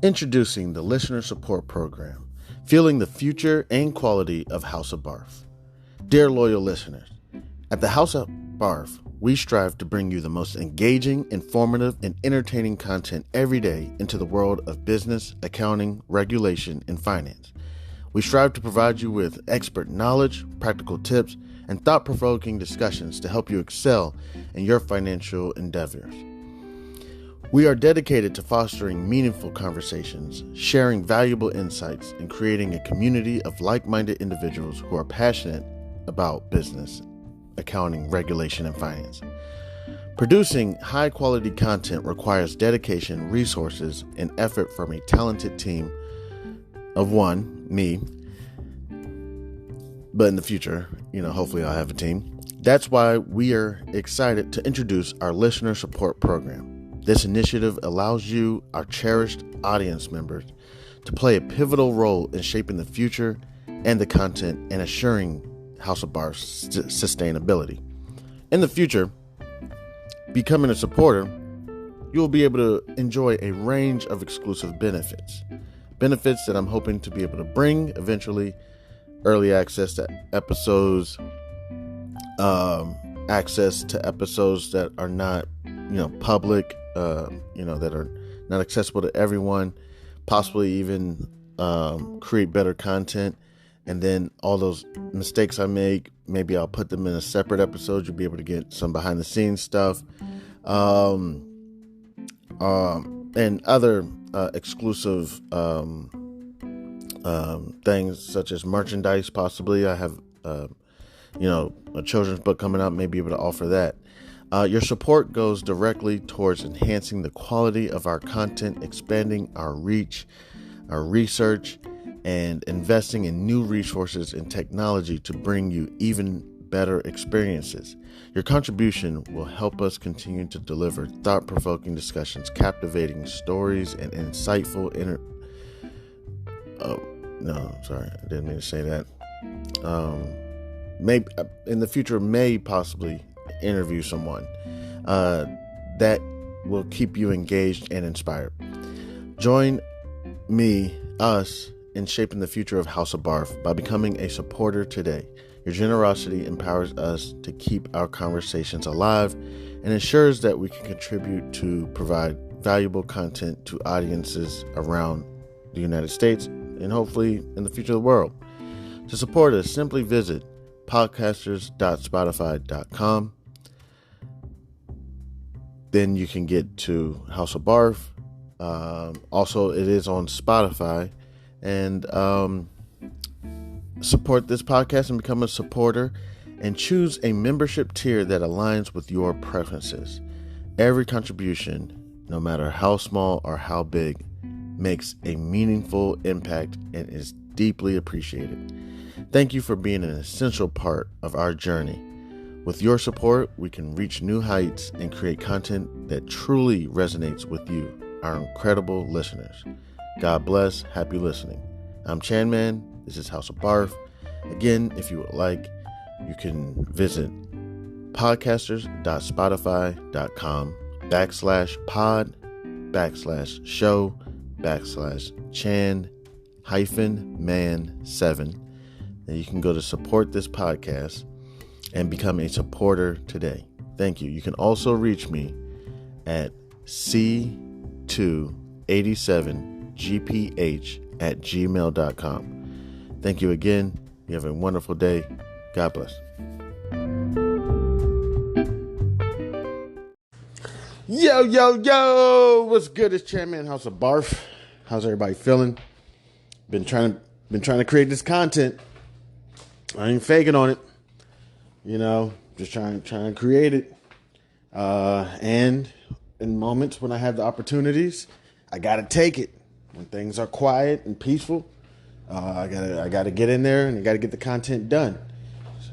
Introducing the Listener Support Program, fueling the future and quality of House of Barf. Dear loyal listeners, at the House of Barf, we strive to bring you the most engaging, informative, and entertaining content every day into the world of business, accounting, regulation, and finance. We strive to provide you with expert knowledge, practical tips, and thought-provoking discussions to help you excel in your financial endeavors. We are dedicated to fostering meaningful conversations, sharing valuable insights, and creating a community of like-minded individuals who are passionate about business, accounting, regulation, and finance. Producing high-quality content requires dedication, resources, and effort from a talented team of one, me, but in the future, hopefully I'll have a team. That's why we are excited to introduce our Listener Support Program. This initiative allows you, our cherished audience members, to play a pivotal role in shaping the future and the content and assuring House of Barf's sustainability. In the future, becoming a supporter, you will be able to enjoy a range of exclusive benefits. Benefits that I'm hoping to be able to bring eventually: early access to episodes, access to episodes that are not, public, that are not accessible to everyone, possibly even create better content. And then all those mistakes I make, maybe I'll put them in a separate episode. You'll be able to get some behind the scenes stuff, and other exclusive things such as merchandise. Possibly I have, a children's book coming out, may be able to offer that. Your support goes directly towards enhancing the quality of our content, expanding our reach, our research, and investing in new resources and technology to bring you even better experiences. Your contribution will help us continue to deliver thought-provoking discussions, captivating stories, and insightful I didn't mean to say that. Maybe in the future, may possibly interview someone that will keep you engaged and inspired. Join us in shaping the future of House of Barf by becoming a supporter today. Your generosity empowers us to keep our conversations alive and ensures that we can contribute to provide valuable content to audiences around the United States and hopefully in the future of the world. To support us, simply visit podcasters.spotify.com. Then you can get to House of Barf. Also, it is on Spotify. And support this podcast and become a supporter, and choose a membership tier that aligns with your preferences. Every contribution, no matter how small or how big, makes a meaningful impact and is deeply appreciated. Thank you for being an essential part of our journey. With your support, we can reach new heights and create content that truly resonates with you, our incredible listeners. God bless. Happy listening. I'm Chanman. This is House of Barf. Again, if you would like, you can visit podcasters.spotify.com/pod/show/Chan-man7. And you can go to support this podcast and become a supporter today. Thank you. You can also reach me at c287gph@gmail.com. Thank you again. You have a wonderful day. God bless. Yo, what's good? It's Chairman House of Barf. How's everybody feeling? Been trying to create this content. I ain't faking on it. Just trying to create it. And in moments when I have the opportunities, I gotta take it. When things are quiet and peaceful, I gotta get in there and I gotta get the content done.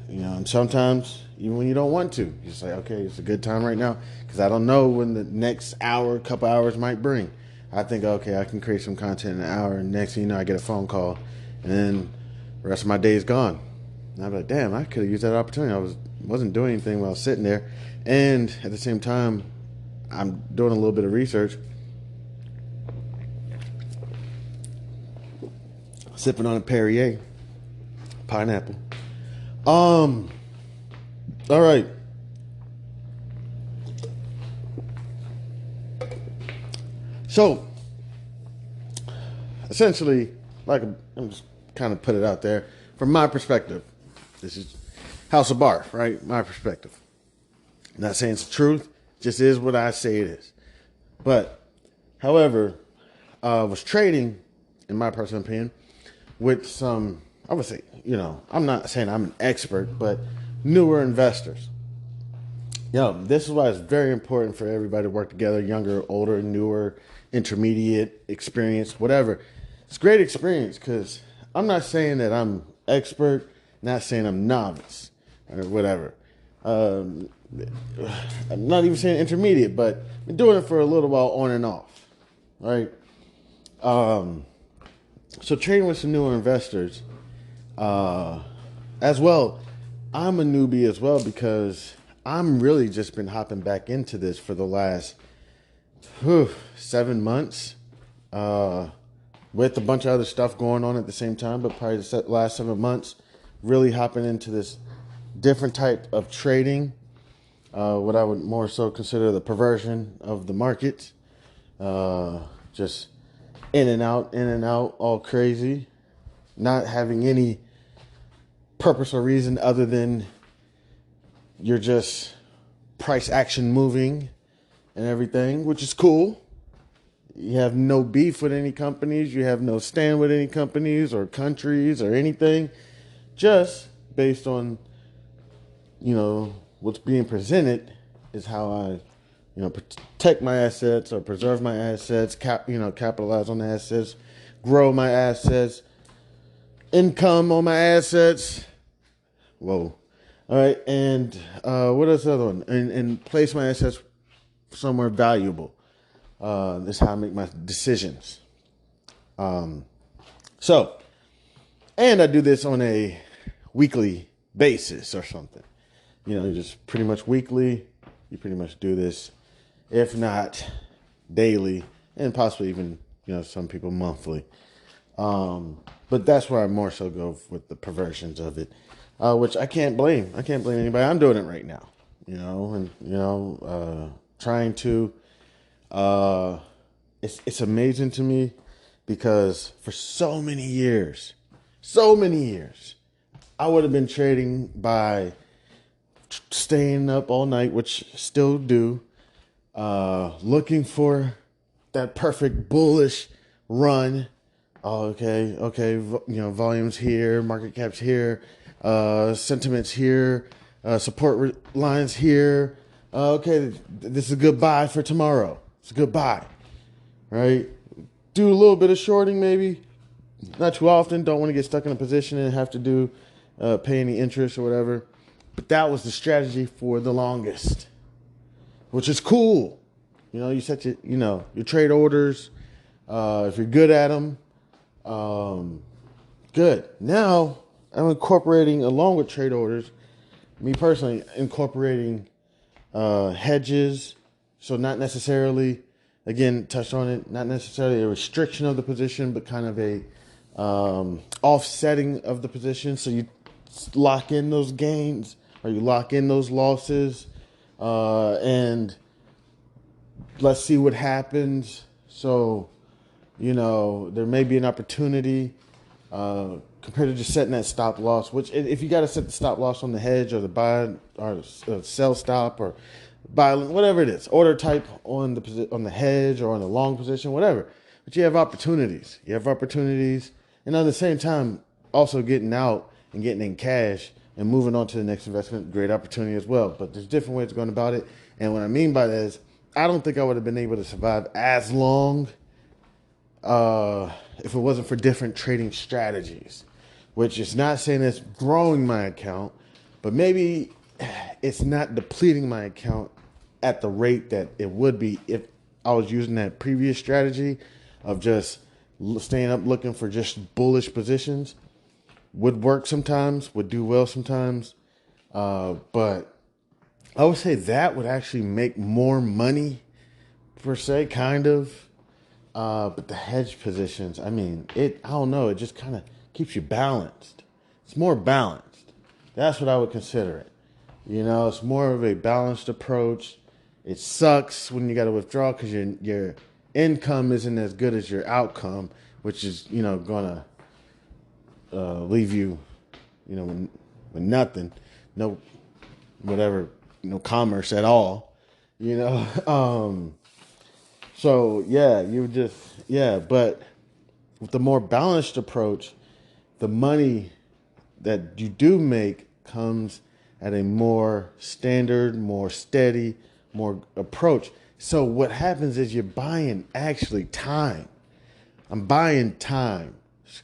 And sometimes even when you don't want to, you say, okay, it's a good time right now because I don't know when the next couple hours might bring. I think, okay, I can create some content in an hour, and next thing you know, I get a phone call, and then the rest of my day is gone. And I'm like, damn, I could have used that opportunity. I wasn't doing anything while I was sitting there, and at the same time, I'm doing a little bit of research. Sipping on a Perrier. Pineapple. All right. So, essentially, I'm just kind of put it out there from my perspective. This is House of Barf, right? My perspective. Not saying it's the truth, just is what I say it is. But, however, I was trading, in my personal opinion, with some, I would say, I'm not saying I'm an expert, but newer investors. This is why it's very important for everybody to work together, younger, older, newer, intermediate, experienced, whatever. It's great experience because I'm not saying that I'm expert, not saying I'm novice or whatever. I'm not even saying intermediate, but I've been doing it for a little while on and off, right? So trading with some newer investors, as well. I'm a newbie as well because I'm really just been hopping back into this for the last 7 months, with a bunch of other stuff going on at the same time. But probably the last 7 months, really hopping into this different type of trading, what I would more so consider the perversion of the market, just in and out, all crazy, not having any purpose or reason other than you're just price action moving and everything, which is cool. You have no beef with any companies. You have no stand with any companies or countries or anything. Just based on, what's being presented is how I, protect my assets or preserve my assets, capitalize on the assets, grow my assets, income on my assets. Whoa. All right. And what is the other one? And place my assets somewhere valuable. This is how I make my decisions. So, and I do this on a weekly basis or something. Just pretty much weekly. You pretty much do this, if not daily, and possibly even, some people monthly. But that's where I more so go with the perversions of it, which I can't blame. I can't blame anybody. I'm doing it right now, trying to. It's amazing to me because for so many years, I would have been trading by staying up all night, which still do, looking for that perfect bullish run. Okay. Volumes here, market caps here, sentiments here, support lines here. Okay, this is a good buy for tomorrow. It's a good buy, right? Do a little bit of shorting maybe, not too often. Don't want to get stuck in a position and have to pay any interest or whatever. But that was the strategy for the longest, which is cool. You set your trade orders. If you're good at them, good. Now I'm incorporating, along with trade orders, me personally incorporating hedges. So not necessarily, again, touched on it, not necessarily a restriction of the position, but kind of a offsetting of the position. So you lock in those gains or you lock in those losses, and let's see what happens. So, there may be an opportunity compared to just setting that stop loss, which if you got to set the stop loss on the hedge or the buy or sell stop or buy, whatever it is, order type on the hedge or on the long position, whatever. But you have opportunities. And at the same time, also getting out and getting in cash and moving on to the next investment, great opportunity as well. But there's different ways of going about it. And what I mean by that is, I don't think I would have been able to survive as long if it wasn't for different trading strategies, which is not saying it's growing my account, but maybe it's not depleting my account at the rate that it would be if I was using that previous strategy of just staying up looking for just bullish positions. Would work sometimes, would do well sometimes, but I would say that would actually make more money per se, kind of. But the hedge positions, I don't know. It just kind of, keeps you balanced. It's more balanced. That's what I would consider it. It's more of a balanced approach. It sucks when you got to withdraw because your income isn't as good as your outcome, which is gonna leave you with nothing, no whatever, no commerce at all. So but with the more balanced approach, the money that you do make comes at a more standard, more steady, more approach. So what happens is you're buying actually time. I'm buying time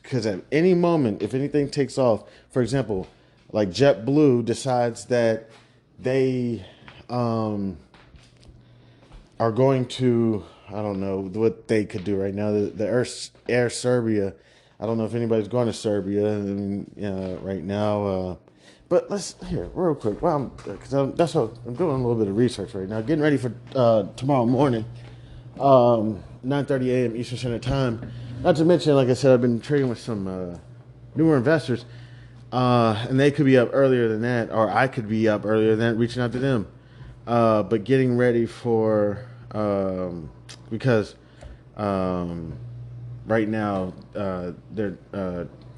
because at any moment, if anything takes off, for example, like JetBlue decides that they are going to, I don't know what they could do right now. The Air Serbia, I don't know if anybody's going to Serbia right now. But let's here real quick. Well, that's what I'm doing, a little bit of research right now, getting ready for tomorrow morning, 9:30 a.m. Eastern Standard Time. Not to mention, like I said, I've been trading with some newer investors, and they could be up earlier than that, or I could be up earlier than that, reaching out to them. But getting ready for because right now they're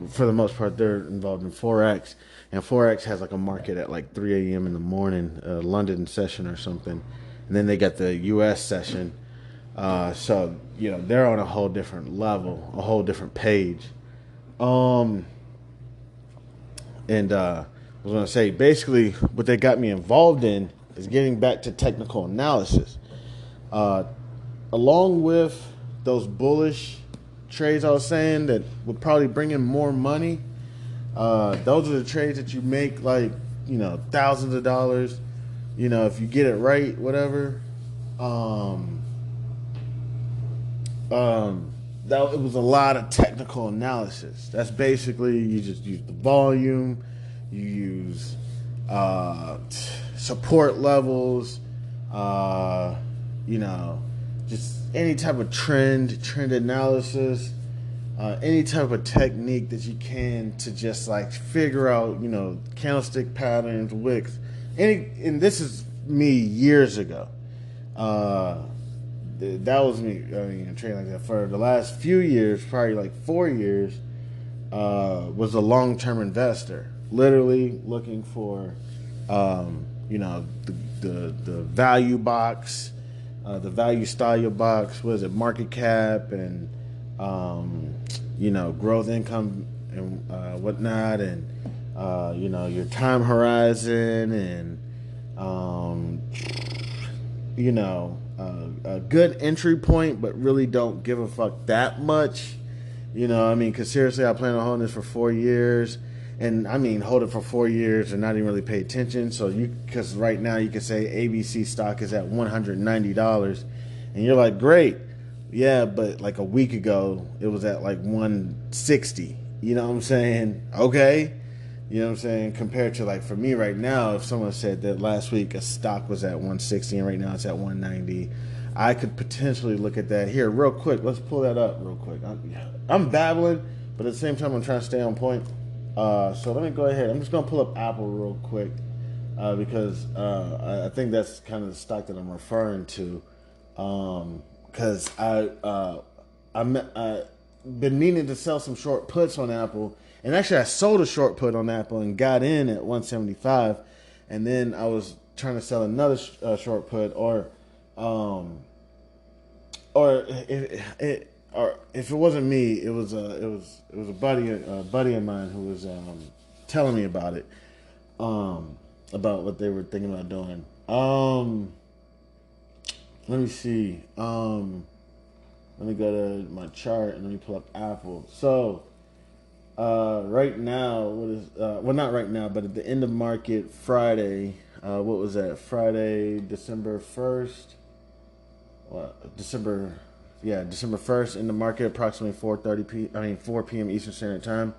for the most part they're involved in Forex, and Forex has like a market at like 3 a.m. in the morning, London session or something, and then they got the U.S. session. So they're on a whole different level, a whole different page. And I was going to say, basically, what they got me involved in is getting back to technical analysis. Along with those bullish trades I was saying that would probably bring in more money, those are the trades that you make like, thousands of dollars, if you get it right, whatever. It was a lot of technical analysis. That's basically, you just use the volume, you use support levels, just any type of trend analysis, any type of technique that you can to just like figure out, candlestick patterns, wicks. And this is me years ago. That was me. Trading like that for the last few years, probably like 4 years. Was a long-term investor, literally looking for, the value box, the value style box. What is it? Market cap and growth income and whatnot, and your time horizon and a good entry point, but really don't give a fuck that much. Because seriously, I plan on holding this for 4 years. And hold it for 4 years and not even really pay attention. So because right now you can say ABC stock is at $190, and you're like, great, yeah, but like a week ago it was at like 160. You know what I'm saying? Okay, you know what I'm saying. Compared to like for me right now, if someone said that last week a stock was at 160 and right now it's at 190, I could potentially look at that here real quick. Let's pull that up real quick. I'm babbling, but at the same time I'm trying to stay on point. So let me go ahead. I'm just going to pull up Apple real quick because I think that's kind of the stock that I'm referring to. Because I've been meaning to sell some short puts on Apple. And actually, I sold a short put on Apple and got in at 175. And then I was trying to sell another short put, or if it wasn't me, it was a buddy of mine who was telling me about it, about what they were thinking about doing. Let me see. Let me go to my chart and let me pull up Apple. So right now, not right now, but at the end of market Friday. What was that? Friday, December 1st. December 1st in the market, approximately 4 p.m. Eastern Standard Time.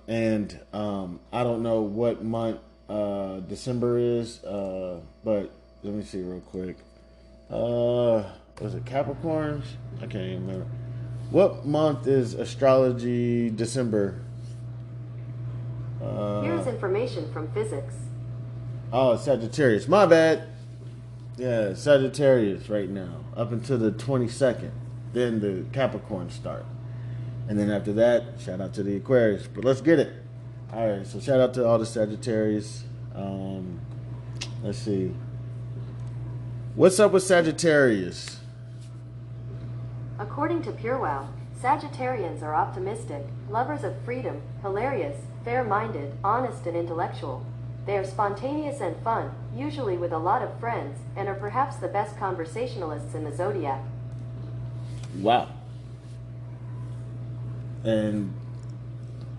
And I don't know what month December is, but let me see real quick. Was it Capricorns? I can't even remember. What month is astrology December? Here's information from physics. Oh, Sagittarius. My bad. Yeah, Sagittarius right now. Up until the 22nd. Then the Capricorn start. And then after that, shout out to the Aquarius. But let's get it. All right, so shout out to all the Sagittarius. Let's see. What's up with Sagittarius? According to PureWow, Sagittarians are optimistic, lovers of freedom, hilarious, fair-minded, honest, and intellectual. They are spontaneous and fun, usually with a lot of friends, and are perhaps the best conversationalists in the zodiac. Wow. And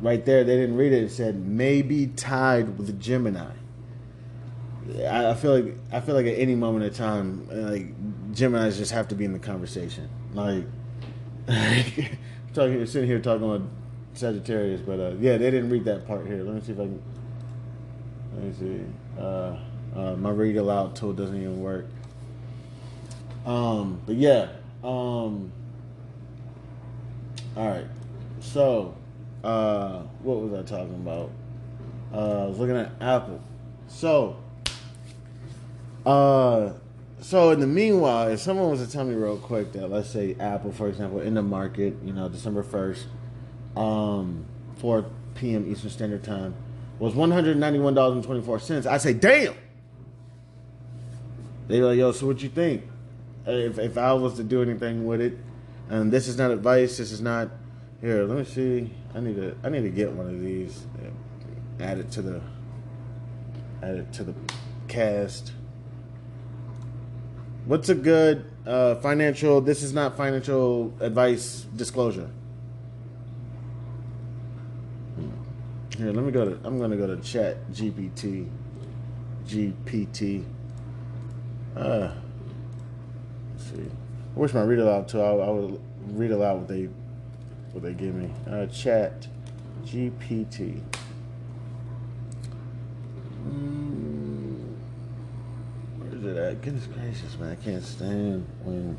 right there, they didn't read it. It said maybe tied with Gemini. I feel like at any moment in time, like Geminis just have to be in the conversation. Like, sitting here talking about Sagittarius, but yeah, they didn't read that part here. Let me see if I can. Let me see. My read aloud tool doesn't even work. But yeah. All right. So, what was I talking about? I was looking at Apple. So in the meanwhile, if someone was to tell me real quick that, let's say Apple, for example, in the market, December 1st, 4 p.m. Eastern Standard Time, was $191.24, I'd say, damn! They're like, yo, so what you think? If I was to do anything with it, and this is not advice, this is not, here, let me see, I need to get one of these, add it to the cast. What's a good financial? This is not financial advice disclosure. Here, let me go to. I'm gonna go to Chat GPT. Let's see. I wish my read aloud too. I would read aloud what they give me. Chat GPT. Where's it at? Goodness gracious, man! I can't stand when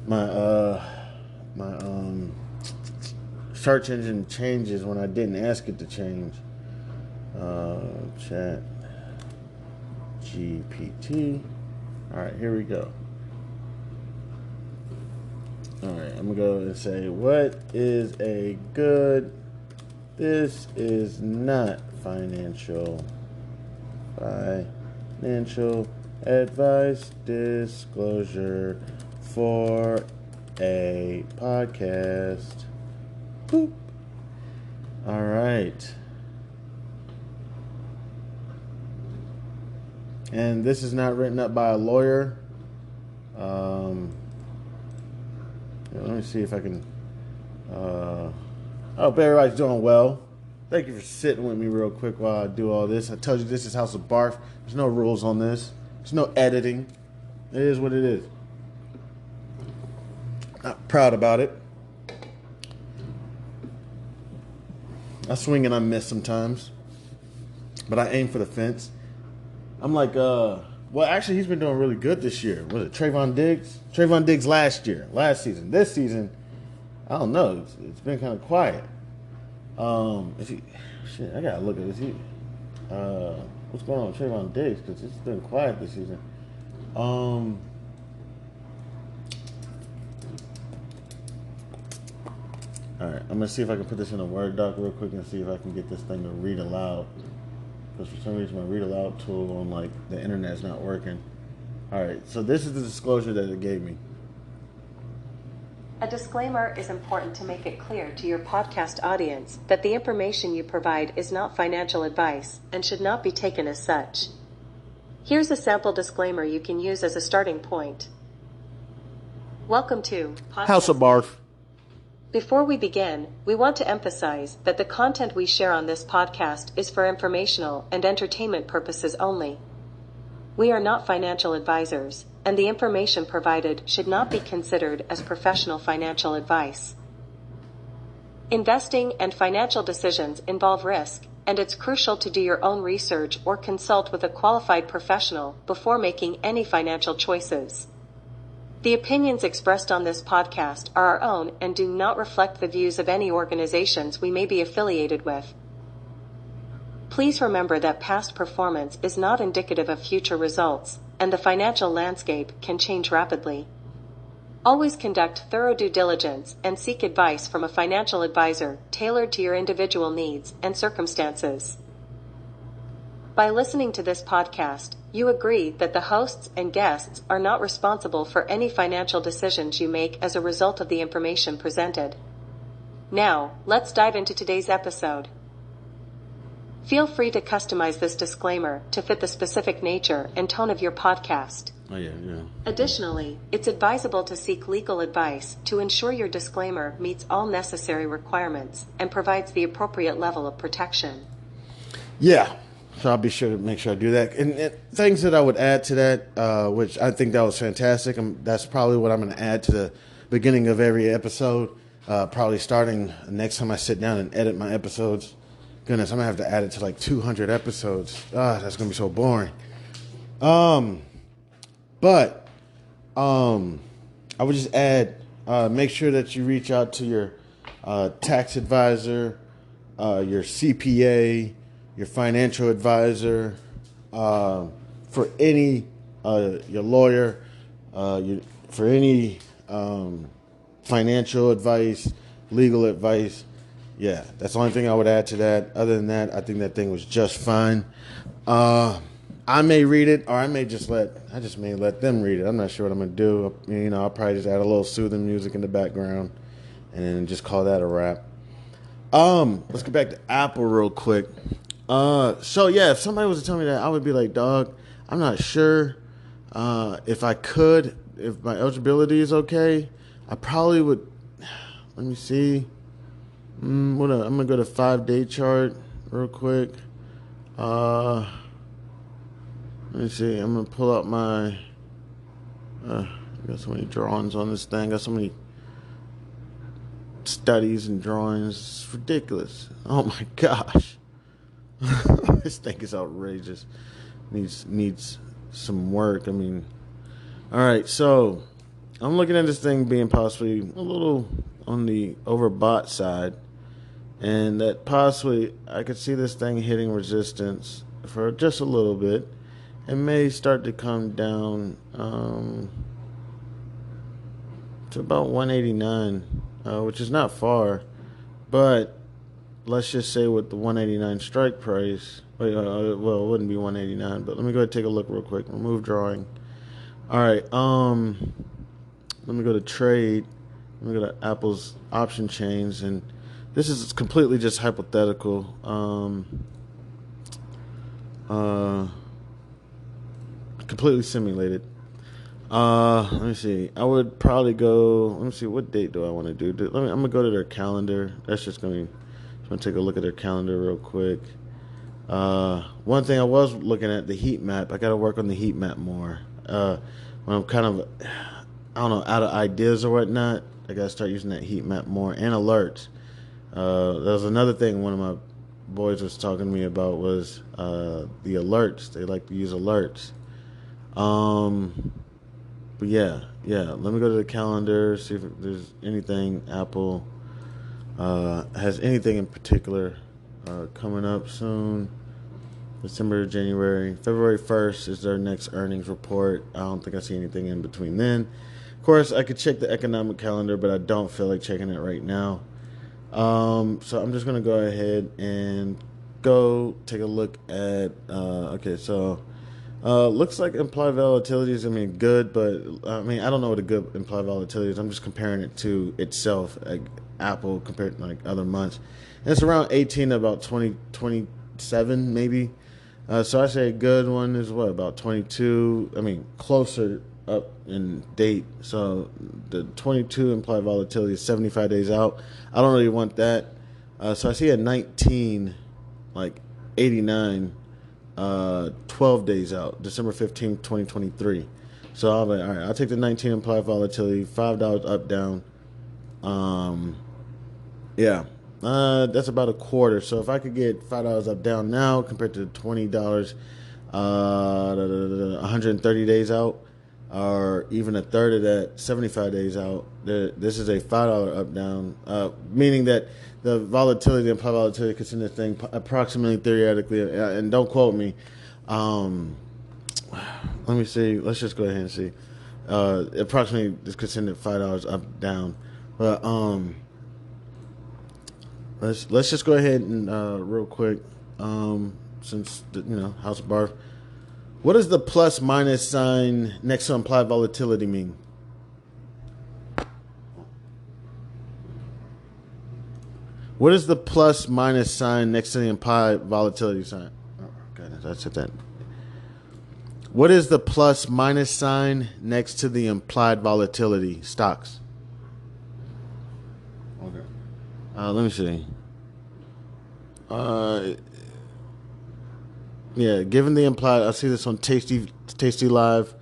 my search engine changes when I didn't ask it to change. Chat GPT. All right, here we go. All right, I'm gonna go and say, what is a good? This is not financial advice disclosure for a podcast. Boop. All right. And this is not written up by a lawyer. Let me see if I can. I hope everybody's doing well. Thank you for sitting with me real quick while I do all this. I told you this is House of Barf. There's no rules on this. There's no editing. It is what it is. Not proud about it. I swing and I miss sometimes. But I aim for the fence. I'm like, well, actually, he's been doing really good this year. Was it Trayvon Diggs? Trayvon Diggs last season. This season, I don't know. It's been kind of quiet. Shit, I gotta look at this. What's going on with Trayvon Diggs? Because it's been quiet this season. All right, I'm gonna see if I can put this in a Word doc real quick and see if I can get this thing to read aloud. Because for some reason my read aloud tool on the internet's not working. All right, so this is the disclosure that it gave me. A disclaimer is important to make it clear to your podcast audience that the information you provide is not financial advice and should not be taken as such. Here's a sample disclaimer you can use as a starting point. Welcome to House of Barf. Before we begin, we want to emphasize that the content we share on this podcast is for informational and entertainment purposes only. We are not financial advisors, and the information provided should not be considered as professional financial advice. Investing and financial decisions involve risk, and it's crucial to do your own research or consult with a qualified professional before making any financial choices. The opinions expressed on this podcast are our own and do not reflect the views of any organizations we may be affiliated with. Please remember that past performance is not indicative of future results, and the financial landscape can change rapidly. Always conduct thorough due diligence and seek advice from a financial advisor tailored to your individual needs and circumstances. By listening to this podcast, you agree that the hosts and guests are not responsible for any financial decisions you make as a result of the information presented. Now, let's dive into today's episode. Feel free to customize this disclaimer to fit the specific nature and tone of your podcast. Yeah. Additionally, it's advisable to seek legal advice to ensure your disclaimer meets all necessary requirements and provides the appropriate level of protection. Yeah, so I'll be sure to make sure I do that. And things that I would add to that, which I think that was fantastic, that's probably what I'm going to add to the beginning of every episode, probably starting next time I sit down and edit my episodes. Goodness, I'm going to have to add it to like 200 episodes. That's going to be so boring. But I would just add, make sure that you reach out to your tax advisor, your CPA, your financial advisor, for any, your lawyer, for any financial advice, legal advice. Yeah, that's the only thing I would add to that. Other than that, I think that thing was just fine. I may read it, or I just may let them read it. I'm not sure what I'm going to do. I'll probably just add a little soothing music in the background and then just call that a wrap. Let's get back to Apple real quick. So yeah, if somebody was to tell me that, I would be like, dog, I'm not sure if my eligibility is okay. I probably would, let me see. I'm going to go to 5-day chart real quick. Let me see. I'm going to pull out my, I got so many drawings on this thing. I got so many studies and drawings. It's ridiculous. Oh my gosh. This thing is outrageous. Needs some work. All right. So I'm looking at this thing being possibly a little on the overbought side. And that possibly I could see this thing hitting resistance for just a little bit. It may start to come down to about 189, which is not far. But let's just say with the 189 strike price, well, it wouldn't be 189, but let me go ahead and take a look real quick. Remove drawing. All right, let me go to trade. Let me go to Apple's option chains, and this is completely just hypothetical. Completely simulated. Let me see. I would probably go. Let me see. What date do I want to do? I'm gonna go to their calendar. That's just gonna take a look at their calendar real quick. One thing I was looking at, the heat map. I got to work on the heat map more. When I'm kind of, I don't know, out of ideas or whatnot, I got to start using that heat map more, and alerts. That was another thing one of my boys was talking to me about was the alerts. They like to use alerts. But yeah. Let me go to the calendar, see if there's anything Apple has anything in particular coming up soon. December, January, February 1st is their next earnings report. I don't think I see anything in between then. Of course, I could check the economic calendar, but I don't feel like checking it right now. So I'm just going to go ahead and go take a look at, looks like implied volatility is, good, but, I don't know what a good implied volatility is. I'm just comparing it to itself, like Apple compared to, like, other months. And it's around 18 to about 27, maybe. So I say a good one is about 22, closer up in date. So the 22 implied volatility is 75 days out. I don't really want that. So I see a 19, like 89, 12 days out, December 15th, 2023. So I'll be, all right, I'll take the 19 implied volatility, $5 up, down. That's about a quarter. So if I could get $5 up, down now compared to $20, 130 days out, or even a third of that, 75 days out, this is a $5 up down, meaning that the volatility, the implied volatility, could send this thing approximately theoretically, and don't quote me. Let me see. Let's just go ahead and see. Approximately, this could send it $5 up down, but let's just go ahead and real quick, since House of Barf. What does the plus minus sign next to implied volatility mean? What is the plus minus sign next to the implied volatility sign? Oh, goodness, I said that. What is the plus minus sign next to the implied volatility stocks? Okay. Let me see. Yeah, given the implied, I see this on Tasty Live.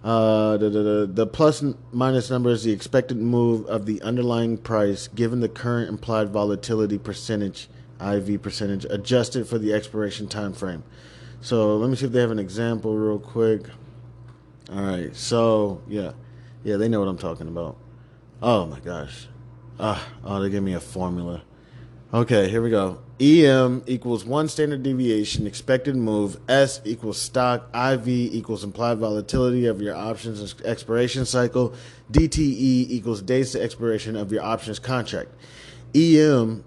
The plus minus number is the expected move of the underlying price given the current implied volatility percentage, IV percentage, adjusted for the expiration time frame. So let me see if they have an example real quick. All right, so yeah, they know what I'm talking about. Oh my gosh, they give me a formula. Okay, here we go. EM equals 1 standard deviation, expected move. S equals stock. IV equals implied volatility of your options expiration cycle. DTE equals days to expiration of your options contract. EM,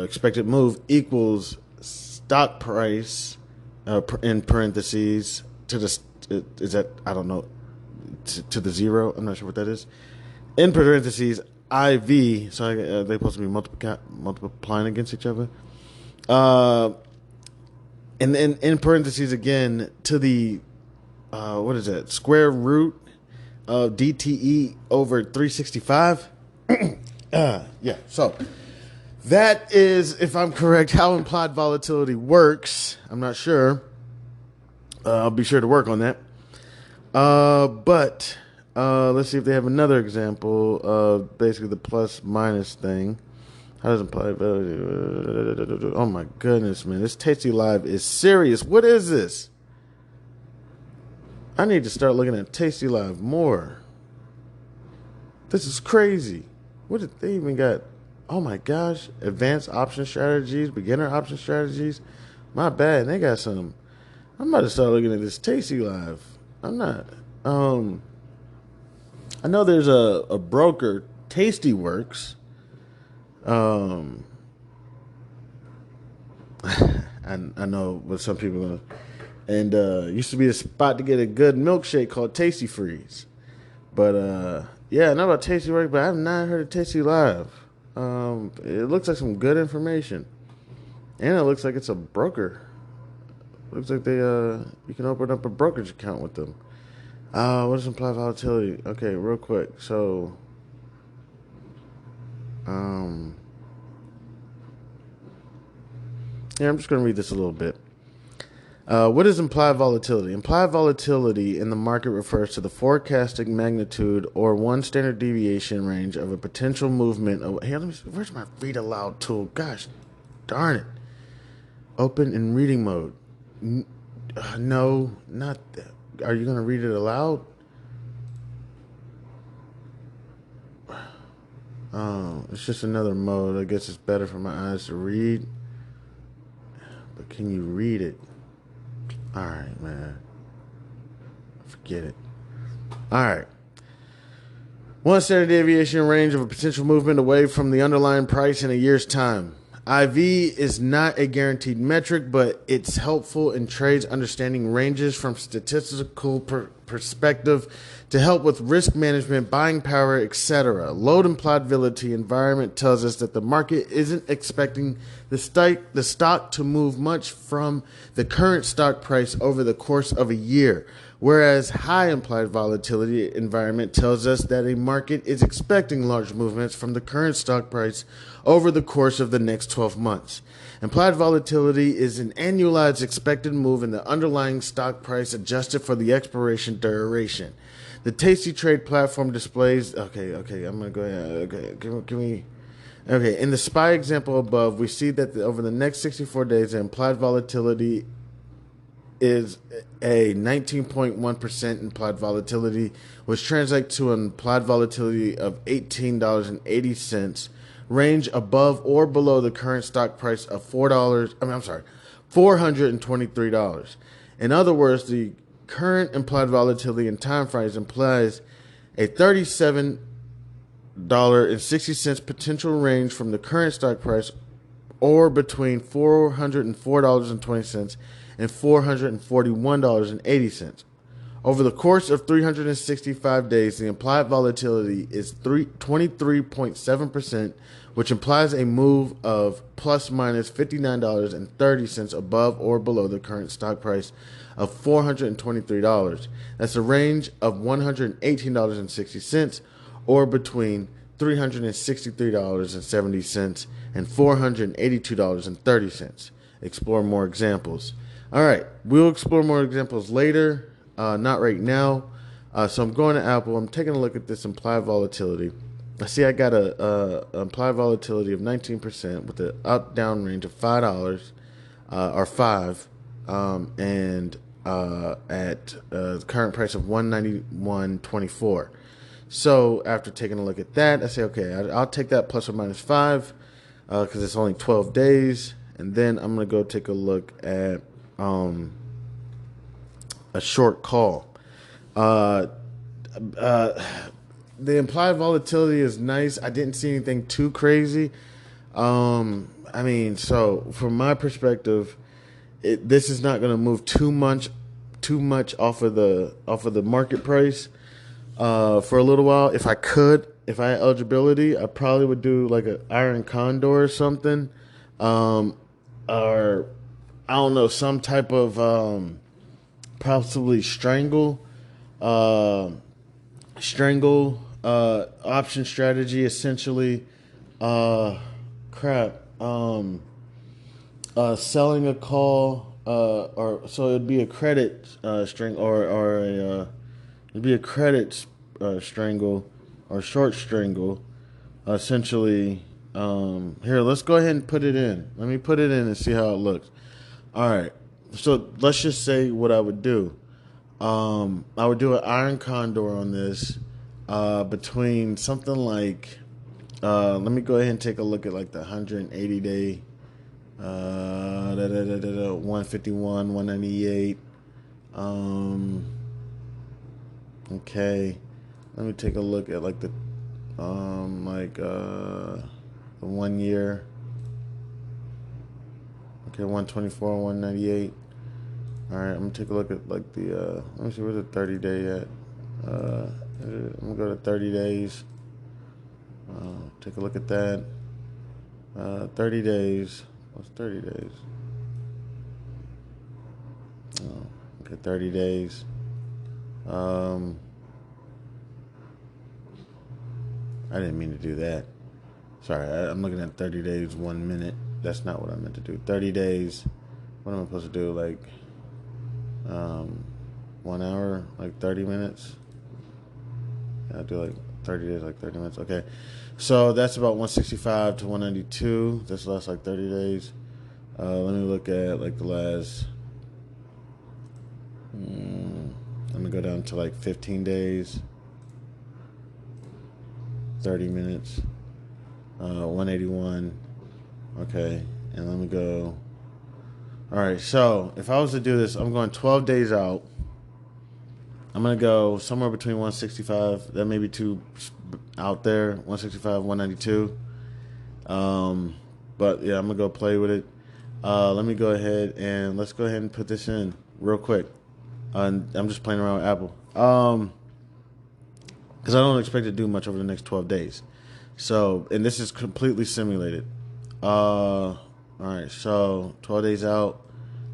expected move, equals stock price, in parentheses, to the, is that, I don't know, to the zero. I'm not sure what that is. In parentheses, IV, so they're supposed to be multiplying against each other. And then in parentheses again to the, what is that, square root of DTE over 365. Yeah, so that is, if I'm correct, how implied volatility works. I'm not sure. I'll be sure to work on that. But let's see if they have another example of basically the plus minus thing. How does implied value? Oh my goodness, man. This Tasty Live is serious. What is this? I need to start looking at Tasty Live more. This is crazy. What did they even got? Oh my gosh. Advanced option strategies, beginner option strategies. My bad. They got some. I'm about to start looking at this Tasty Live. I'm not. I know there's a broker, Tastyworks. I know what some people and used to be a spot to get a good milkshake called Tasty Freeze. But yeah, I know about Tastyworks, but I've not heard of Tasty Live. It looks like some good information, and it looks like it's a broker. Looks like they you can open up a brokerage account with them. What is implied volatility? Okay, real quick. So, yeah, I'm just going to read this a little bit. What is implied volatility? Implied volatility in the market refers to the forecasted magnitude or 1 standard deviation range of a potential movement. Hey, let me see. Where's my read aloud tool? Gosh, darn it. Open in reading mode. No, not that. Are you going to read it aloud? Oh, it's just another mode. I guess it's better for my eyes to read. But can you read it? All right, man. Forget it. All right. 1 standard deviation range of a potential movement away from the underlying price in a year's time. IV is not a guaranteed metric, but it's helpful in trades understanding ranges from statistical perspective to help with risk management, buying power, etc. Low implied volatility environment tells us that the market isn't expecting the stock to move much from the current stock price over the course of a year, whereas high implied volatility environment tells us that a market is expecting large movements from the current stock price over the course of the next 12 months. Implied volatility is an annualized expected move in the underlying stock price adjusted for the expiration duration. The Tasty Trade platform displays. Okay, I'm gonna go ahead. Okay, can we? Okay, in the SPY example above, we see that over the next 64 days, the implied volatility is a 19.1% implied volatility, which translates to an implied volatility of $18.80, range above or below the current stock price of $423. In other words, the current implied volatility in time frames implies a $37.60 potential range from the current stock price, or between $404.20 and $441.80. Over the course of 365 days, the implied volatility is 23.7%, which implies a move of plus minus $59.30 above or below the current stock price of $423. That's a range of $118.60, or between $363.70 and $482.30. Explore more examples. All right, we'll explore more examples later, not right now. So I'm going to Apple. I'm taking a look at this implied volatility. I see I got a implied volatility of 19% with an up-down range of $5 or 5, and at the current price of $191.24. So after taking a look at that, I say, okay, I'll take that plus or minus 5 because it's only 12 days. And then I'm going to go take a look at a short call. The implied volatility is nice. I didn't see anything too crazy. So from my perspective, this is not going to move too much off of the market price for a little while. If I had eligibility, I probably would do like an iron condor or something, or I don't know, some type of possibly strangle option strategy, essentially. Selling a call, or so it'd be a credit string, it'd be a credit strangle or short strangle, essentially. Here, let's go ahead and put it in. Let me put it in and see how it looks. All right. So let's just say what I would do. I would do an iron condor on this, between something like, let me go ahead and take a look at like the 180 day, 151, 198. Okay. Let me take a look at like the 1 year. Okay, 124, 198. All right, I'm gonna take a look at like the let me see, where's the 30 day at? I'm gonna go to 30 days. Take a look at that. 30 days. What's 30 days? Okay, 30 days. I didn't mean to do that. Sorry, I'm looking at 30 days, 1 minute. That's not what I meant to do. 30 days. What am I supposed to do? Like, 1 hour, like 30 minutes. Yeah, I'll do like 30 days, like 30 minutes. Okay. So that's about 165 to 192. That's last like 30 days. Let me look at like the last. Let me go down to like 15 days. 30 minutes. 181. Okay. And let me go. All right. So if I was to do this, I'm going 12 days out. I'm going to go somewhere between 165. That may be too out there. 165, 192. But yeah, I'm going to go play with it. Let me go ahead and let's go ahead and put this in real quick. I'm just playing around with Apple. Because I don't expect to do much over the next 12 days. So, and this is completely simulated. All right, so 12 days out.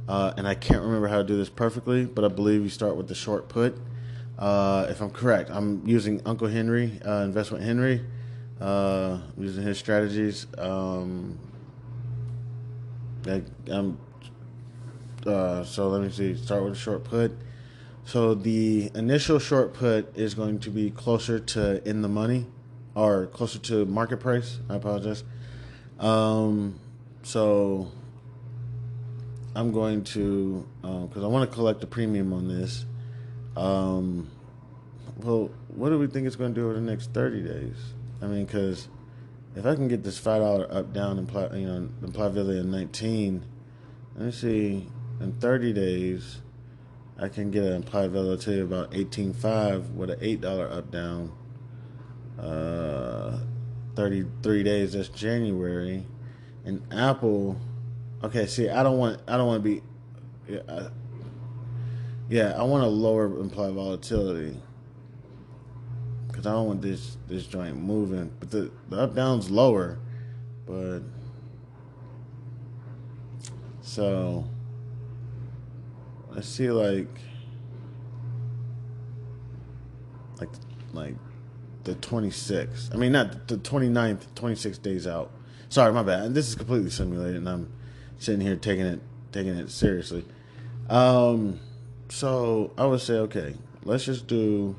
And I can't remember how to do this perfectly, but I believe you start with the short put. If I'm correct, I'm using Uncle Henry, Investment Henry, using his strategies. So let me see. Start with a short put. So the initial short put is going to be closer to in the money, or closer to market price. I apologize. So I'm going to, because I want to collect a premium on this. Well, what do we think it's going to do over the next 30 days? I mean, because if I can get this $5 up down implied value of 19, let me see, in 30 days, I can get an implied volatility of about 18.5 with an $8 up down. 33 days, that's January. And Apple, okay, see, I don't want to be, I want a lower implied volatility because I don't want this joint moving. But the up down's lower, but so let's see like the 26th. I mean, not the 29th, 26 days out. Sorry, my bad. And this is completely simulated, and I'm sitting here taking it seriously. So I would say, okay, let's just do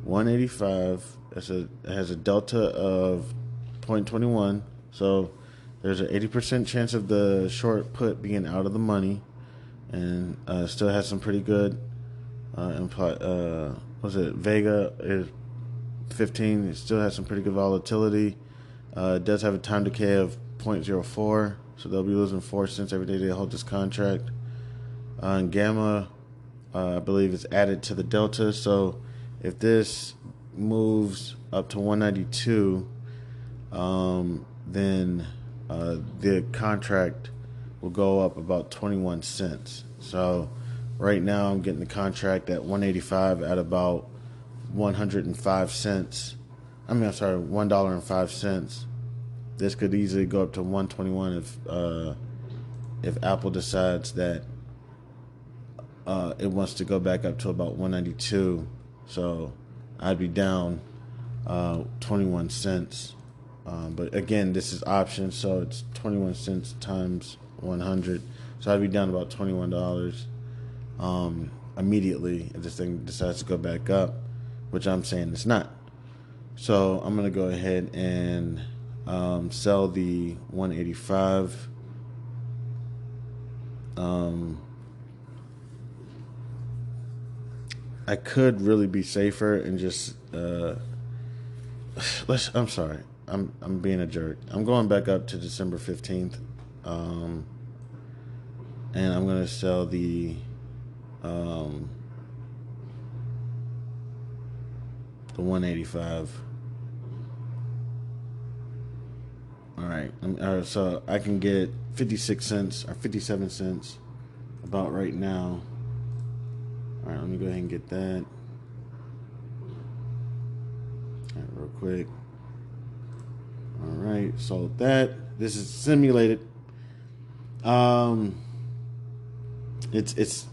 185. It has a delta of 0.21. So there's an 80% chance of the short put being out of the money, and still has some pretty good Vega is 15. It still has some pretty good volatility. It does have a time decay of 0.04, so they'll be losing 4 cents every day they hold this contract. And Gamma, I believe, is added to the delta. So if this moves up to 192, then the contract will go up about 21 cents. So right now I'm getting the contract at 185 at about 105 cents. $1.05. This could easily go up to 121 if Apple decides that it wants to go back up to about 192. So I'd be down 21 cents. But again, this is options, so it's 21 cents times 100. So I'd be down about $21 immediately if this thing decides to go back up, which I'm saying it's not. So I'm going to go ahead and sell the 185. I could really be safer and just I'm sorry. I'm being a jerk. I'm going back up to December 15th. And I'm going to sell the 185. All right. So I can get 56 cents or 57 cents about right now. All right, let me go ahead and get that. All right, real quick. All right, sold that. This is simulated. It's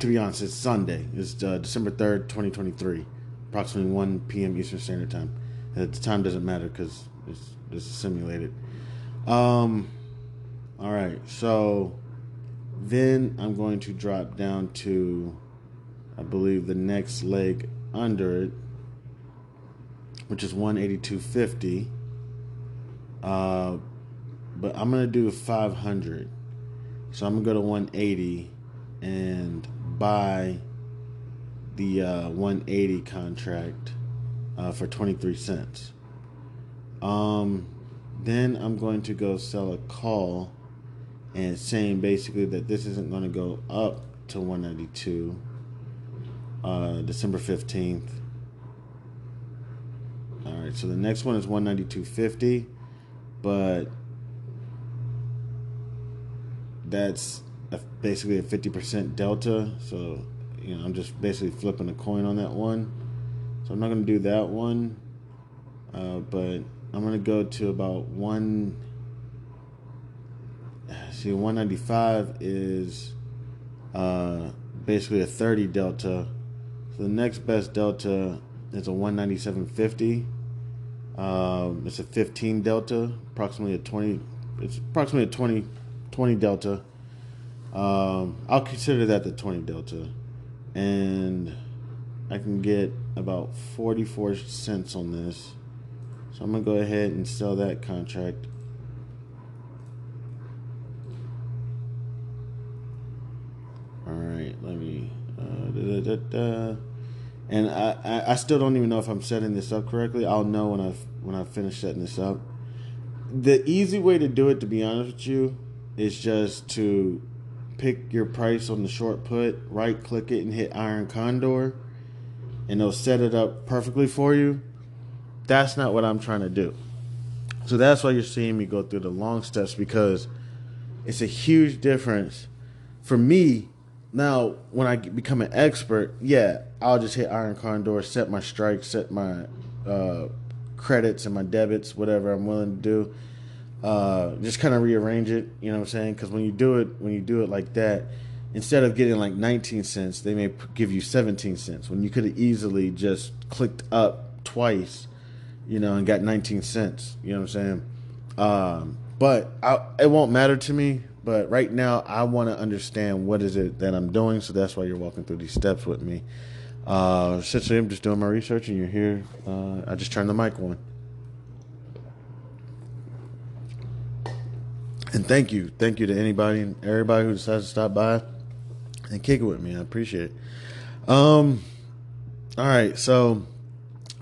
to be honest, it's Sunday. It's December 3rd, 2023, approximately 1 p.m. Eastern Standard Time. The time doesn't matter because it's simulated. All right, so then I'm going to drop down to, I believe, the next leg under it, which is 182.50. But I'm going to do 500. So I'm going to go to 180 and buy the 180 contract for 23 cents. Then I'm going to go sell a call and saying basically that this isn't going to go up to 192 December 15th. All right, so the next one is 192.50, but that's basically a 50% delta. So, I'm just basically flipping a coin on that one. So I'm not going to do that one, but I'm going to go to about 195 is basically a 30 delta. So the next best delta is a 197.50. It's a 15 delta, approximately a 20. It's approximately a 20 delta. I'll consider that the 20 delta, and I can get about 44 cents on this. So I'm gonna go ahead and sell that contract. And I still don't even know if I'm setting this up correctly. I'll know when I finish setting this up. The easy way to do it, to be honest with you, is just to pick your price on the short put, right click it and hit Iron Condor, and it'll set it up perfectly for you. That's not what I'm trying to do. So that's why you're seeing me go through the long steps, because it's a huge difference for me. Now, when I become an expert, yeah, I'll just hit Iron Condor, set my strikes, set my credits and my debits, whatever I'm willing to do. Just kind of rearrange it, you know what I'm saying? Because when you do it like that, instead of getting like 19 cents, they may give you 17 cents when you could have easily just clicked up twice, and got 19 cents. You know what I'm saying? But it won't matter to me. But right now, I want to understand what is it that I'm doing. So that's why you're walking through these steps with me. Essentially, I'm just doing my research, and you're here. I just turned the mic on. And thank you to anybody and everybody who decides to stop by and kick it with me. I appreciate it. All right, so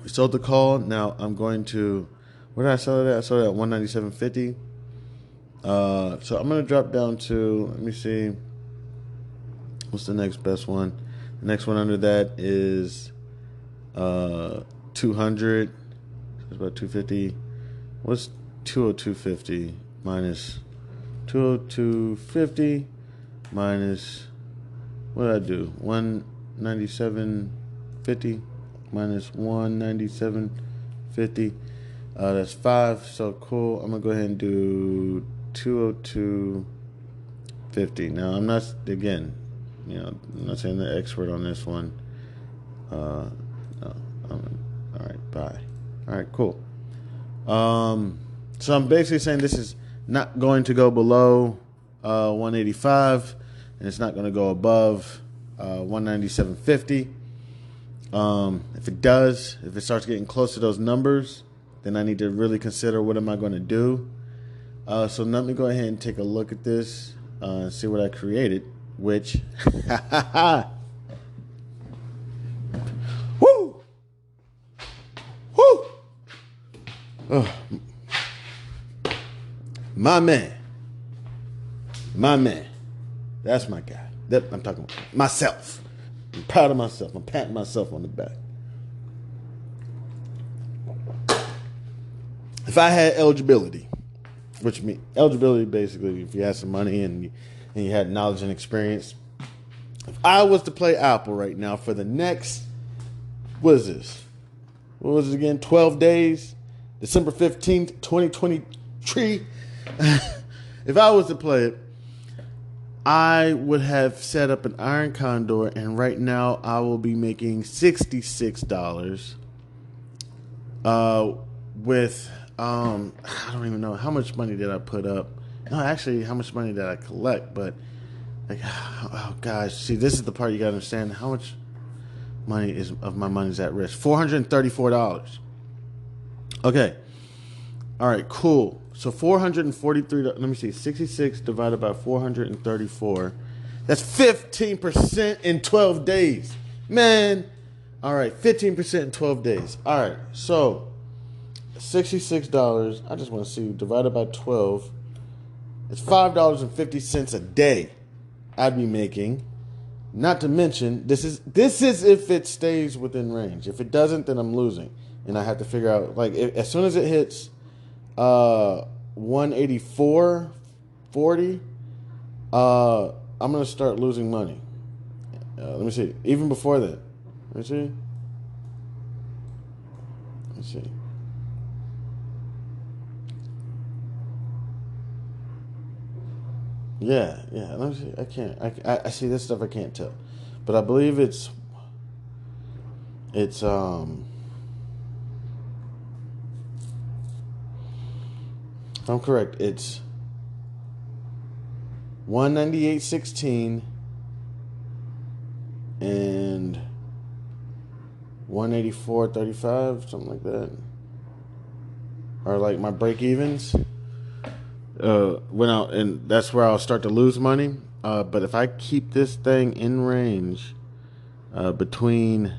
we sold the call. Now I'm going to, what did I sell it at? I sold it at $197.50. So I'm going to drop down to, let me see, what's the next best one? The next one under that is 200. It's about 250. What's 202.50 minus 202.50 minus, what did I do? 197.50 minus 197.50. That's 5. So cool. I'm gonna go ahead and do 202.50. Now I'm not, again, I'm not saying the expert on this one. No. All right. Bye. All right. Cool. So I'm basically saying this is not going to go below 185, and it's not going to go above 197.50. If it does, if it starts getting close to those numbers, then I need to really consider what am I going to do. So let me go ahead and take a look at this and see what I created, which woo! Oh. My man. That's my guy. That I'm talking about myself. I'm proud of myself. I'm patting myself on the back. If I had eligibility, which means eligibility basically if you had some money and you had knowledge and experience. If I was to play Apple right now for the next, what is this? What was it again? 12 days? December 15th, 2023. If I was to play it, I would have set up an Iron Condor, and right now I will be making $66 with I don't even know how much money did I put up. No, actually, how much money did I collect? But like, oh gosh, see, this is the part you gotta understand. How much money of my money is at risk? $434. Okay. All right, cool. So 443, let me see, 66 divided by 434. That's 15% in 12 days. Man. All right, 15% in 12 days. All right, so $66. I just want to see, divided by 12. It's $5.50 a day I'd be making. Not to mention, this is if it stays within range. If it doesn't, then I'm losing. And I have to figure out, like, as soon as it hits 184.40, I'm gonna start losing money. Let me see. Even before that, let me see. Yeah. Let me see. I can't. I see this stuff. I can't tell, but I believe it's. If I'm correct, it's 198.16 and 184.35, something like that. Or like my break evens. Went out, and that's where I'll start to lose money. But if I keep this thing in range, between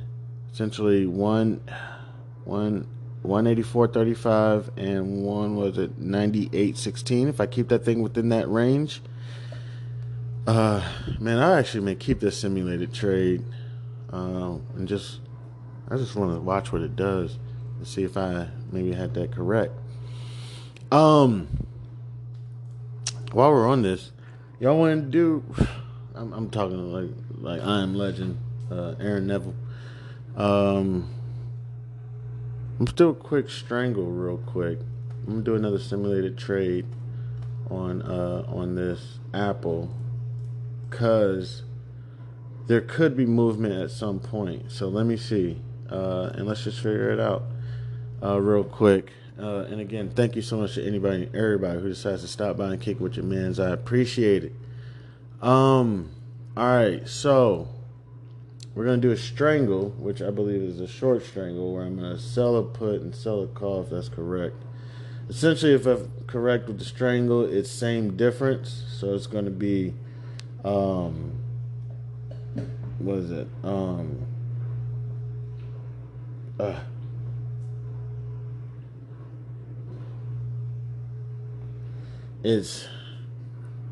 essentially 184.35 and 98.16. If I keep that thing within that range, man, I actually may keep this simulated trade, and I just want to watch what it does and see if I maybe had that correct. While we're on this, y'all want to do? I'm talking like I Am Legend, Aaron Neville. I'm still a quick strangle real quick. I'm gonna do another simulated trade on this Apple, cause there could be movement at some point. So let me see, and let's just figure it out real quick. And again, thank you so much to everybody who decides to stop by and kick with your mans. I appreciate it. All right, so we're gonna do a strangle, which I believe is a short strangle, where I'm gonna sell a put and sell a call if that's correct. Essentially, if I'm correct with the strangle, it's same difference. So it's gonna be, what is it? It's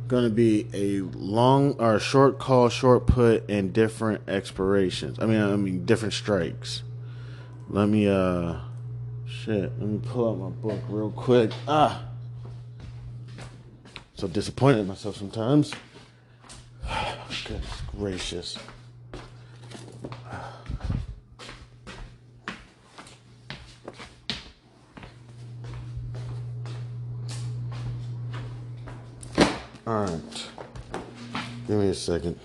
going to be a long or short call, short put, and different expirations. I mean, different strikes. Let me pull out my book real quick. So disappointed in myself sometimes. Goodness gracious. All right, give me a second.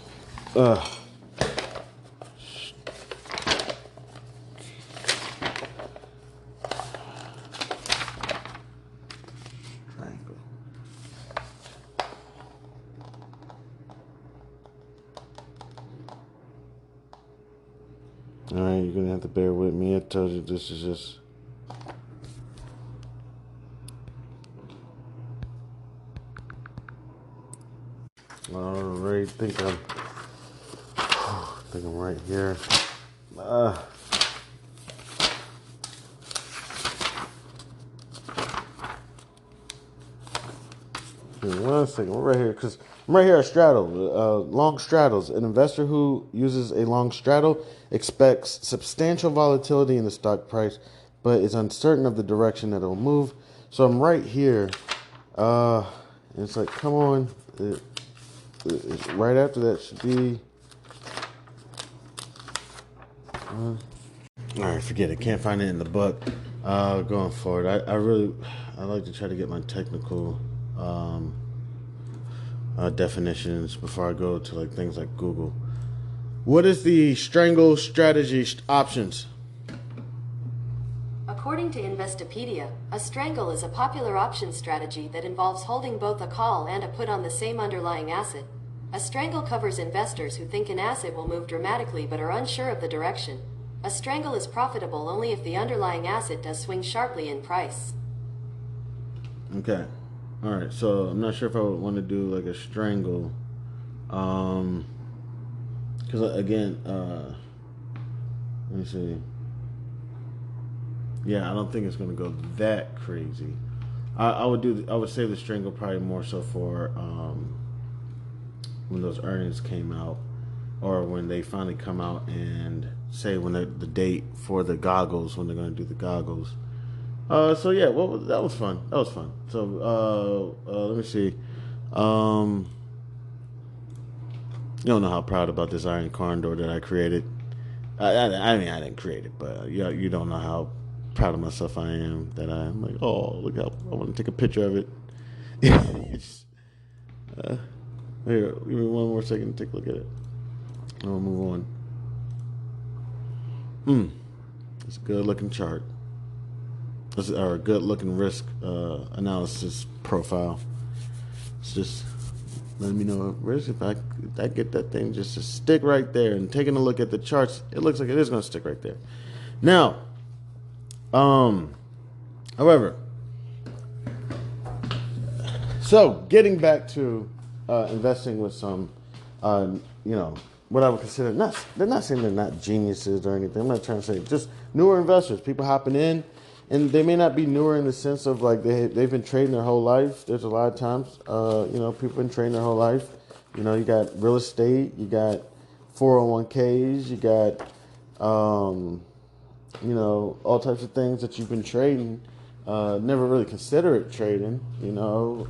All right, you're gonna have to bear with me. I told you this is just. Alright, think I'm right here. Give me 1 second. We're right here because I'm right here at straddle. Long straddles. An investor who uses a long straddle expects substantial volatility in the stock price, but is uncertain of the direction that it'll move. So I'm right here. And it's like, come on. Right after that should be. All right, forget it. Can't find it in the book. Going forward, I like to try to get my technical definitions before I go to like things like Google. What is the strangle strategy options? According to Investopedia, a strangle is a popular option strategy that involves holding both a call and a put on the same underlying asset. A strangle covers investors who think an asset will move dramatically but are unsure of the direction. A strangle is profitable only if the underlying asset does swing sharply in price. Okay. All right. So I'm not sure if I would want to do like a strangle. Because again, let me see. Yeah, I don't think it's going to go that crazy. I would say the strangle probably more so for when those earnings came out, or when they finally come out and say when the date for the goggles, when they're going to do the goggles. So yeah, that was fun. That was fun. So let me see. You don't know how proud about this iron condor that I created. I mean, I didn't create it, but you don't know how proud of myself I am that I'm like, oh, look how I want to take a picture of it. Here, give me 1 more second to take a look at it. I'll move on. It's a good looking chart. It's a good looking risk analysis profile. It's just letting me know risk if I get that thing just to stick right there. And taking a look at the charts, it looks like it is going to stick right there. Now, however, so getting back to investing with some, what I would consider they're not saying they're not geniuses or anything. I'm not trying to say just newer investors, people hopping in, and they may not be newer in the sense of like they've been trading their whole life. There's a lot of times, people been trading their whole life. You got real estate, you got 401ks, you got, all types of things that you've been trading. Never really consider it trading. You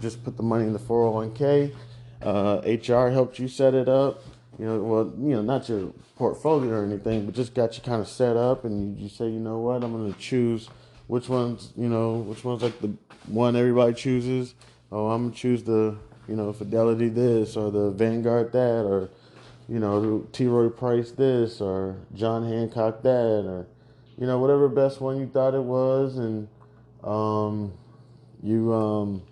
just put the money in the 401k. HR helped you set it up. Not your portfolio or anything, but just got you kind of set up, and you say, you know what, I'm going to choose which one's like the one everybody chooses. Oh, I'm going to choose the, Fidelity this, or the Vanguard that, or, T. Rowe Price this, or John Hancock that, or, whatever best one you thought it was, and you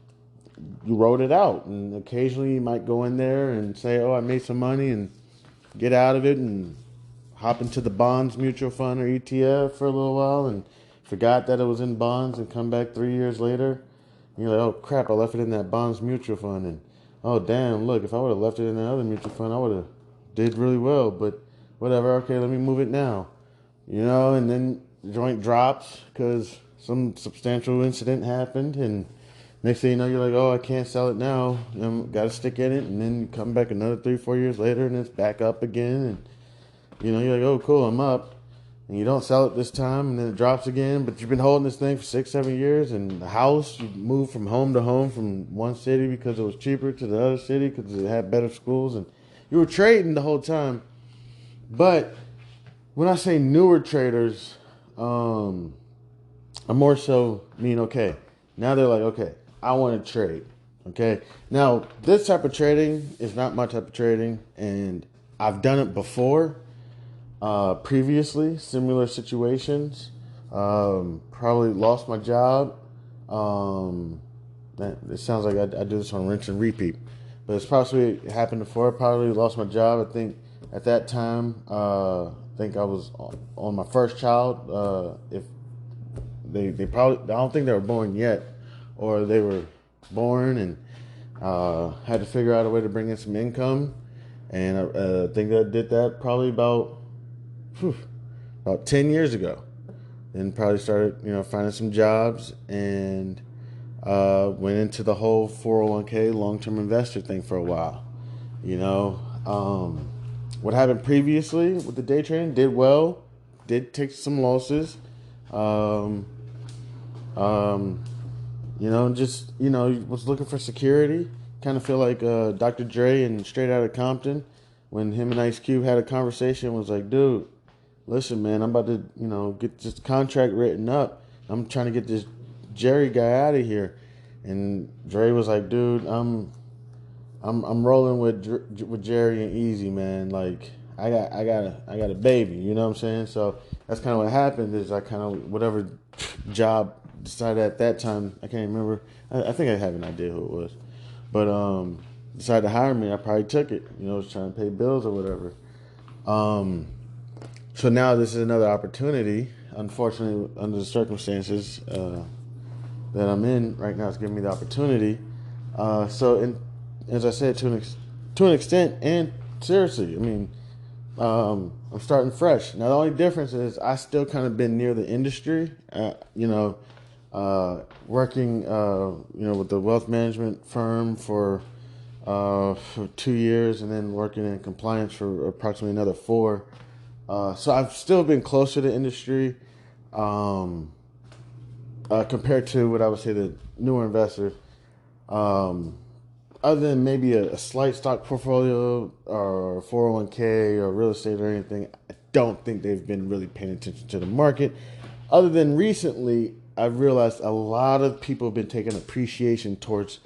wrote it out. And occasionally you might go in there and say, oh, I made some money, and get out of it and hop into the bonds mutual fund or ETF for a little while, and forgot that it was in bonds, and come back 3 years later. And you're like, oh crap, I left it in that bonds mutual fund, and oh damn, look, if I would have left it in that other mutual fund, I would have did really well, but whatever, okay, let me move it now. And then the joint drops because some substantial incident happened, and next thing you know, you're like, oh, I can't sell it now. Got to stick in it, and then you come back another 3-4 years later, and it's back up again, and you're like, oh, cool, I'm up. And you don't sell it this time, and then it drops again, but you've been holding this thing for 6-7 years, and the house, you moved from home to home from one city because it was cheaper to the other city because it had better schools, and you were trading the whole time. But when I say newer traders, I more so mean, okay, now they're like, okay, I want to trade. Okay. Now, this type of trading is not my type of trading, and I've done it before, previously, similar situations. Probably lost my job. It sounds like I do this on rinse and repeat, but it's probably happened before. I probably lost my job. I think at that time, I think I was on my first child. If they probably, I don't think they were born yet, or they were born and had to figure out a way to bring in some income. And I think I did that probably about 10 years ago. Then probably started, finding some jobs, and went into the whole 401k long-term investor thing for a while. What happened previously with the day trading, did well, did take some losses. Was looking for security. Kind of feel like Dr. Dre and Straight Outta Compton, when him and Ice Cube had a conversation, was like, dude, listen, man, I'm about to, get this contract written up. I'm trying to get this Jerry guy out of here. And Dre was like, dude, I'm rolling with Jerry and Easy, man. Like, I got a baby, you know what I'm saying? So that's kind of what happened. Is I kind of, whatever job decided at that time, I can't remember. I think I have an idea who it was, but decided to hire me. I probably took it. Was trying to pay bills or whatever. So now this is another opportunity. Unfortunately, under the circumstances that I'm in right now, it's giving me the opportunity. As I said, to an extent, and seriously, I mean, I'm starting fresh. Now, the only difference is I still kind of been near the industry, working, with the wealth management firm for 2 years, and then working in compliance for approximately another 4. So I've still been closer to industry compared to what I would say the newer investors. Other than maybe a slight stock portfolio or 401k or real estate or anything, I don't think they've been really paying attention to the market. Other than recently, I've realized a lot of people have been taking appreciation towards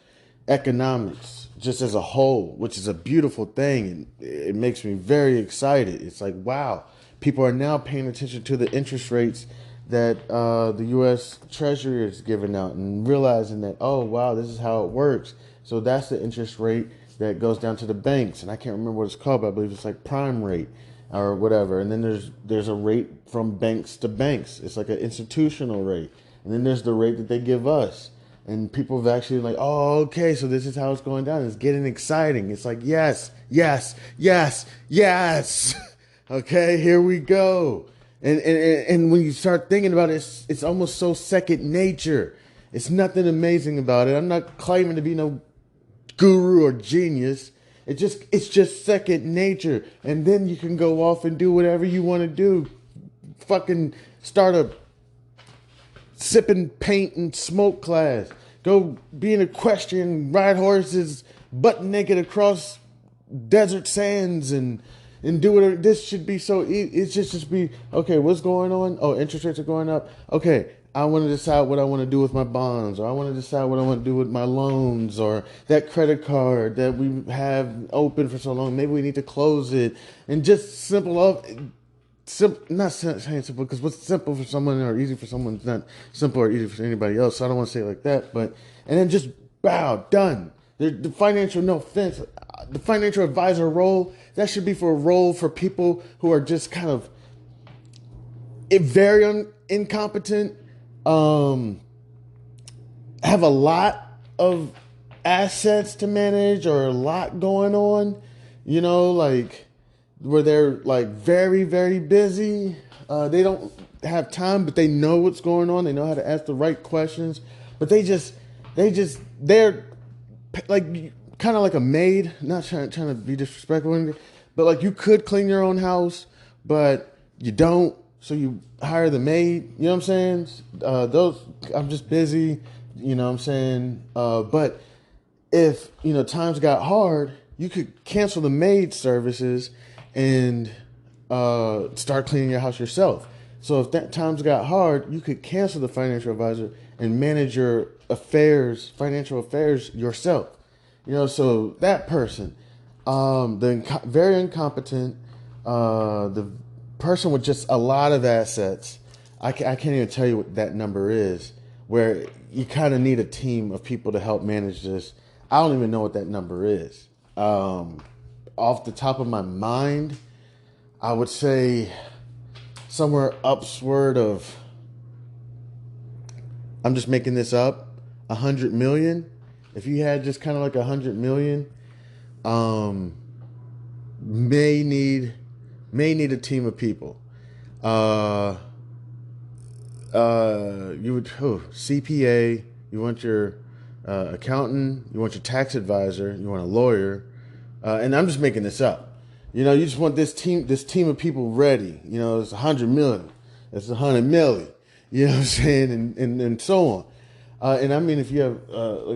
economics just as a whole, which is a beautiful thing, and it makes me very excited. It's like, wow, people are now paying attention to the interest rates that the U.S. Treasury is giving out, and realizing that, oh, wow, this is how it works. So that's the interest rate that goes down to the banks, and I can't remember what it's called, but I believe it's like prime rate or whatever. And then there's a rate from banks to banks. It's like an institutional rate. And then there's the rate that they give us. And people have actually like, oh, okay, so this is how it's going down. It's getting exciting. It's like, yes, yes, yes, yes. Okay, here we go. And when you start thinking about it, it's almost so second nature. It's nothing amazing about it. I'm not claiming to be no guru or genius. It's just second nature. And then you can go off and do whatever you want to do. Fucking start a sipping paint and smoke class. Go be an equestrian, ride horses, butt naked across desert sands and do whatever. This should be so easy. It's just be, okay, what's going on? Oh, interest rates are going up. Okay, I want to decide what I want to do with my bonds, or I want to decide what I want to do with my loans, or that credit card that we have open for so long. Maybe we need to close it. And just simple up. Not saying simple, because what's simple for someone or easy for someone is not simple or easy for anybody else. So I don't want to say it like that. But and then just bow, done. The financial, no offense, the financial advisor role, that should be for a role for people who are just kind of very incompetent, have a lot of assets to manage or a lot going on, like where they're like very, very busy. They don't have time, but they know what's going on. They know how to ask the right questions, but they're like kind of like a maid. Not trying to be disrespectful, but like you could clean your own house, but you don't. So you hire the maid. You know what I'm saying? I'm just busy. You know what I'm saying? But if times got hard, you could cancel the maid services and start cleaning your house yourself. So if that times got hard, you could cancel the financial advisor and manage your financial affairs yourself. So that person, very incompetent, the person with just a lot of assets, I can't even tell you what that number is, where you kind of need a team of people to help manage this. I don't even know what that number is. Off the top of my mind, I would say somewhere upward of, I'm just making this up, 100 million. If you had just kind of like 100 million, may need a team of people. You would CPA. You want your accountant. You want your tax advisor. You want a lawyer. And I'm just making this up. You just want this team of people ready. It's 100 million. It's 100 million. You know what I'm saying? And so on. And I mean, if you have,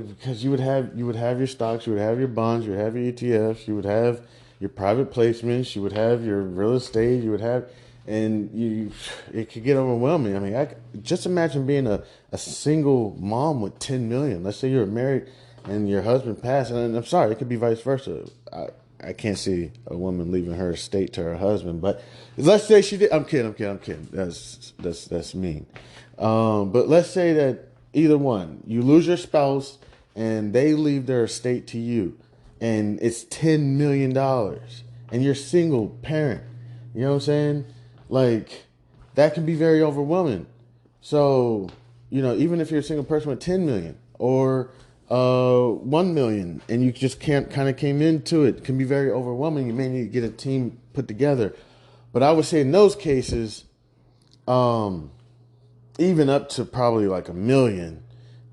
because you would have your stocks, you would have your bonds, you would have your ETFs, you would have your private placements, you would have your real estate, and it could get overwhelming. I mean, just imagine being a single mom with 10 million. Let's say you're married and your husband passed, and I'm sorry, it could be vice versa. I can't see a woman leaving her estate to her husband, but let's say she did. I'm kidding. That's mean. But let's say that either one, you lose your spouse and they leave their estate to you, and it's $10 million, and you're single parent. You know what I'm saying? Like, that can be very overwhelming. So, even if you're a single person with 10 million or 1 million, and you just came into it can be very overwhelming. You may need to get a team put together. But I would say in those cases, even up to probably like 1 million,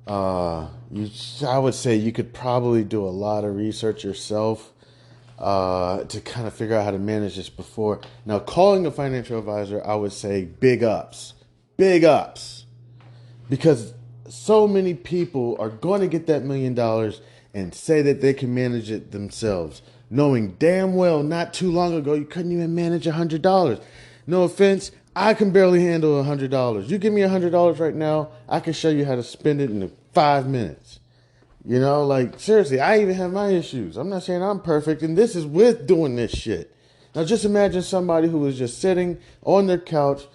I would say you could probably do a lot of research yourself to kind of figure out how to manage this before. Now, calling a financial advisor, I would say big ups, because so many people are going to get that $1 million and say that they can manage it themselves, knowing damn well not too long ago you couldn't even manage $100. No offense, I can barely handle $100. You give me $100 right now, I can show you how to spend it in 5 minutes. Seriously, I even have my issues. I'm not saying I'm perfect, and this is with doing this shit. Now just imagine somebody who was just sitting on their couch,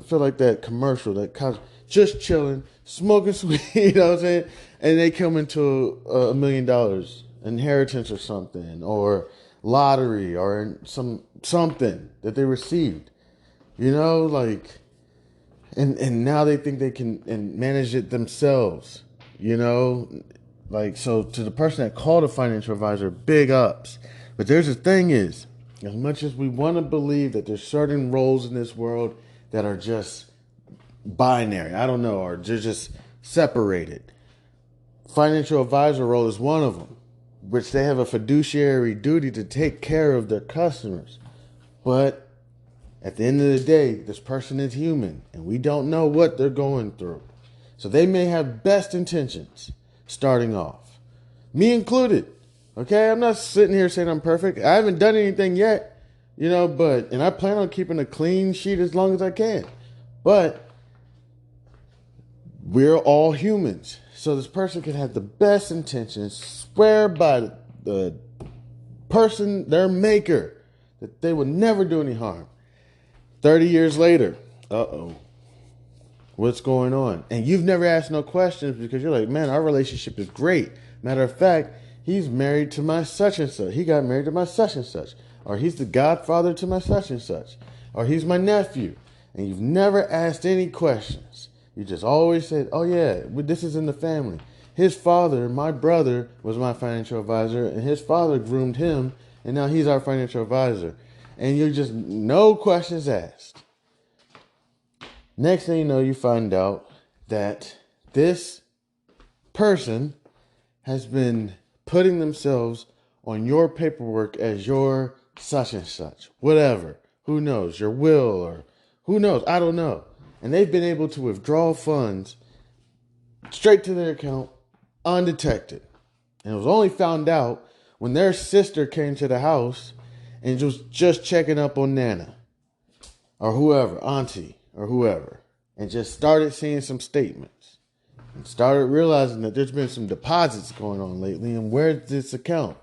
feel like that commercial, that couch, just chilling, smoking sweet, you know what I'm saying? And they come into $1 million, inheritance or something, or lottery, or something that they received. And now they think they can and manage it themselves. Like, so to the person that called a financial advisor, big ups. But there's the thing is, as much as we want to believe that there's certain roles in this world that are just binary, I don't know, or they're just separated. Financial advisor role is one of them, which they have a fiduciary duty to take care of their customers. But at the end of the day, this person is human, and we don't know what they're going through. So they may have best intentions starting off, me included. Okay, I'm not sitting here saying I'm perfect. I haven't done anything yet, and I plan on keeping a clean sheet as long as I can. But we're all humans. So this person can have the best intentions, swear by the person, their maker, that they would never do any harm. 30 years later, what's going on? And you've never asked no questions because you're like, man, our relationship is great. Matter of fact, he's married to my such and such. He got married to my such and such. Or he's the godfather to my such and such. Or he's my nephew. And you've never asked any questions. You just always said, oh yeah, this is in the family. His father, my brother, was my financial advisor. And his father groomed him. And now he's our financial advisor. And you're just no questions asked. Next thing you know, you find out that this person has been putting themselves on your paperwork as your such and such, whatever. Who knows? Your will, or who knows? I don't know. And they've been able to withdraw funds straight to their account undetected. And it was only found out when their sister came to the house and was just checking up on Nana or whoever, auntie or whoever, and just started seeing some statements and started realizing that there's been some deposits going on lately, and where's this account?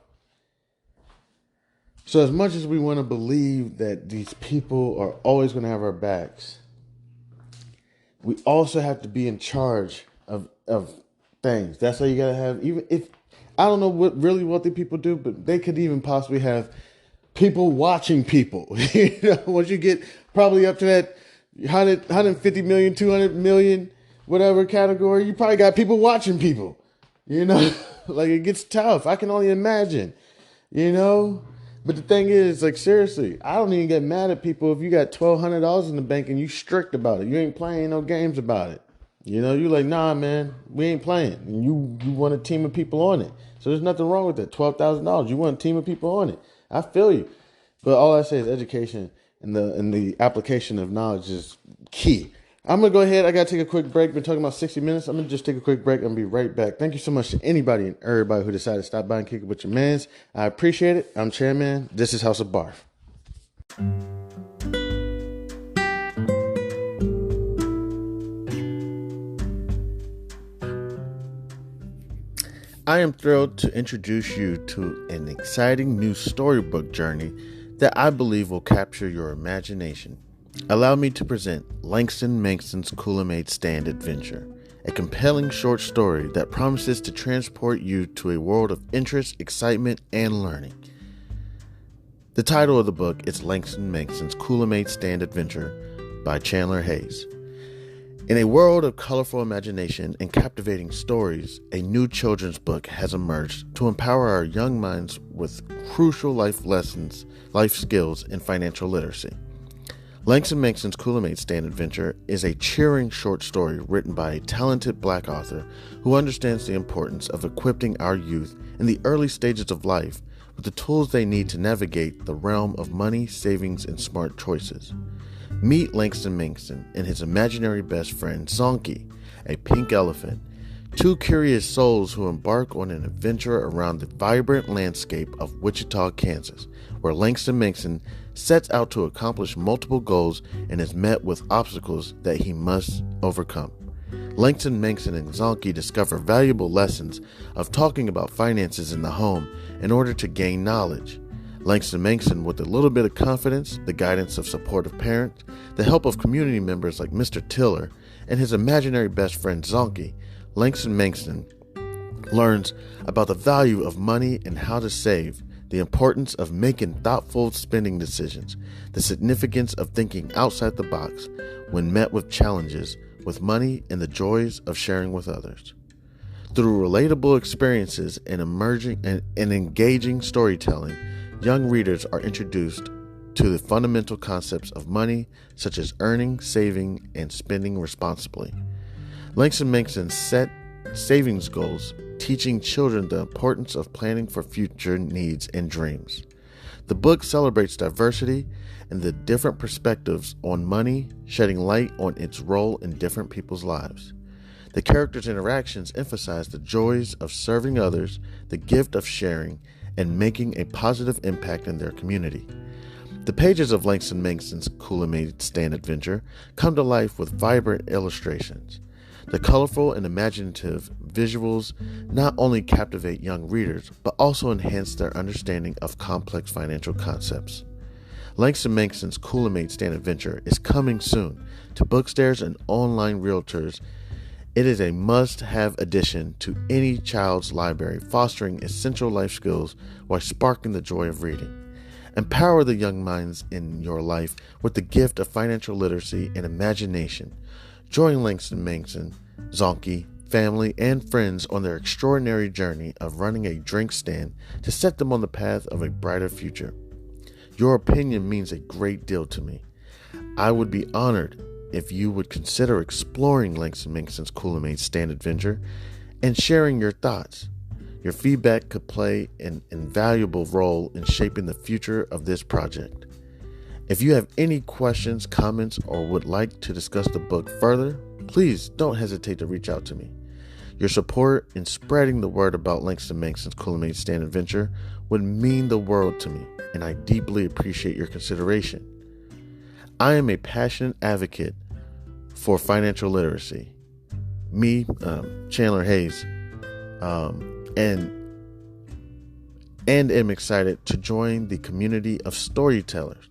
So as much as we want to believe that these people are always going to have our backs, we also have to be in charge of things. That's how you got to have, even if, I don't know what really wealthy people do, but they could even possibly have people watching people. Once you get probably up to that 150 million, 200 million, whatever category, you probably got people watching people. Like, it gets tough. I can only imagine, But the thing is, like, seriously, I don't even get mad at people if you got $1,200 in the bank and you strict about it. You ain't playing no games about it. You're like, nah, man, we ain't playing. And you want a team of people on it. So there's nothing wrong with that. $12,000. You want a team of people on it. I feel you. But all I say is education and the application of knowledge is key. I'm going to go ahead. I got to take a quick break. Been talking about 60 minutes. I'm going to just take a quick break and be right back. Thank you so much to anybody and everybody who decided to stop by and kick it with your mans. I appreciate it. I'm Chairman. This is House of Barf. I am thrilled to introduce you to an exciting new storybook journey that I believe will capture your imagination. Allow me to present Langston Mankson's Coolamade Stand Adventure, a compelling short story that promises to transport you to a world of interest, excitement, and learning. The title of the book is Langston Mankson's Coolamade Stand Adventure by Chandler Hayes. In a world of colorful imagination and captivating stories, a new children's book has emerged to empower our young minds with crucial life lessons, life skills, and financial literacy. Langston Mankson's Coolamade Stand Adventure is a cheering short story written by a talented Black author who understands the importance of equipping our youth in the early stages of life with the tools they need to navigate the realm of money, savings, and smart choices. Meet Langston Mankson and his imaginary best friend, Zonky, a pink elephant, two curious souls who embark on an adventure around the vibrant landscape of Wichita, Kansas, where Langston Mankson sets out to accomplish multiple goals and is met with obstacles that he must overcome. Langston Mankson and Zonky discover valuable lessons of talking about finances in the home in order to gain knowledge. Langston Mankson, with a little bit of confidence, the guidance of supportive parents, the help of community members like Mr. Tiller, and his imaginary best friend Zonky, Langston Mankson learns about the value of money and how to save, the importance of making thoughtful spending decisions, the significance of thinking outside the box when met with challenges with money, and the joys of sharing with others. Through relatable experiences and engaging storytelling, young readers are introduced to the fundamental concepts of money, such as earning, saving, and spending responsibly. Langston Manson set savings goals, teaching children the importance of planning for future needs and dreams. The book celebrates diversity and the different perspectives on money, shedding light on its role in different people's lives. The characters' interactions emphasize the joys of serving others, the gift of sharing, and making a positive impact in their community. The pages of Langston Manson's Kool-Aid Stand Adventure come to life with vibrant illustrations. The colorful and imaginative visuals not only captivate young readers, but also enhance their understanding of complex financial concepts. Langston Manson's Kool-Aid Stand Adventure is coming soon to bookstores and online realtors. It is a must-have addition to any child's library, fostering essential life skills while sparking the joy of reading. Empower the young minds in your life with the gift of financial literacy and imagination. Join Langston Manson, Zonky, family, and friends on their extraordinary journey of running a drink stand to set them on the path of a brighter future. Your opinion means a great deal to me. I would be honored if you would consider exploring Langston Manson's Kool-Aid Stand Adventure and sharing your thoughts. Your feedback could play an invaluable role in shaping the future of this project. If you have any questions, comments, or would like to discuss the book further, please don't hesitate to reach out to me. Your support in spreading the word about Langston Manson's Kool-Aid Stand Adventure would mean the world to me, and I deeply appreciate your consideration. I am a passionate advocate for financial literacy. Me, Chandler Hayes, and am excited to join the community of storytellers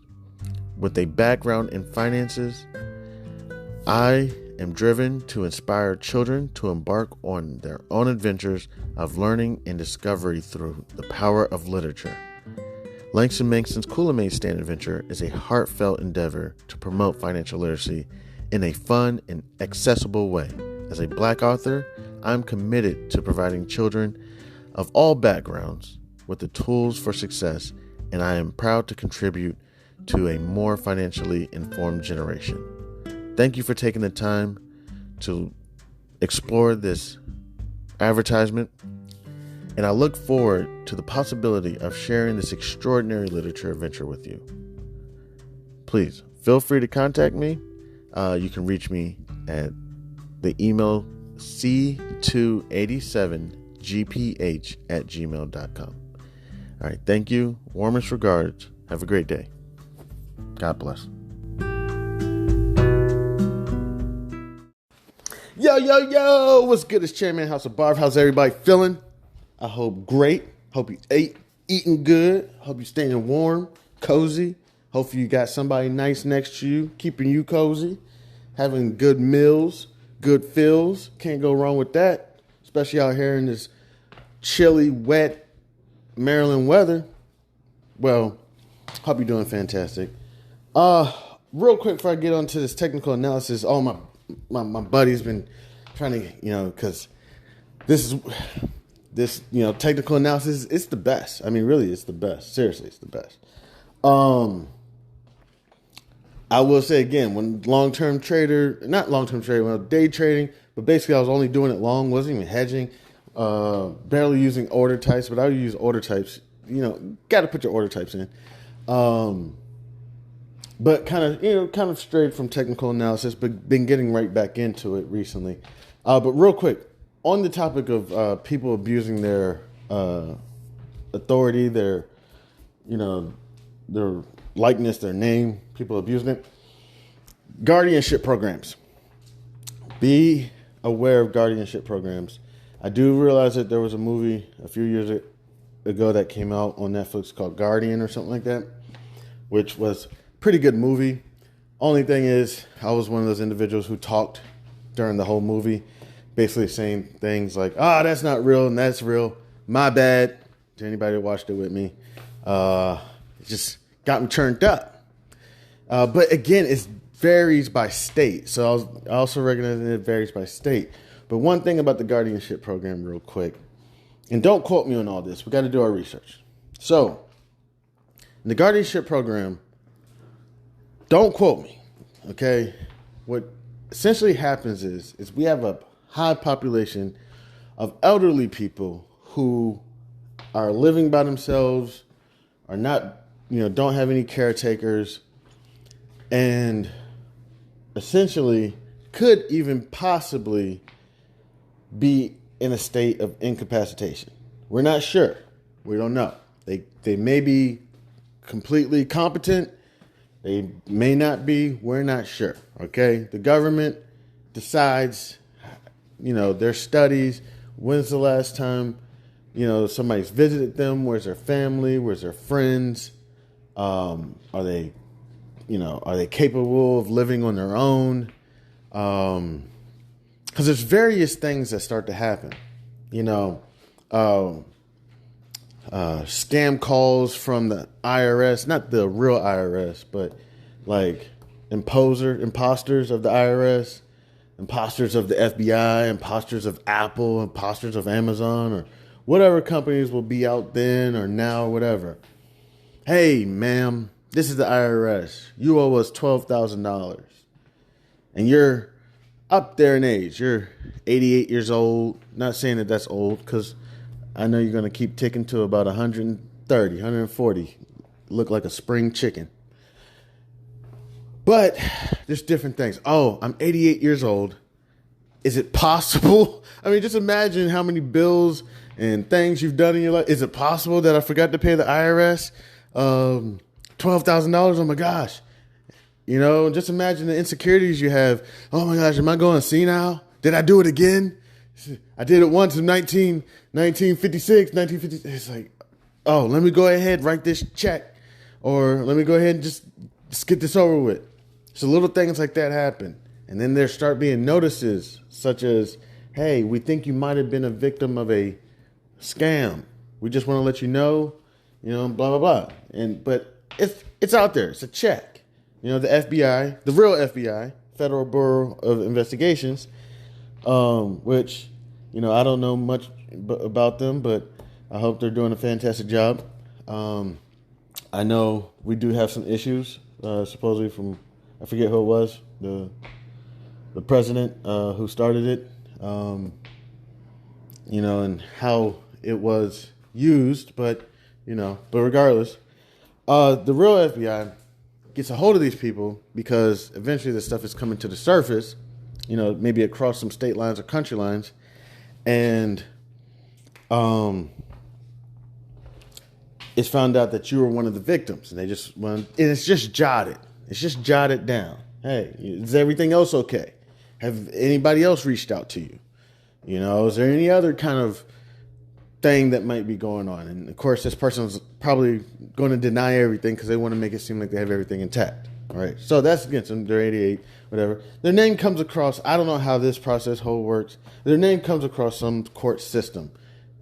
with a background in finances. I am driven to inspire children to embark on their own adventures of learning and discovery through the power of literature. Langston Manson's Kool-Aid Stand Adventure is a heartfelt endeavor to promote financial literacy in a fun and accessible way. As a Black author, I'm committed to providing children of all backgrounds with the tools for success, and I am proud to contribute to a more financially informed generation. Thank you for taking the time to explore this advertisement, and I look forward to the possibility of sharing this extraordinary literature adventure with you. Please feel free to contact me. You can reach me at the email c287gph@gmail.com. All right. Thank you. Warmest regards. Have a great day. God bless. Yo. What's good? It's Chairman House of Barf. How's everybody feeling? I hope great. Hope you eating good. Hope you staying warm, cozy. Hopefully you got somebody nice next to you, keeping you cozy, having good meals, good feels. Can't go wrong with that, especially out here in this chilly, wet Maryland weather. Well, hope you're doing fantastic. Real quick before I get onto this technical analysis, all my buddy's been trying to, because this technical analysis, it's the best. I mean, really, it's the best. Seriously, it's the best. I will say again, when day trading, but basically I was only doing it long, wasn't even hedging, barely using order types, but I would use order types, got to put your order types in. But kind of strayed from technical analysis, but been getting right back into it recently. But real quick, on the topic of people abusing their authority, their likeness, their name, people abusing it. Guardianship programs. Be aware of guardianship programs. I do realize that there was a movie a few years ago that came out on Netflix called Guardian or something like that, which was a pretty good movie. Only thing is, I was one of those individuals who talked during the whole movie, basically saying things like, that's not real and that's real. My bad to anybody that watched it with me. It just got me turned up. But again, it varies by state. So I also recognize that it varies by state. But one thing about the guardianship program real quick, and don't quote me on all this. We got to do our research. So, in the guardianship program, don't quote me, okay? What essentially happens is we have a high population of elderly people who are living by themselves, are not, don't have any caretakers, and essentially could even possibly be in a state of incapacitation. We're not sure. We don't know. They may be completely competent. They may not be. We're not sure. Okay? The government decides, their studies. When's the last time, somebody's visited them? Where's their family? Where's their friends? Are they capable of living on their own? Because there's various things that start to happen. Scam calls from the IRS, not the real IRS, but like imposters of the IRS, imposters of the FBI, imposters of Apple, imposters of Amazon, or whatever companies will be out then or now or whatever. Hey, ma'am, this is the IRS. You owe us $12,000. And you're up there in age. You're 88 years old. Not saying that that's old, because I know you're going to keep ticking to about 130, 140. Look like a spring chicken. But there's different things. Oh, I'm 88 years old. Is it possible? I mean, just imagine how many bills and things you've done in your life. Is it possible that I forgot to pay the IRS $12,000? Oh my gosh. Just imagine the insecurities you have. Oh my gosh, am I going senile? Did I do it again? I did it once in 1956, 1950. It's like, oh, let me go ahead, write this check. Or let me go ahead and just get this over with. So little things like that happen. And then there start being notices such as, hey, we think you might have been a victim of a scam. We just want to let you know, blah, blah, blah. But it's out there. It's a check. The FBI, the real FBI, Federal Bureau of Investigations, which, I don't know much about them, but I hope they're doing a fantastic job. I know we do have some issues, supposedly from, I forget who it was, the president who started it, and how it was used, but regardless, the real FBI gets a hold of these people because eventually this stuff is coming to the surface, maybe across some state lines or country lines. And it's found out that you were one of the victims, and and it's just jotted. It's just jotted down. Hey, is everything else okay? Have anybody else reached out to you? Is there any other kind of thing that might be going on? And of course, this person's probably going to deny everything because they want to make it seem like they have everything intact. All right. So that's against them. They're 88, whatever. Their name comes across. I don't know how this process whole works. Their name comes across some court system.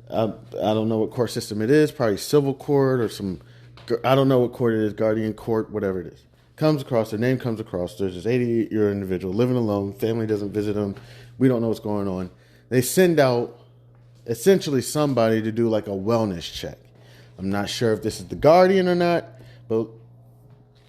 I don't know what court system it is. Probably civil court or I don't know what court it is. Guardian court, whatever it is. Their name comes across. There's this 88-year individual living alone. Family doesn't visit them. We don't know what's going on. They send out essentially somebody to do like a wellness check. I'm not sure if this is the Guardian or not, but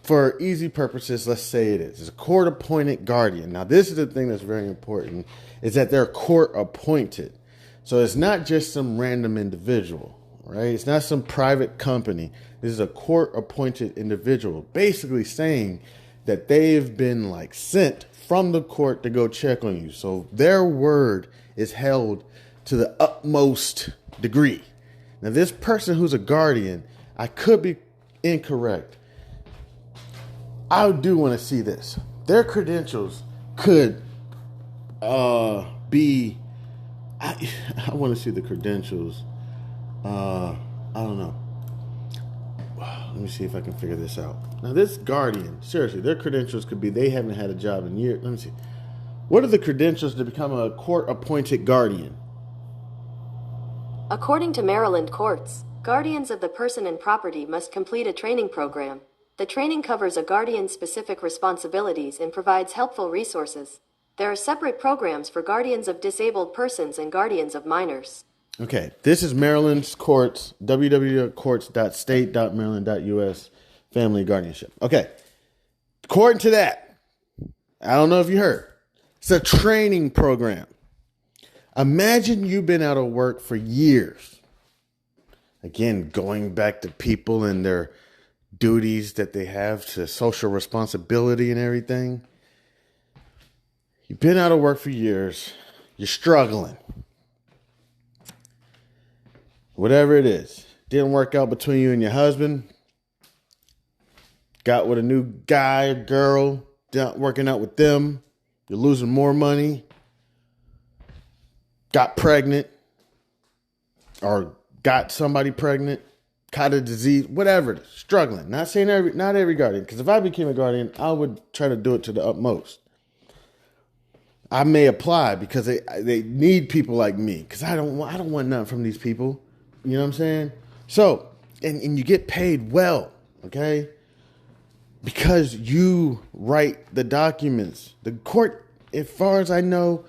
for easy purposes, let's say it is. It's a court-appointed guardian. Now, this is the thing that's very important, is that they're court-appointed. So it's not just some random individual, right? It's not some private company. This is a court-appointed individual, basically saying that they've been like sent from the court to go check on you. So their word is held to the utmost degree. Now, this person who's a guardian, I could be incorrect. I do want to see this. Their credentials could be... I want to see the credentials. I don't know. Let me see if I can figure this out. Now, this guardian, seriously, their credentials could be they haven't had a job in years. Let me see. What are the credentials to become a court-appointed guardian? According to Maryland courts, guardians of the person and property must complete a training program. The training covers a guardian's specific responsibilities and provides helpful resources. There are separate programs for guardians of disabled persons and guardians of minors. Okay, this is Maryland's courts, www.courts.state.maryland.us, family guardianship. Okay, according to that, I don't know if you heard, it's a training program. Imagine you've been out of work for years. Again, going back to people and their duties that they have to social responsibility and everything. You've been out of work for years. You're struggling. Whatever it is. Didn't work out between you and your husband. Got with a new guy or girl. Not working out with them. You're losing more money. Got pregnant. Or got somebody pregnant. Caught a disease. Whatever it is. Struggling. Not saying not every guardian. Because if I became a guardian, I would try to do it to the utmost. I may apply because they need people like me. Because I don't want nothing from these people. You know what I'm saying? So, and you get paid well, okay? Because you write the documents. The court, as far as I know,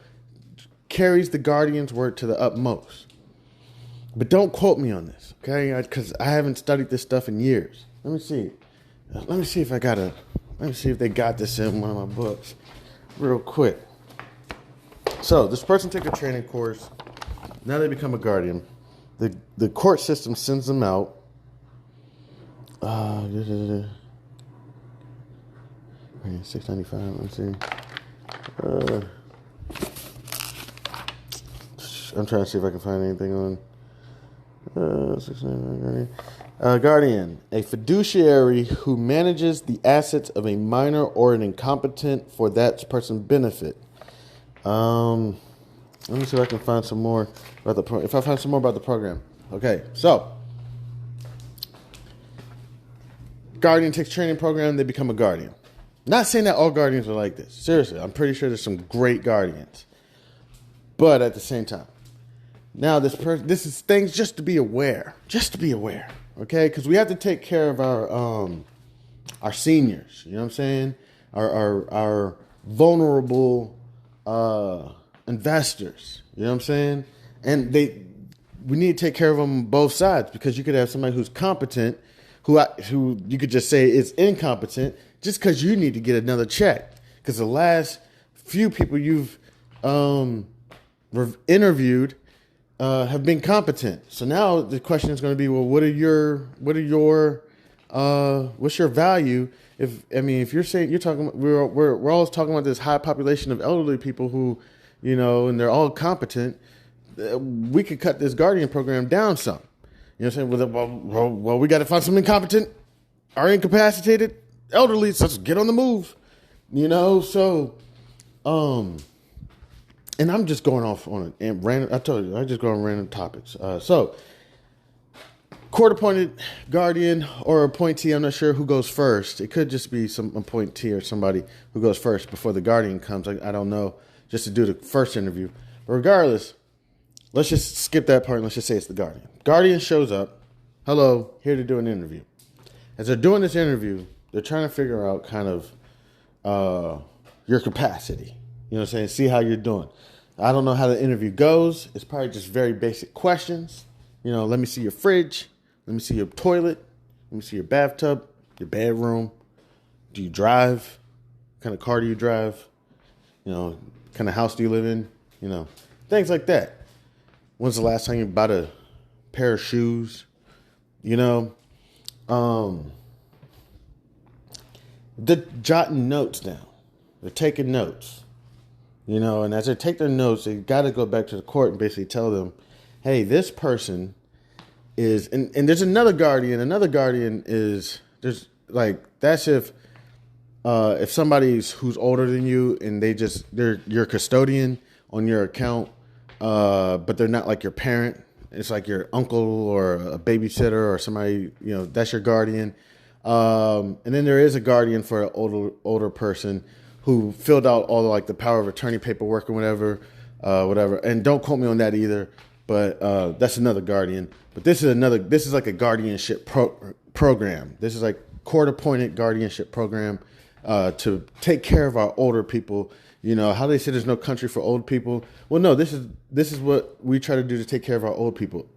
carries the guardian's word to the utmost. But don't quote me on this, okay? Because I haven't studied this stuff in years. Let me see. Let me see if they got this in one of my books real quick. So, this person took a training course. Now they become a guardian. The court system sends them out. $695. Let's see. I'm trying to see if I can find anything on. Guardian, a fiduciary who manages the assets of a minor or an incompetent for that person's benefit. Let me see if I can find some more about the if I find some more about the program. Okay, so guardian takes training program, they become a guardian. Not saying that all guardians are like this. Seriously, I'm pretty sure there's some great guardians. But at the same time, now this is things just to be aware. Just to be aware, okay? Because we have to take care of our seniors. You know what I'm saying? Our vulnerable investors. You know what I'm saying? And we need to take care of them on both sides, because you could have somebody who's competent, who you could just say is incompetent, just because you need to get another check. Because the last few people you've interviewed have been competent. So now the question is going to be, well, what's your value? If you're saying we're always talking about this high population of elderly people who, and they're all competent, we could cut this guardian program down some. You know what I'm saying? Well, we got to find some incompetent or incapacitated elderly, so let's get on the move. So, and I'm just going off on a random. I told you, I just go on random topics. So, court-appointed guardian or appointee. I'm not sure who goes first. It could just be some appointee or somebody who goes first before the guardian comes. I don't know. Just to do the first interview. But regardless, let's just skip that part and let's just say it's the guardian. Guardian shows up. Hello, here to do an interview. As they're doing this interview, they're trying to figure out kind of your capacity. You know what I'm saying? See how you're doing. I don't know how the interview goes. It's probably just very basic questions. Let me see your fridge. Let me see your toilet. Let me see your bathtub, your bedroom. Do you drive? What kind of car do you drive? What kind of house do you live in? Things like that. When's the last time you bought a pair of shoes? They're jotting notes down. They're taking notes. And as they take their notes, they got to go back to the court and basically tell them, hey, this person is, and there's another guardian. Another guardian is, that's if somebody's who's older than you and they're your custodian on your account, but they're not like your parent. It's like your uncle or a babysitter or somebody, that's your guardian. And then there is a guardian for an older person who filled out all the power of attorney paperwork or whatever. And don't quote me on that either, but that's another guardian. But this is like a guardianship program. This is like court-appointed guardianship program to take care of our older people How they say there's no country for old people. Well, no, this is what we try to do to take care of our old people.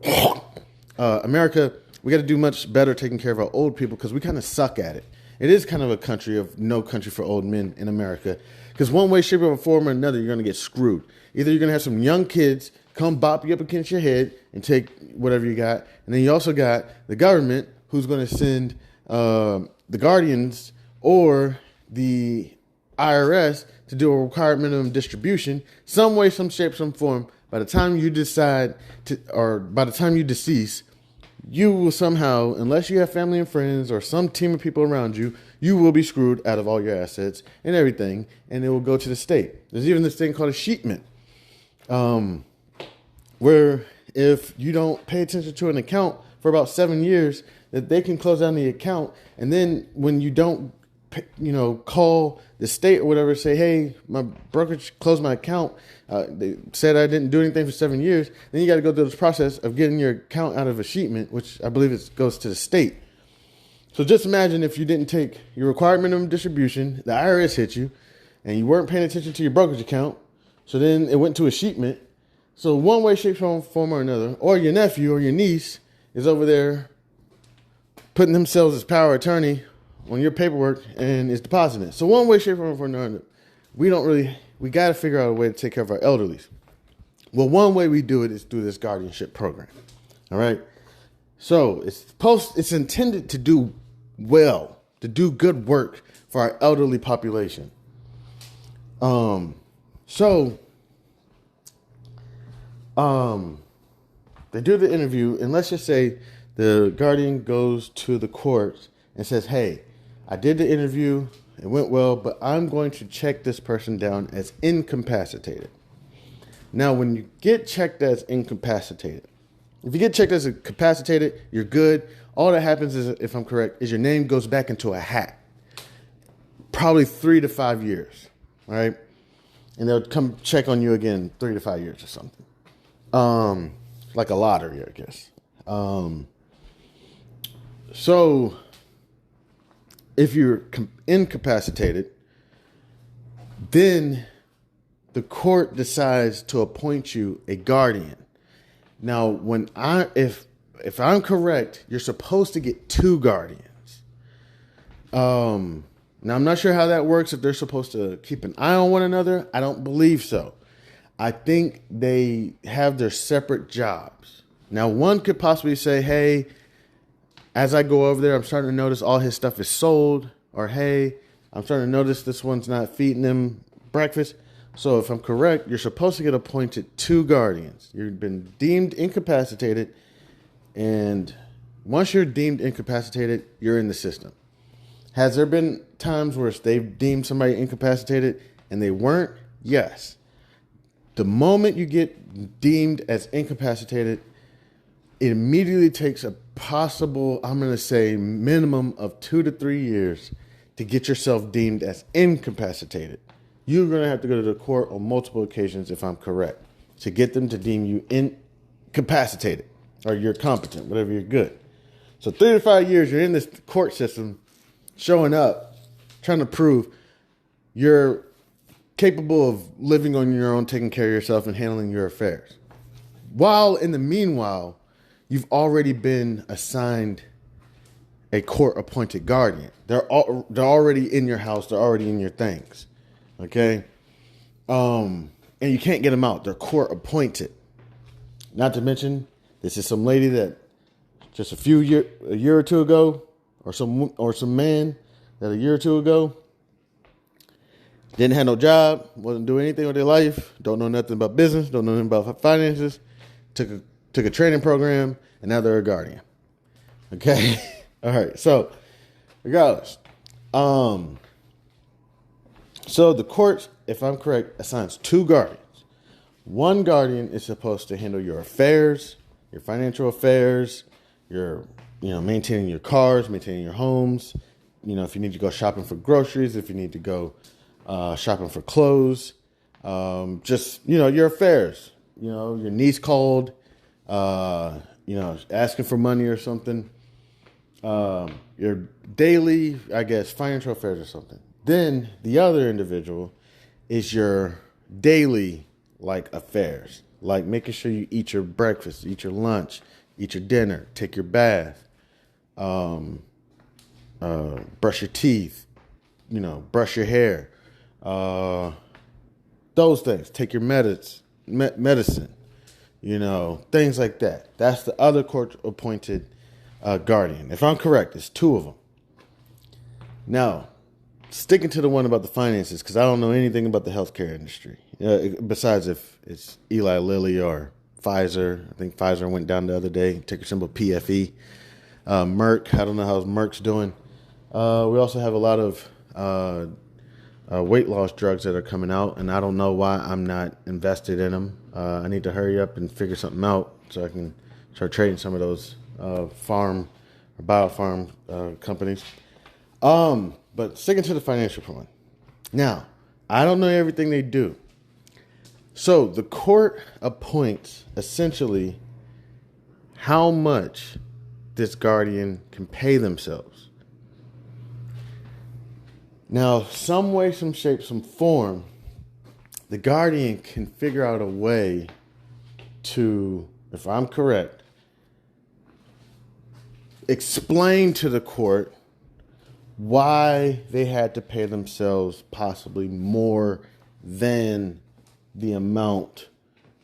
America, we got to do much better taking care of our old people because we kind of suck at it. It is kind of a country of no country for old men in America because one way, shape, or form or another, you're going to get screwed. Either you're going to have some young kids come bop you up against your head and take whatever you got, and then you also got the government who's going to send the guardians or the IRS to do a required minimum distribution, some way, some shape, some form. By the time you decide to, or by the time you decease, you will somehow, unless you have family and friends or some team of people around you, you will be screwed out of all your assets and everything, and it will go to the state. There's even this thing called a sheetment, where if you don't pay attention to an account for about 7 years, that they can close down the account, and then when you don't, call the state or whatever, say, hey, my brokerage closed my account. They said I didn't do anything for 7 years. Then you got to go through this process of getting your account out of a sheetment, which I believe it goes to the state. So just imagine if you didn't take your required minimum distribution, the IRS hit you, and you weren't paying attention to your brokerage account. So then it went to a sheetment. So one way, shape, form or another, or your nephew or your niece is over there putting themselves as power of attorney on your paperwork and is depositing it. So one way, shape, form or another, we got to figure out a way to take care of our elderly. Well, one way we do it is through this guardianship program. All right. So it's intended to do well, to do good work for our elderly population. They do the interview, and let's just say the guardian goes to the court and says, hey, I did the interview, it went well, but I'm going to check this person down as incapacitated. Now, when you get checked as incapacitated, if you get checked as incapacitated, you're good. All that happens is, if I'm correct, is your name goes back into a hat. Probably 3 to 5 years, all right? And they'll come check on you again 3 to 5 years or something. Like a lottery, I guess. So if you're incapacitated, then the court decides to appoint you a guardian. Now, if I'm correct, you're supposed to get 2 guardians. Now, I'm not sure how that works, if they're supposed to keep an eye on one another. I don't believe so. I think they have their separate jobs. Now, one could possibly say, hey, as I go over there, I'm starting to notice all his stuff is sold. Or, hey, I'm starting to notice this one's not feeding him breakfast. So if I'm correct, you're supposed to get appointed 2 guardians. You've been deemed incapacitated. And once you're deemed incapacitated, you're in the system. Has there been times where they've deemed somebody incapacitated and they weren't? Yes. The moment you get deemed as incapacitated, it immediately takes a possible, I'm going to say, minimum of 2 to 3 years to get yourself deemed as incapacitated. You're going to have to go to the court on multiple occasions, if I'm correct, to get them to deem you incapacitated, or you're competent, whatever, you're good. So 3 to 5 years, you're in this court system, showing up, trying to prove you're capable of living on your own, taking care of yourself, and handling your affairs. While in the meanwhile, you've already been assigned a court-appointed guardian. They're already in your house. They're already in your things. Okay? And you can't get them out. They're court-appointed. Not to mention, this is some lady that just a year or two ago, or some man that a year or two ago didn't have no job, wasn't doing anything with their life, don't know nothing about business, don't know nothing about finances, took a training program, and now they're a guardian. Okay? All right. So, regardless. So the court, if I'm correct, assigns 2 guardians. One guardian is supposed to handle your affairs, your financial affairs, your, maintaining your cars, maintaining your homes. If you need to go shopping for groceries, if you need to go shopping for clothes, your affairs. Your niece called, asking for money or something. Your daily, I guess, financial affairs or something. Then the other individual is your daily like affairs, like making sure you eat your breakfast, eat your lunch, eat your dinner, take your bath, brush your teeth, brush your hair, those things. Take your medicine, things like that. That's the other court-appointed guardian. If I'm correct, it's two of them. Now, sticking to the one about the finances, because I don't know anything about the healthcare industry, besides if it's Eli Lilly or Pfizer. I think Pfizer went down the other day, ticker symbol PFE. Merck, I don't know how Merck's doing. We also have a lot of weight loss drugs that are coming out, and I don't know why I'm not invested in them. I need to hurry up and figure something out so I can start trading some of those farm or biofarm companies. But sticking to the financial one. Now, I don't know everything they do. So the court appoints essentially how much this guardian can pay themselves. Now, some way, some shape, some form, the guardian can figure out a way to, if I'm correct, explain to the court why they had to pay themselves possibly more than the amount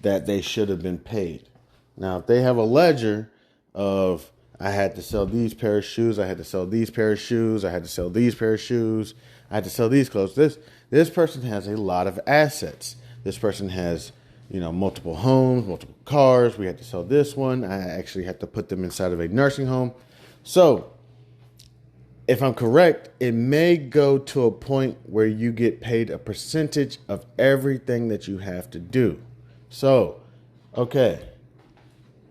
that they should have been paid. Now, if they have a ledger of, I had to sell these pair of shoes, I had to sell these pair of shoes, I had to sell these pair of shoes, I had to sell these clothes. This person has a lot of assets. This person has, multiple homes, multiple cars. We had to sell this one. I actually had to put them inside of a nursing home. So, if I'm correct, it may go to a point where you get paid a percentage of everything that you have to do. So, okay.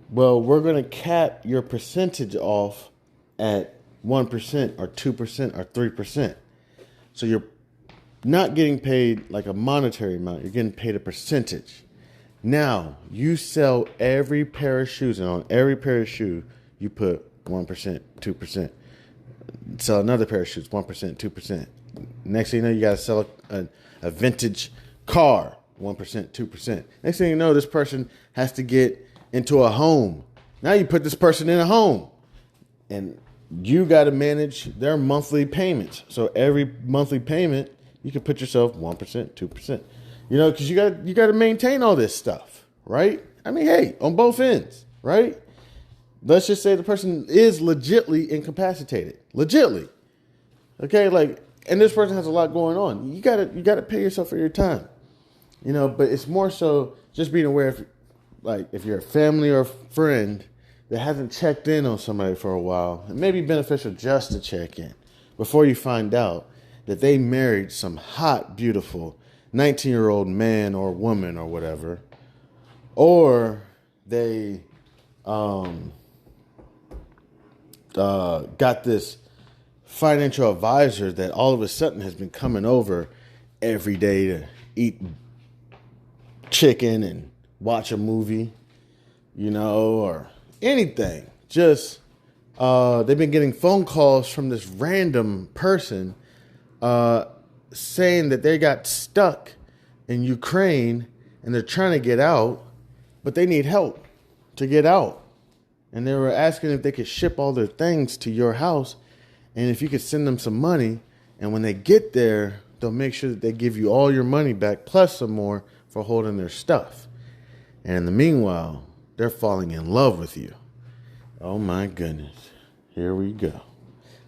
Well, we're going to cap your percentage off at 1% or 2% or 3%. So you're not getting paid like a monetary amount. You're getting paid a percentage. Now, you sell every pair of shoes, and on every pair of shoe, you put 1%, 2%. Sell another pair of shoes, 1%, 2%. Next thing you know, you got to sell a vintage car, 1%, 2%. Next thing you know, this person has to get into a home. Now you put this person in a home, and you got to manage their monthly payments. So every monthly payment, you can put yourself 1%, 2%. Because you got to maintain all this stuff, right? I mean, hey, on both ends, right? Let's just say the person is legitly incapacitated. Legitly. Okay, and this person has a lot going on. You gotta pay yourself for your time. But it's more so just being aware if you're a family or a friend that hasn't checked in on somebody for a while, it may be beneficial just to check in before you find out that they married some hot, beautiful 19-year-old man or woman or whatever, or they got this financial advisor that all of a sudden has been coming over every day to eat chicken and watch a movie, or anything. Just they've been getting phone calls from this random person saying that they got stuck in Ukraine and they're trying to get out, but they need help to get out. And they were asking if they could ship all their things to your house and if you could send them some money. And when they get there, they'll make sure that they give you all your money back plus some more for holding their stuff. And in the meanwhile, they're falling in love with you. Oh my goodness. Here we go.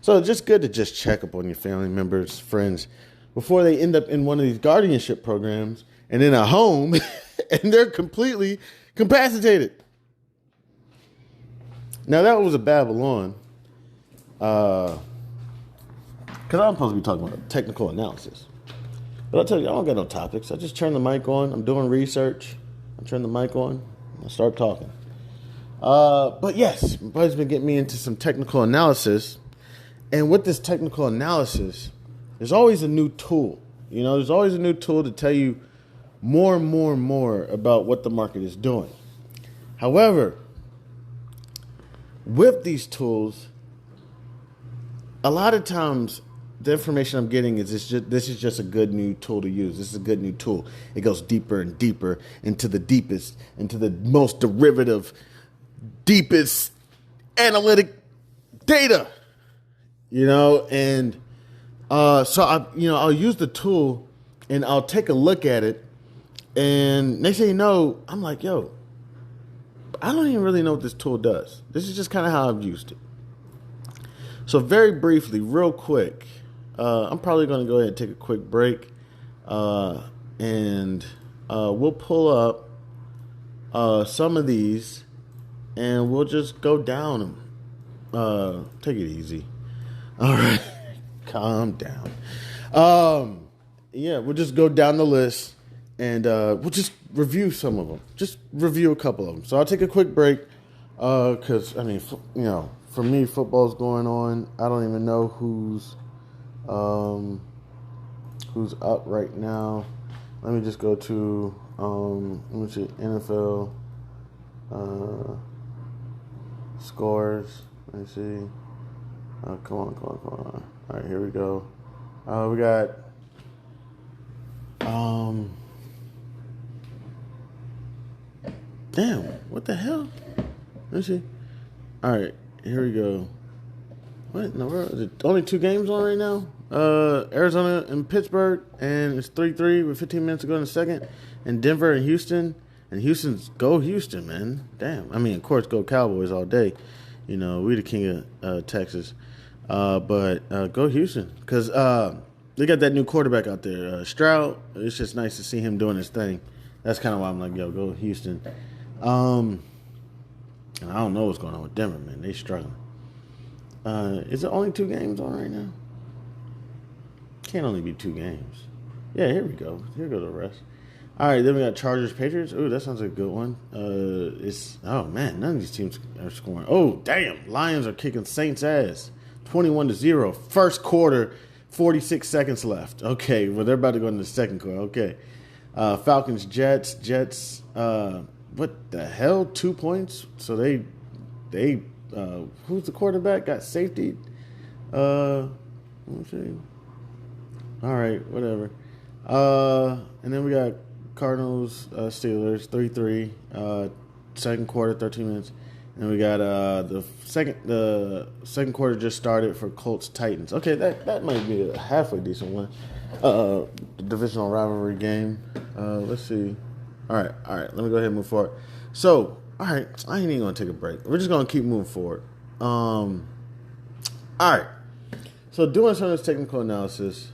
So it's just good to just check up on your family members, friends, before they end up in one of these guardianship programs and in a home and they're completely incapacitated. Now, that was a Babylon, because I'm supposed to be talking about technical analysis. But I'll tell you, I don't got no topics. I just turn the mic on. I'm doing research. I turn the mic on. I start talking. But yes, my buddy's been getting me into some technical analysis. And with this technical analysis, there's always a new tool. There's always a new tool to tell you more and more and more about what the market is doing. However, with these tools, a lot of times the information I'm getting is this is just a good new tool to use. This is a good new tool. It goes deeper and deeper into the deepest, into the most derivative, deepest analytic data. And so I'll use the tool and I'll take a look at it, and next thing you know, I'm like, yo, I don't even really know what this tool does. This is just kind of how I've used it. So very briefly, real quick, I'm probably going to go ahead and take a quick break, and we'll pull up some of these, and we'll just go down them. Take it easy. All right, calm down. We'll just go down the list, and we'll just review some of them. Just review a couple of them. So I'll take a quick break, because for me, football's going on. I don't even know who's up right now. Let me just go to let me see, NFL scores. Let me see. Come on. All right, here we go. We got damn, what the hell? Let me see. All right, here we go. What in the world? Is it only 2 games on right now? Arizona and Pittsburgh, and it's 3-3 with 15 minutes to go in the second. And Denver and Houston. And go Houston, man. Damn. I mean, of course, go Cowboys all day. We the king of Texas. But go Houston. Because they got that new quarterback out there. Stroud, it's just nice to see him doing his thing. That's kind of why I'm like, yo, go Houston. And I don't know what's going on with Denver, man. They struggling. Is it only 2 games on right now? Can't only be 2 games. Yeah, here we go. Here go the rest. All right, then we got Chargers, Patriots. Ooh, that sounds like a good one. None of these teams are scoring. Oh, damn. Lions are kicking Saints' ass. 21-0. First quarter, 46 seconds left. Okay, well, they're about to go into the second quarter. Okay. Falcons, Jets. What the hell? 2 points? So they who's the quarterback? Got safety. Let me see. All right, whatever. And then we got Cardinals, Steelers, 3-3. Second quarter, 13 minutes. And we got the second quarter just started for Colts Titans. Okay, that might be a halfway decent one. The divisional rivalry game. Let's see. All right. Let me go ahead and move forward. So, all right, I ain't even gonna take a break. We're just gonna keep moving forward. All right. So doing some of this technical analysis,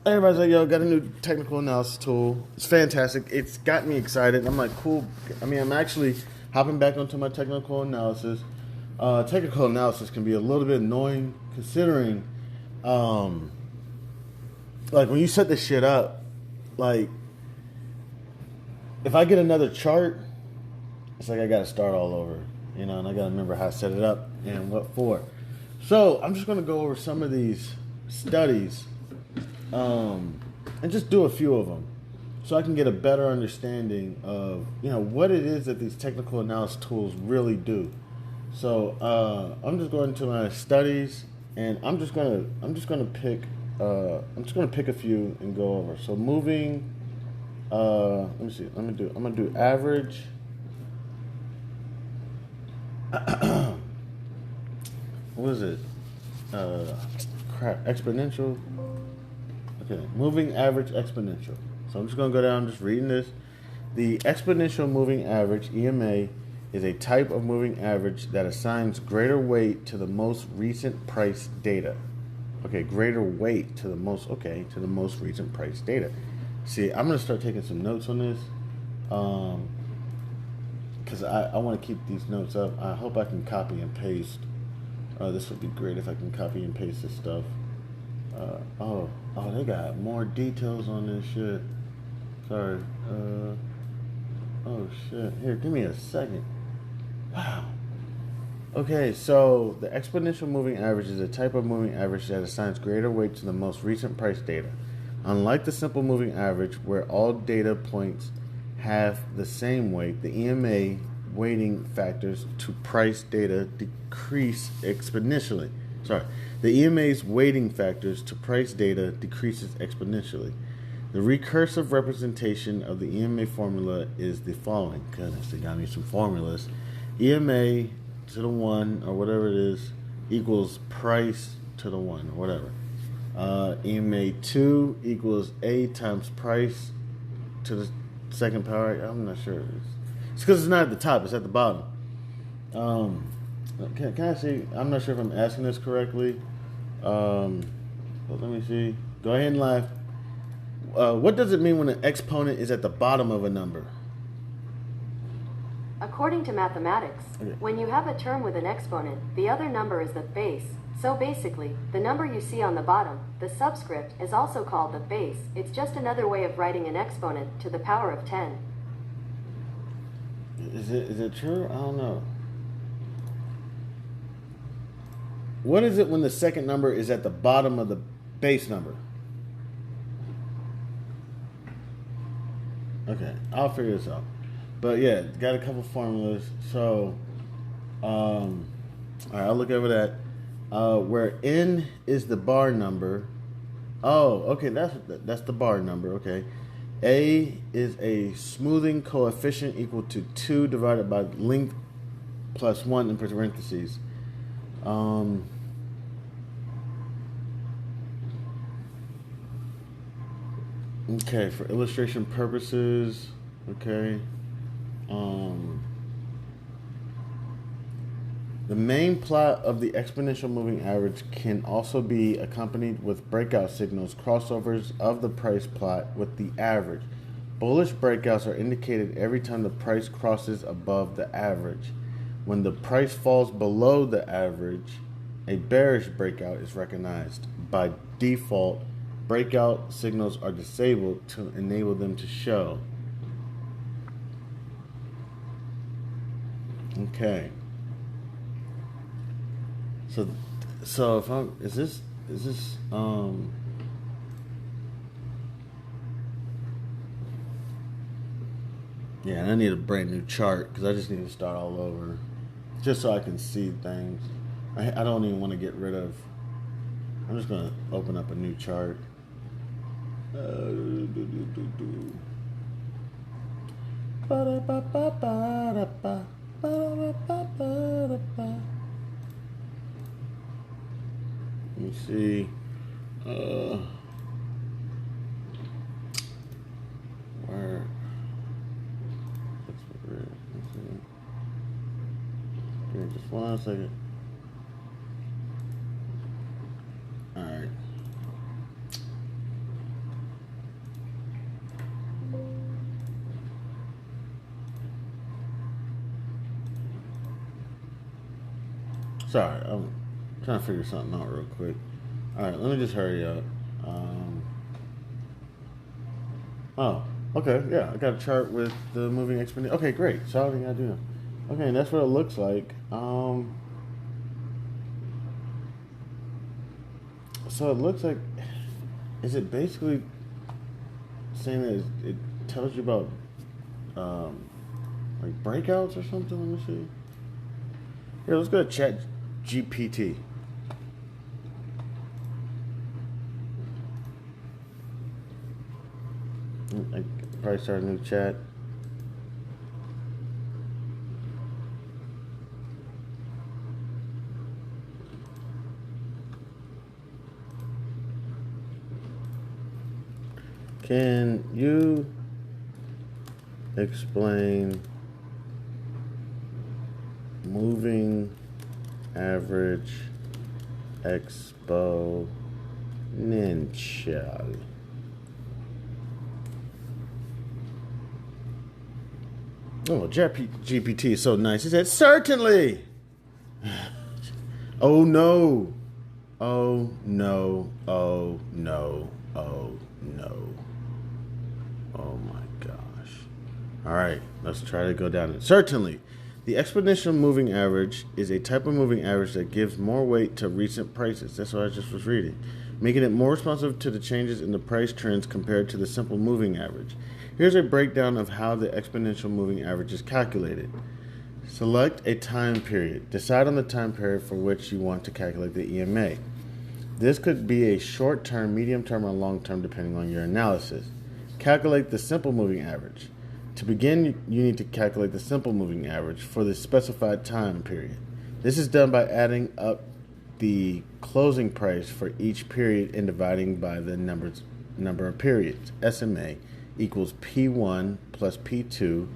everybody's like, yo, got a new technical analysis tool. It's fantastic. It's got me excited. I'm like, cool. I mean, I'm actually hopping back onto my technical analysis. Technical analysis can be a little bit annoying considering, like when you set this shit up, like if I get another chart, it's like I got to start all over, and I got to remember how to set it up and what for. So I'm just going to go over some of these studies and just do a few of them so I can get a better understanding of, what it is that these technical analysis tools really do. So I'm just going to my studies, and I'm just gonna pick a few and go over. So moving. Let me see. I'm gonna do average. What is it? Exponential. Okay, moving average exponential. So I'm just gonna go down, just reading this. The exponential moving average (EMA) is a type of moving average that assigns greater weight to the most recent price data. Okay, greater weight to the most recent price data. See, I'm going to start taking some notes on this because I want to keep these notes up. I hope I can copy and paste. This would be great if I can copy and paste this stuff. They got more details on this shit. Sorry. Oh, shit. Here, give me a second. Wow. Okay, so the exponential moving average is a type of moving average that assigns greater weight to the most recent price data. Unlike the simple moving average, where all data points have the same weight, the EMA weighting factors to price data decrease exponentially. The EMA's weighting factors to price data decreases exponentially. The recursive representation of the EMA formula is the following. Goodness, they got me some formulas. EMA to the 1, or whatever it is, equals price to the 1, or whatever. EMA 2 equals A times price to the second power. I'm not sure. It's because it's not at the top, it's at the bottom. Can I see? I'm not sure if I'm asking this correctly. But let me see. Go ahead and laugh. What does it mean when an exponent is at the bottom of a number? According to mathematics, when you have a term with an exponent, the other number is the base. So basically, the number you see on the bottom, the subscript, is also called the base. It's just another way of writing an exponent to the power of 10. Is it true? I don't know. What is it when the second number is at the bottom of the base number? Okay, I'll figure this out. But yeah, got a couple formulas. So, all right, I'll look over that. Where n is the bar number. Oh, okay, that's the bar number. Okay, a is a smoothing coefficient equal to 2 divided by length plus 1 in parentheses. Okay, for illustration purposes, okay. The main plot of the exponential moving average can also be accompanied with breakout signals, crossovers of the price plot with the average. Bullish breakouts are indicated every time the price crosses above the average. When the price falls below the average, a bearish breakout is recognized. By default, breakout signals are disabled to enable them to show. Okay. So if I'm is this yeah, and I need a brand new chart because I just need to start all over just so I can see things. I don't even want to get rid of. I'm just gonna open up a new chart. Let me see. Where? Let's see. Give me just 1 second. All right. Sorry, I'm trying to figure something out real quick. All right, let me just hurry up. Oh, okay, yeah, I got a chart with the moving exponent. Okay, great. So all I gotta do. Okay, and that's what it looks like. So it looks like, is it basically saying that it tells you about like breakouts or something? Let me see. Here, let's go to Chat GPT. I probably start a new chat. Can you explain moving average exponential? Oh, GPT is so nice. He said, certainly. Oh no. Oh no. Oh no. Oh no. Oh my gosh. All right, let's try to go down it. Certainly. The exponential moving average is a type of moving average that gives more weight to recent prices. That's what I just was reading, making it more responsive to the changes in the price trends compared to the simple moving average. Here's a breakdown of how the exponential moving average is calculated. Select a time period. Decide on the time period for which you want to calculate the EMA. This could be a short-term, medium-term, or long-term depending on your analysis. Calculate the simple moving average. To begin, you need to calculate the simple moving average for the specified time period. This is done by adding up the closing price for each period and dividing by the number of periods. SMA equals P1 plus P2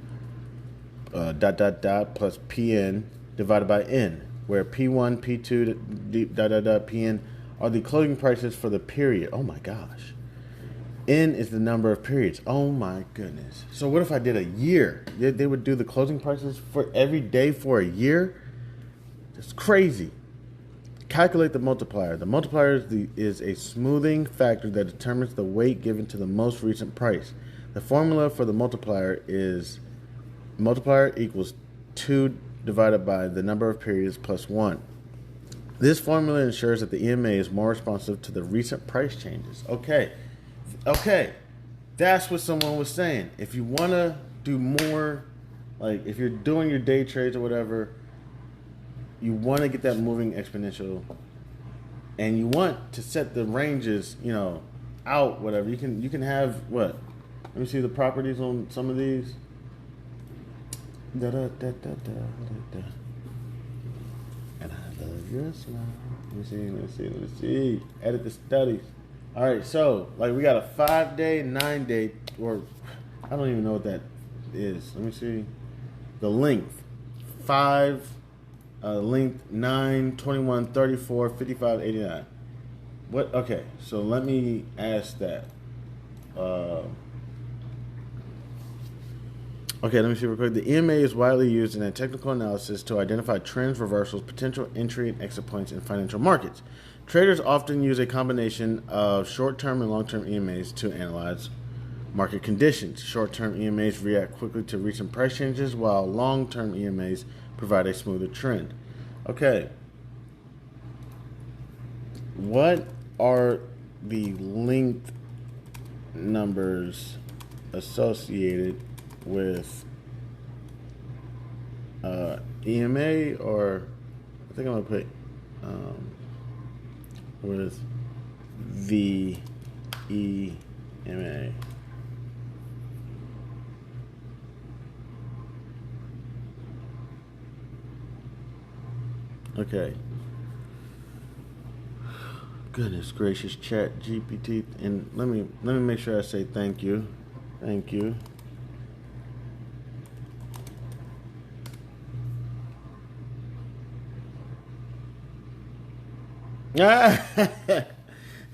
plus PN divided by N, where P1, P2 PN are the closing prices for the period. Oh my gosh. N is the number of periods. Oh my goodness. So what if I did a year? They would do the closing prices for every day for a year? It's crazy. Calculate the multiplier. The multiplier is a smoothing factor that determines the weight given to the most recent price. The formula for the multiplier is multiplier equals 2 divided by the number of periods plus 1. This formula ensures that the EMA is more responsive to the recent price changes. Okay, that's what someone was saying. If you want to do more, like if you're doing your day trades or whatever, you want to get that moving exponential, and you want to set the ranges, out, whatever. You can have what? Let me see the properties on some of these. And I love your smile. Let me see. Edit the studies. All right, so like we got a 5-day, 9-day, or I don't even know what that is. Let me see. The length 5, length 9, 21, 34, 55, 89. What? Okay, so let me ask that. Okay, let me see real quick. The EMA is widely used in a technical analysis to identify trends, reversals, potential entry and exit points in financial markets. Traders often use a combination of short-term and long-term EMAs to analyze market conditions. Short-term EMAs react quickly to recent price changes, while long-term EMAs provide a smoother trend. Okay. What are the length numbers associated with EMA, or I think I'm going to put with the EMA? Okay. Goodness gracious, Chat GPT, and let me make sure I say thank you. Thank you. Yeah,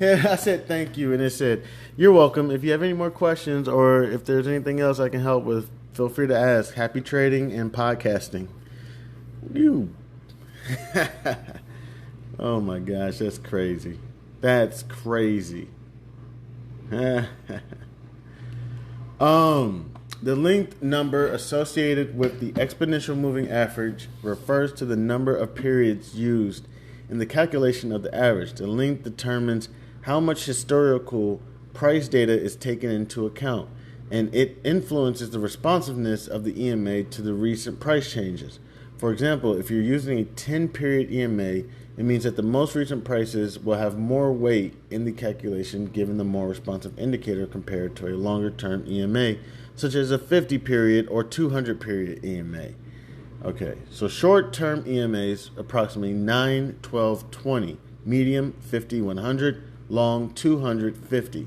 I said thank you, and it said, "You're welcome. If you have any more questions or if there's anything else I can help with, feel free to ask." Happy trading and podcasting. You. Oh my gosh, that's crazy. That's crazy. The length number associated with the exponential moving average refers to the number of periods used in the calculation of the average. The length determines how much historical price data is taken into account, and it influences the responsiveness of the EMA to the recent price changes. For example, if you're using a 10-period EMA, it means that the most recent prices will have more weight in the calculation given the more responsive indicator compared to a longer-term EMA, such as a 50-period or 200-period EMA. Okay, so short-term EMAs approximately 9, 12, 20, medium 50, 100, long 250.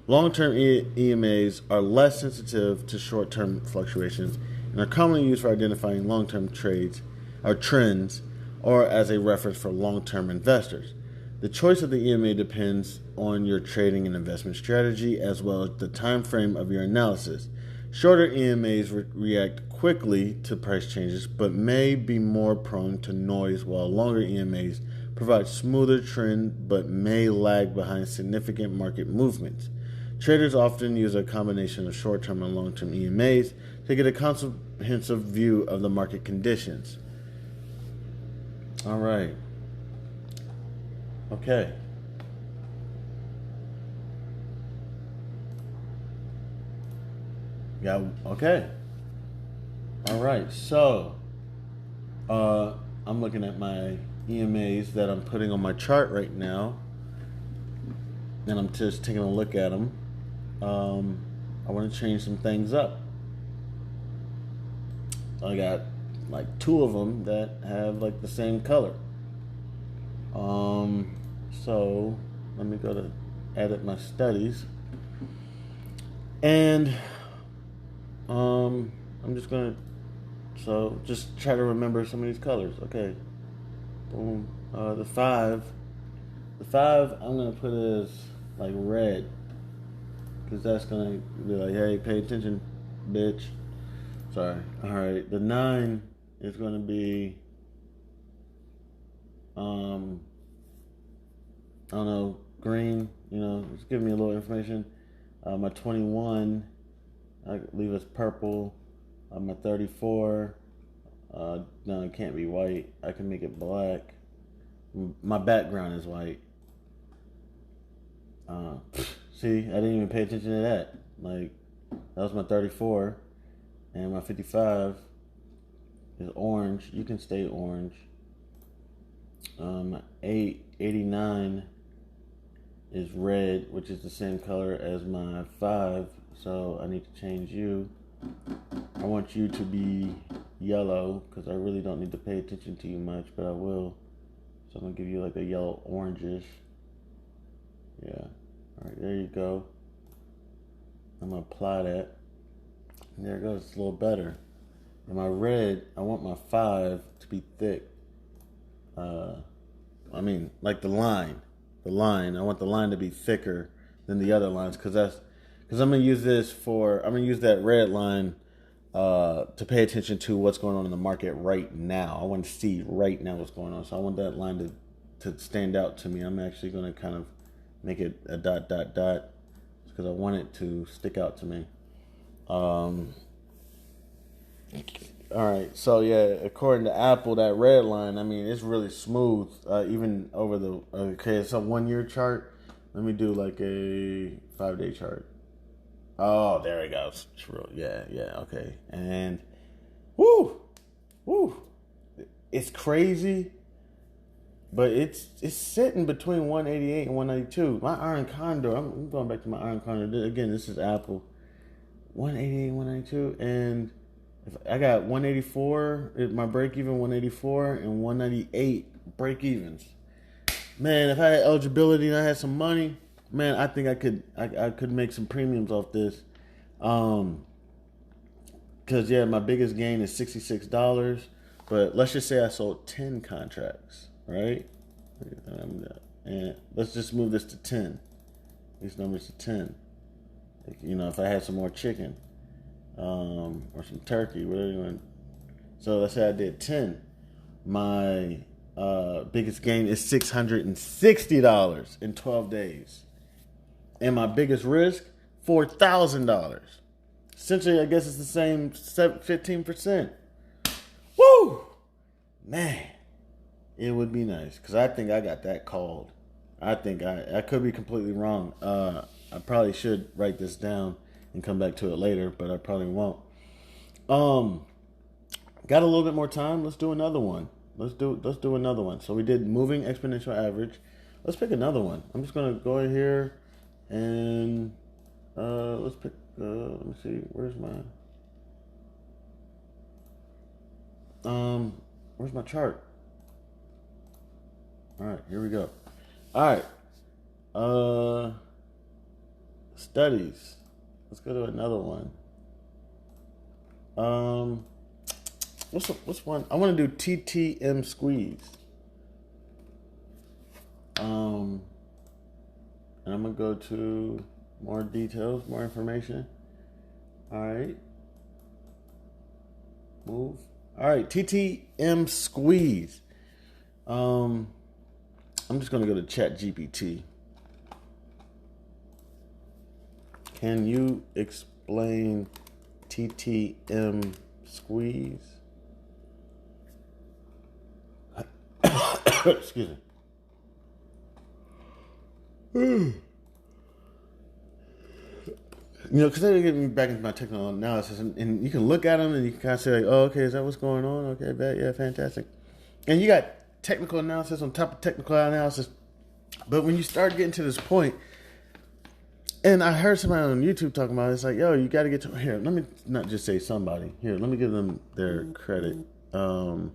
Long-term EMAs are less sensitive to short-term fluctuations and are commonly used for identifying long-term trades or trends, or as a reference for long-term investors. The choice of the EMA depends on your trading and investment strategy as well as the time frame of your analysis. Shorter EMAs react quickly to price changes but may be more prone to noise, while longer EMAs provide smoother trend but may lag behind significant market movements. Traders often use a combination of short-term and long-term EMAs to get a comprehensive view of the market conditions. All right. Okay. Yeah, okay. All right. So, I'm looking at my EMAs that I'm putting on my chart right now, and I'm just taking a look at them. I want to change some things up. I got like 2 of them that have like the same color. So let me go to edit my studies, and I'm just gonna just try to remember some of these colors. Okay, boom. The five I'm gonna put as like red, because that's gonna be like, hey, pay attention, bitch. Sorry. All right. The 9 is gonna be I don't know, green. Just give me a little information. My 21, I leave as purple. My 34, no, it can't be white. I can make it black. My background is white. See, I didn't even pay attention to that. Like, that was my 34, and my 55 is orange. You can stay orange. 89 is red, which is the same color as my 5. So I need to change you. I want you to be yellow, because I really don't need to pay attention to you much, but I will. So I'm going to give you like a yellow orangish. Yeah. Alright, there you go. I'm going to apply that. And there it goes. It's a little better. And my red, I want my 5 to be thick. Like the line. I want the line to be thicker than the other lines, because I'm going to use that red line to pay attention to what's going on in the market right now. I want to see right now what's going on. So I want that line to stand out to me. I'm actually going to kind of make it a dot, because I want it to stick out to me. All right, so yeah, according to Apple, that red line, it's really smooth, even over it's a 1-year chart. Let me do like a 5-day chart. Oh, there it goes. Yeah, okay. And, woo, it's crazy, but it's sitting between 188 and 192. My iron condor, I'm going back to my iron condor. Again, this is Apple. 188, 192, and I got 184, my break even 184, and 198 break evens. Man, if I had eligibility and I had some money, man, I think I could make some premiums off this. Cause yeah, my biggest gain is $66. But let's just say I sold 10 contracts, right? And let's just move this to 10. These numbers to 10. If I had some more chicken. Or some turkey, whatever you want. So let's say I did 10. My biggest gain is $660 in 12 days. And my biggest risk, $4,000. Essentially, I guess it's the same 15%. Woo! Man, it would be nice, because I think I got that called. I think I could be completely wrong. I probably should write this down and come back to it later, but I probably won't. Got a little bit more time. Let's do another one. Let's do another one. So we did moving exponential average. Let's pick another one. I'm just gonna go in here and let's pick. Let me see. Where's my chart? All right, here we go. All right. Studies. Let's go to another one. What's one? I want to do TTM squeeze. And I'm gonna go to more details, more information. All right. Move. All right, TTM squeeze. I'm just gonna go to ChatGPT. Can you explain TTM squeeze? Excuse me. because they get me back into my technical analysis, and you can look at them and you can kind of say, like, oh, okay, is that what's going on? Okay, bad, yeah, fantastic. And you got technical analysis on top of technical analysis. But when you start getting to this point, and I heard somebody on YouTube talking about it, it's like, yo, you got to get to, here, let me not just say somebody. Here, let me give them their credit. Where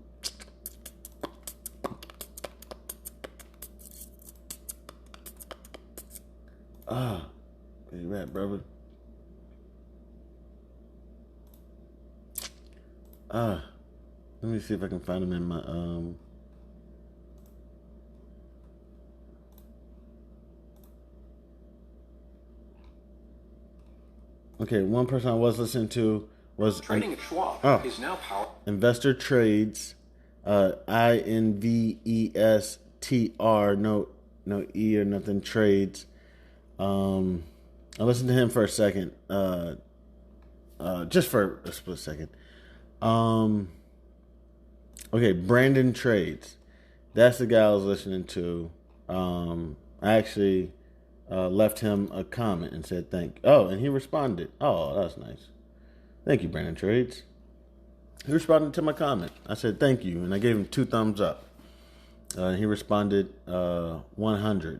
you at, brother? Let me see if I can find them in my Okay, one person I was listening to was trading at Schwab is now powered. Investor Trades, INVESTR, no E or nothing, Trades. I listened to him for a second, just for a split second. Okay, Brandon Trades. That's the guy I was listening to. I actually left him a comment and said and he responded. Oh, that's nice. Thank you, Brandon Trades. He responded to my comment. I said thank you, and I gave him 2 thumbs up. He responded 100.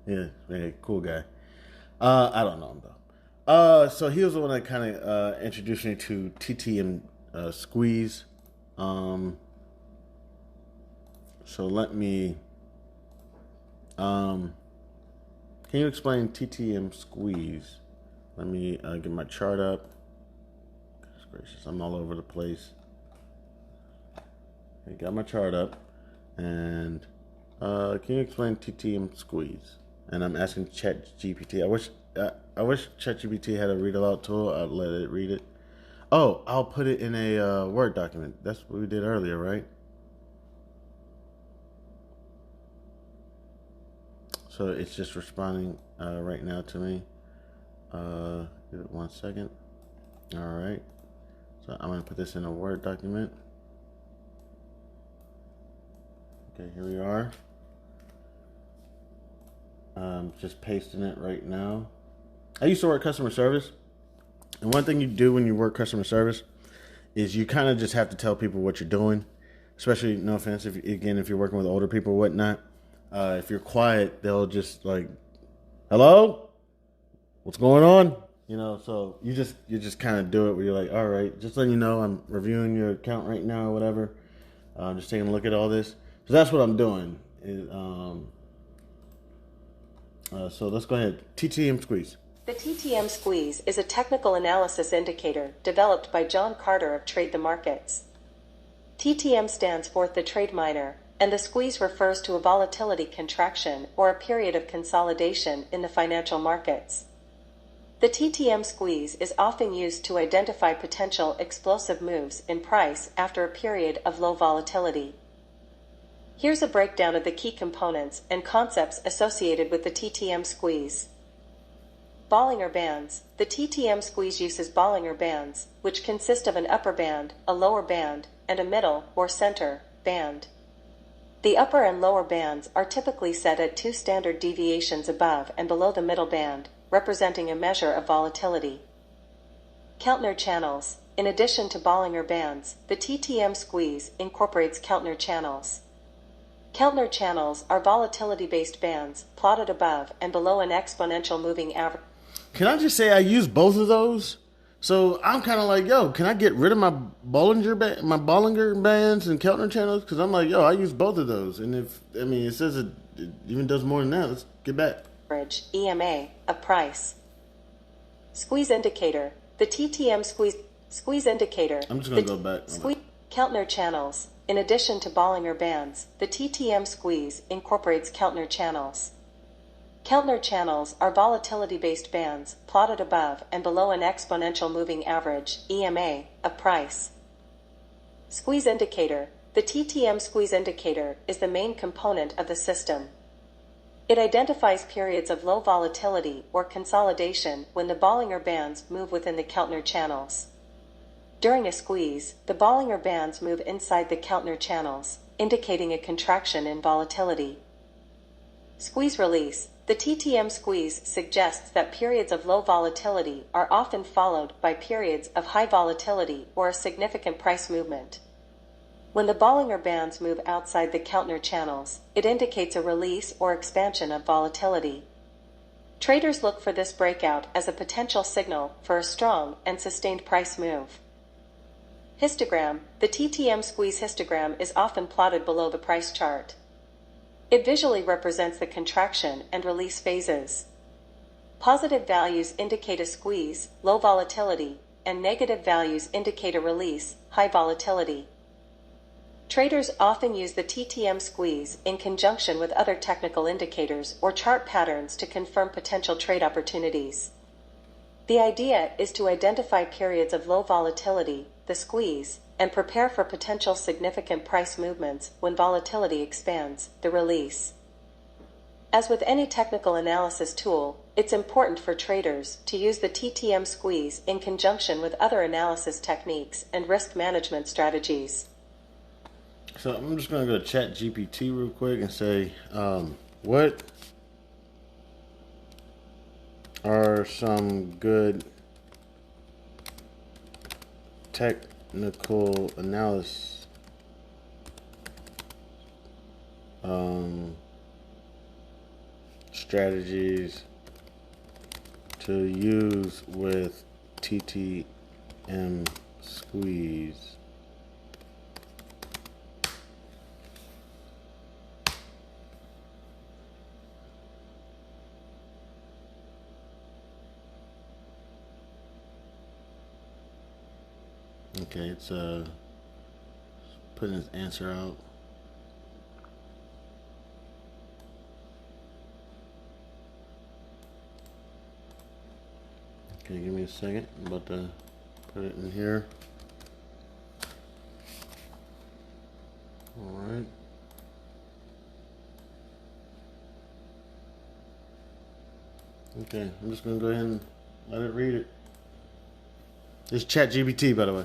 Yeah, cool guy. I don't know him though. So he was the one that kind of introduced me to TTM Squeeze. So let me. Can you explain TTM Squeeze? Let me get my chart up. Goodness gracious, I'm all over the place. I got my chart up, and can you explain TTM Squeeze? And I'm asking ChatGPT. I wish ChatGPT had a read aloud tool. I'd let it read it. Oh, I'll put it in a Word document. That's what we did earlier, right? So it's just responding right now to me. Give it 1 second. All right. So I'm going to put this in a Word document. Okay, here we are. Just pasting it right now. I used to work customer service. And one thing you do when you work customer service is you kind of just have to tell people what you're doing. Especially, no offense, if you're working with older people or whatnot. If you're quiet, they'll just like, hello? What's going on? So you just kind of do it where you're like, all right, just letting you know I'm reviewing your account right now or whatever. I'm just taking a look at all this. So that's what I'm doing. So let's go ahead. TTM Squeeze. The TTM Squeeze is a technical analysis indicator developed by John Carter of Trade the Markets. TTM stands for the trade miner, and the squeeze refers to a volatility contraction or a period of consolidation in the financial markets. The TTM squeeze is often used to identify potential explosive moves in price after a period of low volatility. Here's a breakdown of the key components and concepts associated with the TTM squeeze. Bollinger Bands. The TTM squeeze uses Bollinger Bands, which consist of an upper band, a lower band, and a middle, or center, band. The upper and lower bands are typically set at 2 standard deviations above and below the middle band, representing a measure of volatility. Keltner channels. In addition to Bollinger Bands, the TTM squeeze incorporates Keltner channels. Keltner channels are volatility-based bands plotted above and below an exponential moving average. Can I just say I use both of those? So I'm kind of like, yo, can I get rid of my Bollinger Bands and Keltner channels? Because I'm like, yo, I use both of those. And it says it even does more than that. Let's get back. EMA of price. Squeeze indicator. The TTM squeeze indicator. I'm just going to go back. Keltner channels. In addition to Bollinger Bands, the TTM squeeze incorporates Keltner channels. Keltner channels are volatility-based bands plotted above and below an exponential moving average, EMA, of price. Squeeze indicator. The TTM squeeze indicator is the main component of the system. It identifies periods of low volatility or consolidation when the Bollinger Bands move within the Keltner channels. During a squeeze, the Bollinger Bands move inside the Keltner channels, indicating a contraction in volatility. Squeeze release. The TTM squeeze suggests that periods of low volatility are often followed by periods of high volatility or a significant price movement. When the Bollinger Bands move outside the Keltner channels, it indicates a release or expansion of volatility. Traders look for this breakout as a potential signal for a strong and sustained price move. Histogram. The TTM squeeze histogram is often plotted below the price chart. It visually represents the contraction and release phases. Positive values indicate a squeeze, low volatility, and negative values indicate a release, high volatility. Traders often use the TTM squeeze in conjunction with other technical indicators or chart patterns to confirm potential trade opportunities. The idea is to identify periods of low volatility, the squeeze, and prepare for potential significant price movements when volatility expands, the release. As with any technical analysis tool, it's important for traders to use the TTM squeeze in conjunction with other analysis techniques and risk management strategies. So I'm just going to go to ChatGPT real quick and say, what are some good technical analysis strategies to use with TTM squeeze? Okay, it's putting his answer out. Okay, give me a second. I'm about to put it in here. All right. Okay, I'm just going to go ahead and let it read it. It's ChatGPT, by the way.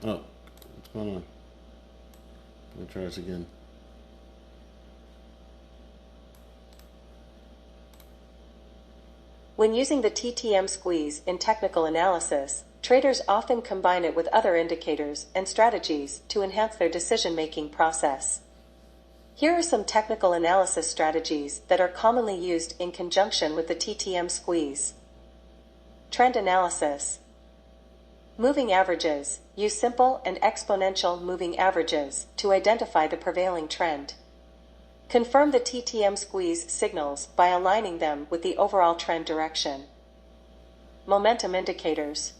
Oh, what's going on? Let me try this again. When using the TTM squeeze in technical analysis, traders often combine it with other indicators and strategies to enhance their decision-making process. Here are some technical analysis strategies that are commonly used in conjunction with the TTM squeeze. Trend analysis. Moving averages. Use simple and exponential moving averages to identify the prevailing trend. Confirm the TTM squeeze signals by aligning them with the overall trend direction. Momentum indicators.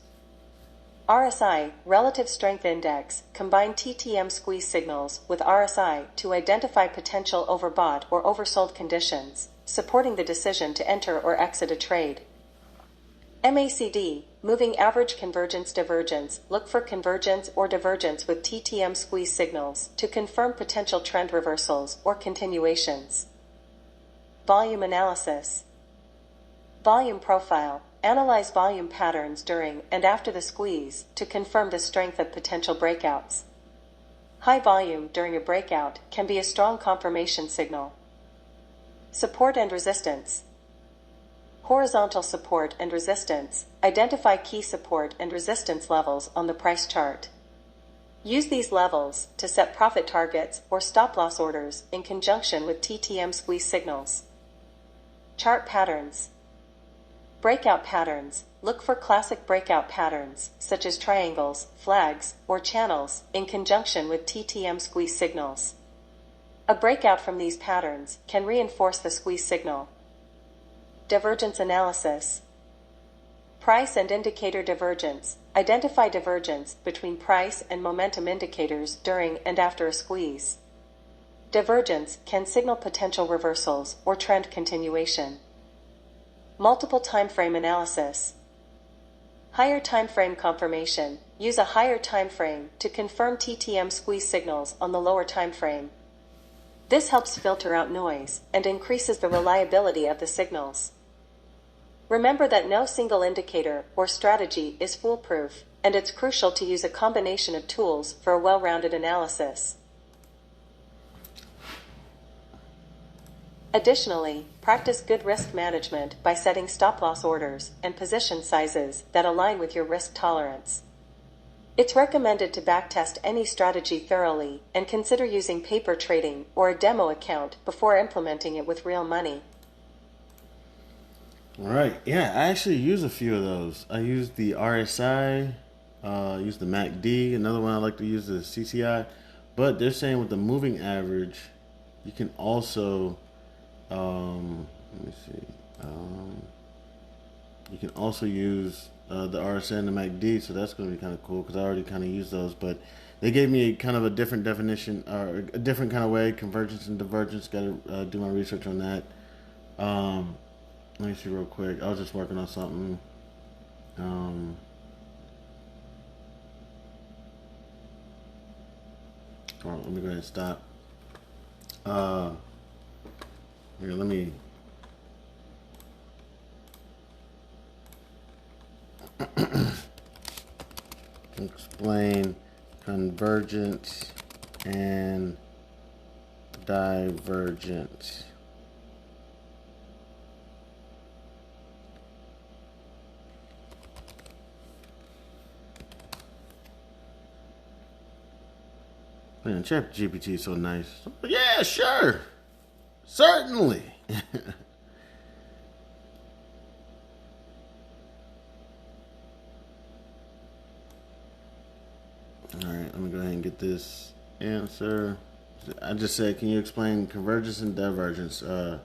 RSI, Relative Strength Index, combine TTM squeeze signals with RSI to identify potential overbought or oversold conditions, supporting the decision to enter or exit a trade. MACD, Moving Average Convergence Divergence, look for convergence or divergence with TTM squeeze signals to confirm potential trend reversals or continuations. Volume analysis. Volume profile, analyze volume patterns during and after the squeeze to confirm the strength of potential breakouts. High volume during a breakout can be a strong confirmation signal. Support and resistance. Horizontal support and resistance, identify key support and resistance levels on the price chart. Use these levels to set profit targets or stop-loss orders in conjunction with TTM squeeze signals. Chart patterns. Breakout patterns, look for classic breakout patterns, such as triangles, flags, or channels, in conjunction with TTM squeeze signals. A breakout from these patterns can reinforce the squeeze signal. Divergence analysis. Price and indicator divergence. Identify divergence between price and momentum indicators during and after a squeeze. Divergence can signal potential reversals or trend continuation. Multiple time frame analysis. Higher time frame confirmation. Use a higher time frame to confirm TTM squeeze signals on the lower time frame. This helps filter out noise and increases the reliability of the signals. Remember that no single indicator or strategy is foolproof, and it's crucial to use a combination of tools for a well-rounded analysis. Additionally, practice good risk management by setting stop-loss orders and position sizes that align with your risk tolerance. It's recommended to backtest any strategy thoroughly and consider using paper trading or a demo account before implementing it with real money. All right. Yeah, I actually use a few of those. I use the RSI, use the MACD. Another one I like to use is CCI. But they're saying with the moving average, you can also, let me see, you can also use the RSI and the MACD, so that's going to be kind of cool because I already kind of use those. But they gave me kind of a different definition, or a different kind of way, convergence and divergence. Got to do my research on that. Let me see real quick. I was just working on something. Hold on, let me go ahead and stop. Here, let me. Explain convergence and divergence. Man, ChatGPT is so nice. Yeah, sure. Certainly. Alright, let me go ahead and get this answer. I just said, can you explain convergence and divergence? I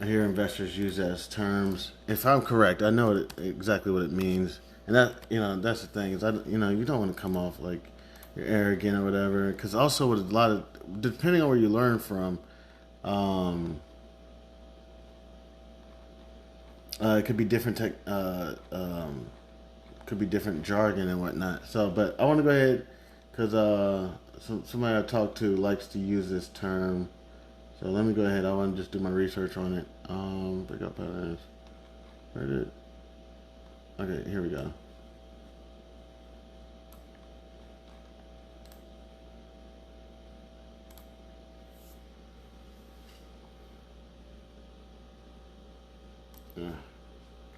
hear investors use that as terms. If I'm correct, I know exactly what it means. And that, that's the thing, is you don't want to come off like you're arrogant or whatever. Because also with a lot of, depending on where you learn from, it could be different could be different jargon and whatnot. So, but I want to go ahead because somebody I talked to likes to use this term. So let me go ahead. I want to just do my research on it. Pick up patterns. Where did? Okay, here we go. Yeah,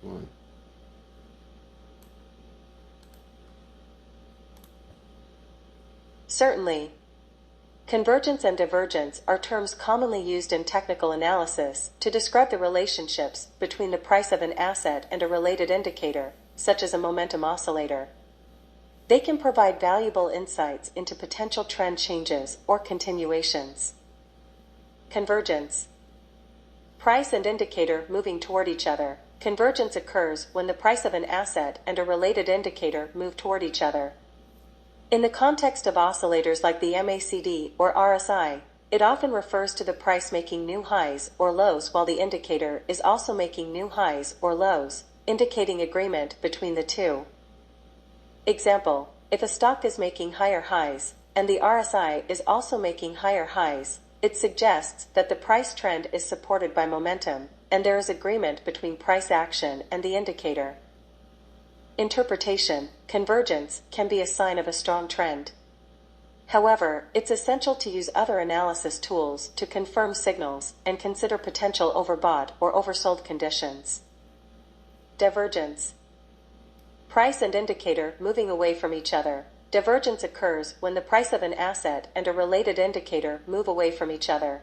come on. Certainly. Convergence and divergence are terms commonly used in technical analysis to describe the relationships between the price of an asset and a related indicator, such as a momentum oscillator. They can provide valuable insights into potential trend changes or continuations. Convergence. Price and indicator moving toward each other. Convergence occurs when the price of an asset and a related indicator move toward each other. In the context of oscillators like the MACD or RSI, it often refers to the price making new highs or lows while the indicator is also making new highs or lows, indicating agreement between the two. Example, if a stock is making higher highs, and the RSI is also making higher highs, it suggests that the price trend is supported by momentum, and there is agreement between price action and the indicator. Interpretation, convergence can be a sign of a strong trend. However, it's essential to use other analysis tools to confirm signals and consider potential overbought or oversold conditions. Divergence. Price and indicator moving away from each other. Divergence occurs when the price of an asset and a related indicator move away from each other.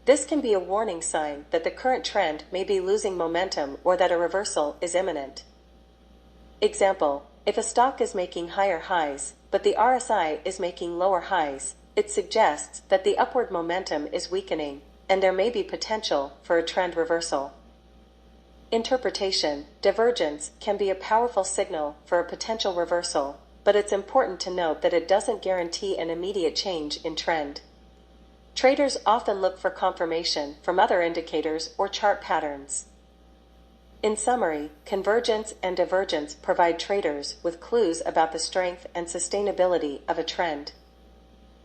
This can be a warning sign that the current trend may be losing momentum or that a reversal is imminent. Example, if a stock is making higher highs, but the RSI is making lower highs, it suggests that the upward momentum is weakening, and there may be potential for a trend reversal. Interpretation, divergence can be a powerful signal for a potential reversal, but it's important to note that it doesn't guarantee an immediate change in trend. Traders often look for confirmation from other indicators or chart patterns. In summary, convergence and divergence provide traders with clues about the strength and sustainability of a trend.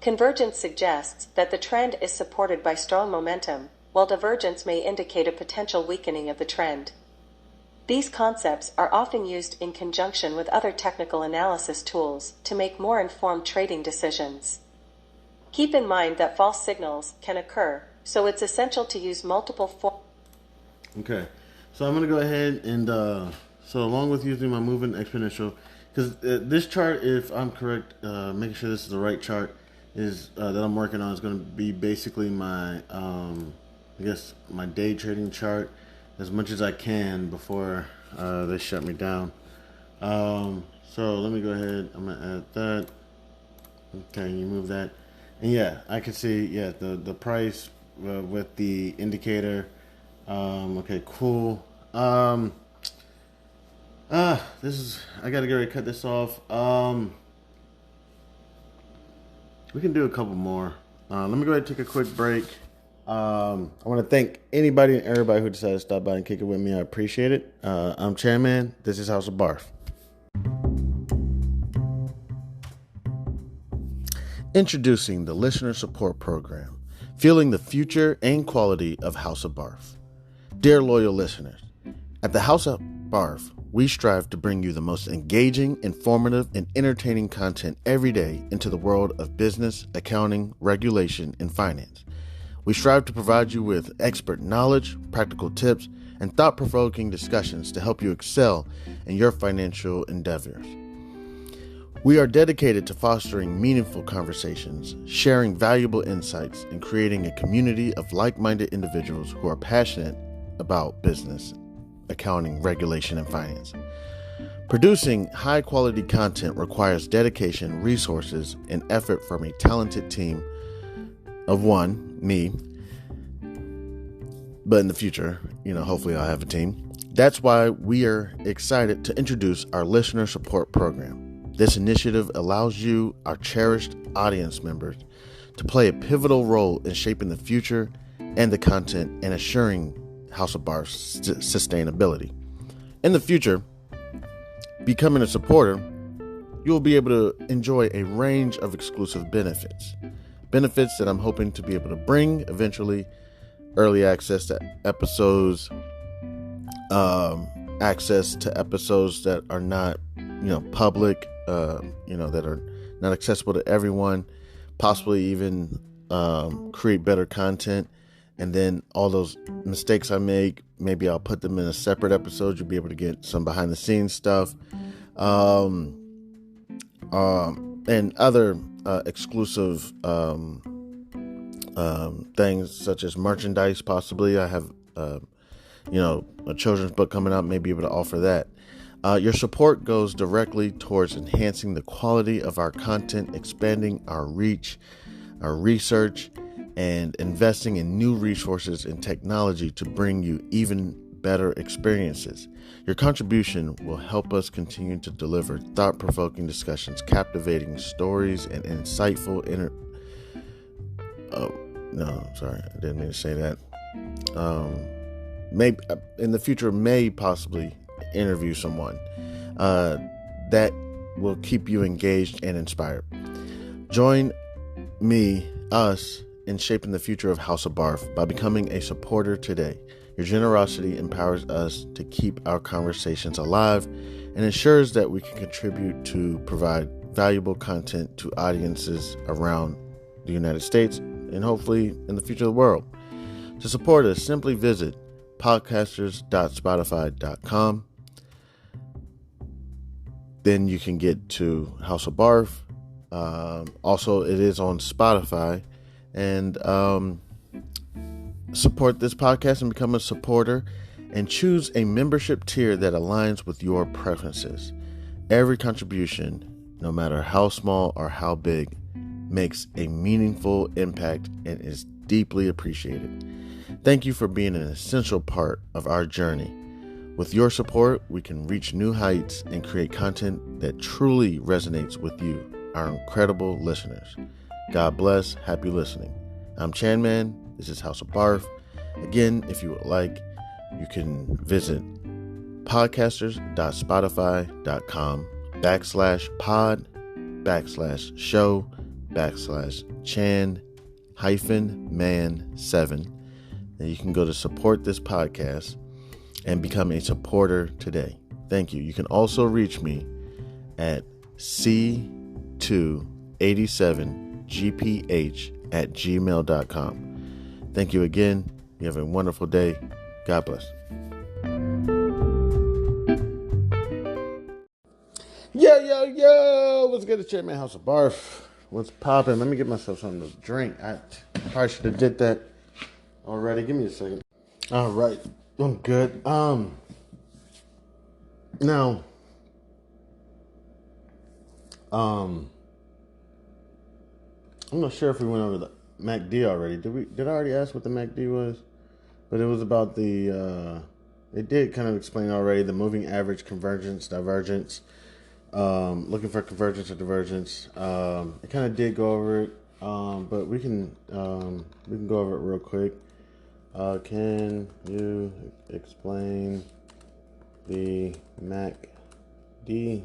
Convergence suggests that the trend is supported by strong momentum, while divergence may indicate a potential weakening of the trend. These concepts are often used in conjunction with other technical analysis tools to make more informed trading decisions. Keep in mind that false signals can occur, so it's essential to use multiple forms. Okay, so I'm going to go ahead and, so along with using my moving exponential, because this chart, if I'm correct, making sure this is the right chart, is that I'm working on is going to be basically my, I guess, my day trading chart as much as I can before they shut me down. So let me go ahead. I'm going to add that. Okay, you move that. And yeah, I can see, the price with the indicator. Okay, cool. This is, I gotta get ready to cut this off. We can do a couple more. Let me go ahead and take a quick break. I want to thank anybody and everybody who decided to stop by and kick it with me. I appreciate it. I'm Chairman. This is House of Barf. Introducing the Listener Support Program, fueling the future and quality of House of Barf. Dear loyal listeners, at the House of Barf, we strive to bring you the most engaging, informative, and entertaining content every day into the world of business, accounting, regulation, and finance. We strive to provide you with expert knowledge, practical tips, and thought-provoking discussions to help you excel in your financial endeavors. We are dedicated to fostering meaningful conversations, sharing valuable insights, and creating a community of like-minded individuals who are passionate about business, accounting, regulation, and finance. Producing high-quality content requires dedication, resources, and effort from a talented team of one, me, but in the future, hopefully I'll have a team. That's why we are excited to introduce our Listener Support Program. This initiative allows you, our cherished audience members, to play a pivotal role in shaping the future and the content and assuring House of Barf's sustainability. In the future, becoming a supporter, you'll be able to enjoy a range of exclusive benefits. Benefits that I'm hoping to be able to bring eventually: early access to episodes, access to episodes that are not, public, that are not accessible to everyone, possibly even create better content. And then all those mistakes I make, maybe I'll put them in a separate episode. You'll be able to get some behind the scenes stuff, and other exclusive things such as merchandise. Possibly I have, a children's book coming out. May be able to offer that. Your support goes directly towards enhancing the quality of our content, expanding our reach, our research, and investing in new resources and technology to bring you even better experiences. Your contribution will help us continue to deliver thought-provoking discussions, captivating stories, and insightful I didn't mean to say that. Maybe in the future, may possibly interview someone that will keep you engaged and inspired. Join us in shaping the future of House of Barf by becoming a supporter today. Your generosity empowers us to keep our conversations alive and ensures that we can contribute to provide valuable content to audiences around the United States and hopefully in the future of the world. To support us, simply visit podcasters.spotify.com. Then you can get to House of Barf. Also, it is on Spotify. And support this podcast and become a supporter, and choose a membership tier that aligns with your preferences. Every contribution, no matter how small or how big, makes a meaningful impact and is deeply appreciated. Thank you for being an essential part of our journey. With your support, we can reach new heights and create content that truly resonates with you, our incredible listeners. God bless. Happy listening. I'm Chan Man. This is House of Barf. Again, if you would like, you can visit podcasters.spotify.com/pod/show/Chan-man7. And you can go to support this podcast and become a supporter today. Thank you. You can also reach me at C287GPH@gmail.com. Thank you again. You have a wonderful day. God bless. Yo. What's good? It's Chairman House of Barf. What's popping? Let me get myself something to drink. I probably should have did that already. Give me a second. All right. I'm good. Now, I'm not sure if we went over the MACD already. Did I already ask what the MACD was? But it was about the, it did kind of explain already the moving average, convergence, divergence, looking for convergence or divergence. It kind of did go over it, but we can go over it real quick. Can you explain the MACD?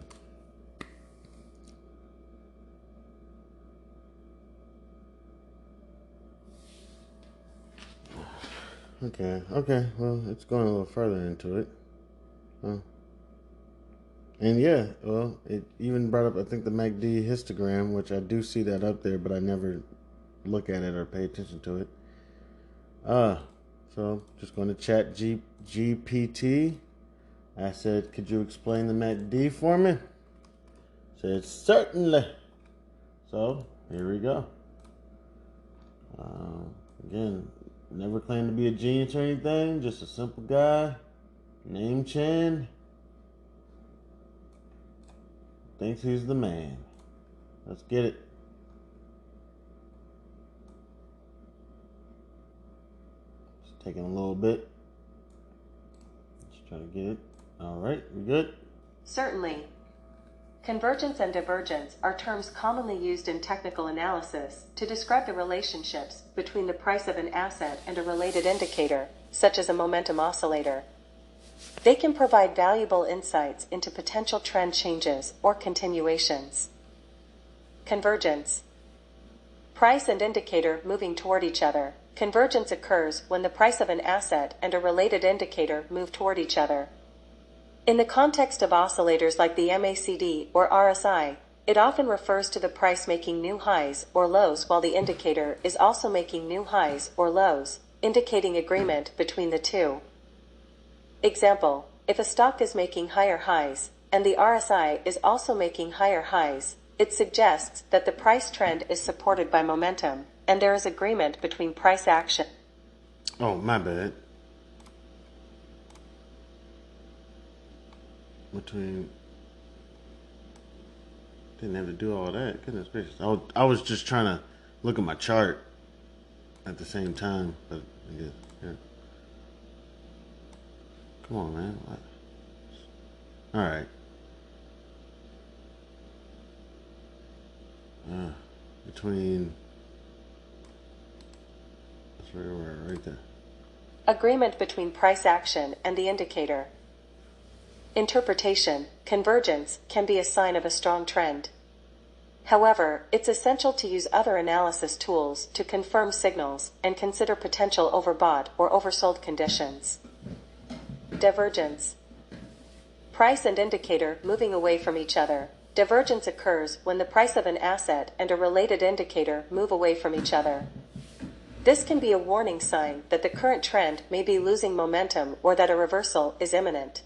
Okay. Well, it's going a little further into it. And yeah, well, it even brought up, I think, the MACD histogram, which I do see that up there, but I never look at it or pay attention to it. So just going to chat GPT. I said, could you explain the MACD for me? Said, certainly. So here we go. Again, never claimed to be a genius or anything, just a simple guy named Chan. Thinks he's the man. Let's get it. It's taking a little bit. Let's try to get it. All right, we good? Certainly. Convergence and divergence are terms commonly used in technical analysis to describe the relationships between the price of an asset and a related indicator, such as a momentum oscillator. They can provide valuable insights into potential trend changes or continuations. Convergence. Price and indicator moving toward each other. Convergence occurs when the price of an asset and a related indicator move toward each other. In the context of oscillators like the MACD or RSI, it often refers to the price making new highs or lows while the indicator is also making new highs or lows, indicating agreement between the two. Example, if a stock is making higher highs, and the RSI is also making higher highs, it suggests that the price trend is supported by momentum, and there is agreement between price action. Oh, my bad. Didn't have to do all that. Goodness gracious. I was just trying to look at my chart at the same time, but I guess, yeah. Come on, man. What? All right. Between. That's right there. Agreement between price action and the indicator. Interpretation, convergence, can be a sign of a strong trend. However, it's essential to use other analysis tools to confirm signals and consider potential overbought or oversold conditions. Divergence. Price and indicator moving away from each other. Divergence occurs when the price of an asset and a related indicator move away from each other. This can be a warning sign that the current trend may be losing momentum or that a reversal is imminent.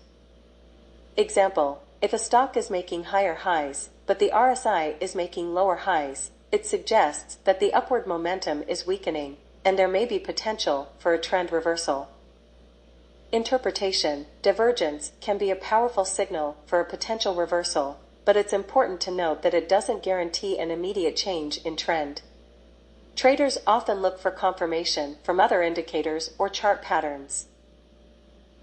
Example, if a stock is making higher highs, but the RSI is making lower highs, it suggests that the upward momentum is weakening, and there may be potential for a trend reversal. Interpretation, divergence can be a powerful signal for a potential reversal, but it's important to note that it doesn't guarantee an immediate change in trend. Traders often look for confirmation from other indicators or chart patterns.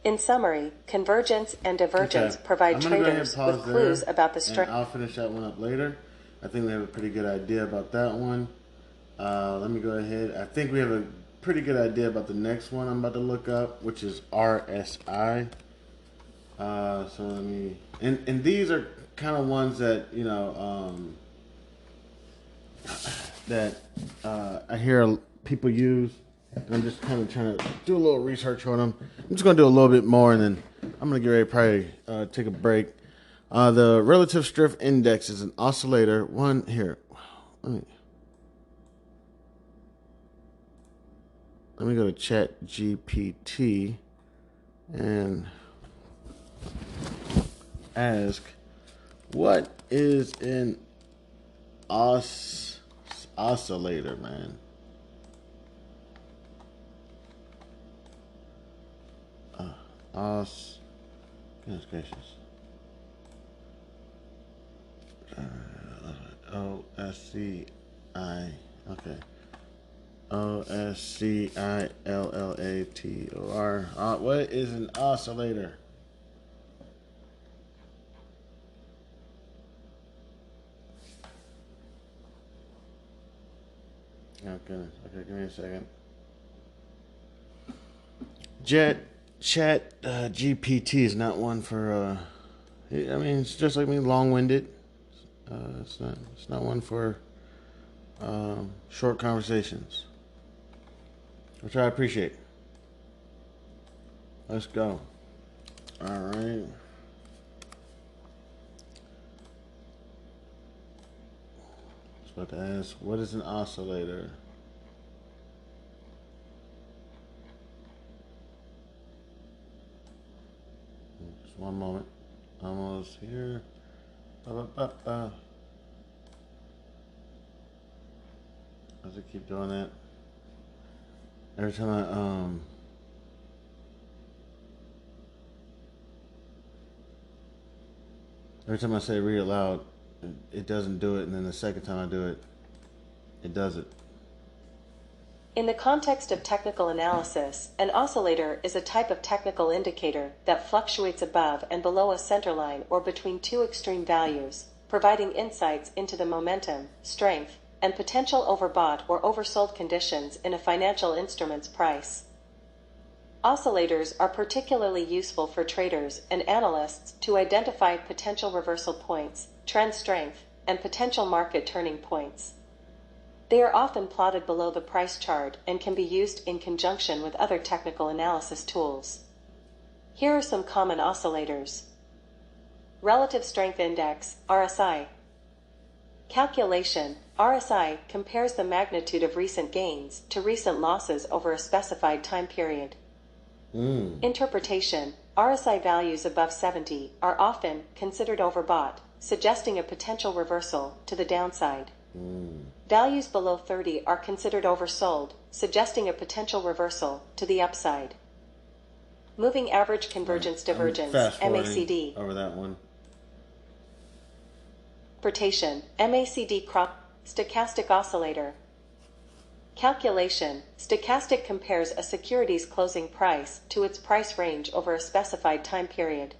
In summary, convergence and divergence provide traders with clues about the strength. I'll finish that one up later. I think we have a pretty good idea about that one. Let me go ahead. I think we have a pretty good idea about the next one I'm about to look up, which is RSI. So let me, and these are kind of ones that, you know, that I hear people use. I'm just kind of trying to do a little research on them. I'm just going to do a little bit more, and then I'm going to get ready to probably take a break. The Relative Strength Index is an oscillator. One here. Let me. let me go to Chat GPT and ask, what is an oscillator, man? Goodness gracious. OSCI. Okay. OSCILLATOR. What is an oscillator? Oh goodness. Okay, give me a second. Chat GPT is not one for. I mean, it's just like me, long-winded. It's not one for short conversations, which I appreciate. Let's go. All right. I was about to ask, what is an oscillator? Just one moment. Almost here. Does it keep doing that? Every time I say read it loud, it doesn't do it, and then the second time I do it, it does it. In the context of technical analysis, an oscillator is a type of technical indicator that fluctuates above and below a centerline or between two extreme values, providing insights into the momentum, strength, and potential overbought or oversold conditions in a financial instrument's price. Oscillators are particularly useful for traders and analysts to identify potential reversal points, trend strength, and potential market turning points. They are often plotted below the price chart and can be used in conjunction with other technical analysis tools. Here are some common oscillators. Relative Strength Index, RSI. Calculation, RSI compares the magnitude of recent gains to recent losses over a specified time period. Interpretation, RSI values above 70 are often considered overbought, suggesting a potential reversal to the downside. Values below 30 are considered oversold, suggesting a potential reversal to the upside. Moving Average Convergence Divergence, MACD. Over that one. Interpretation, MACD Stochastic Oscillator. Calculation, stochastic compares a security's closing price to its price range over a specified time period.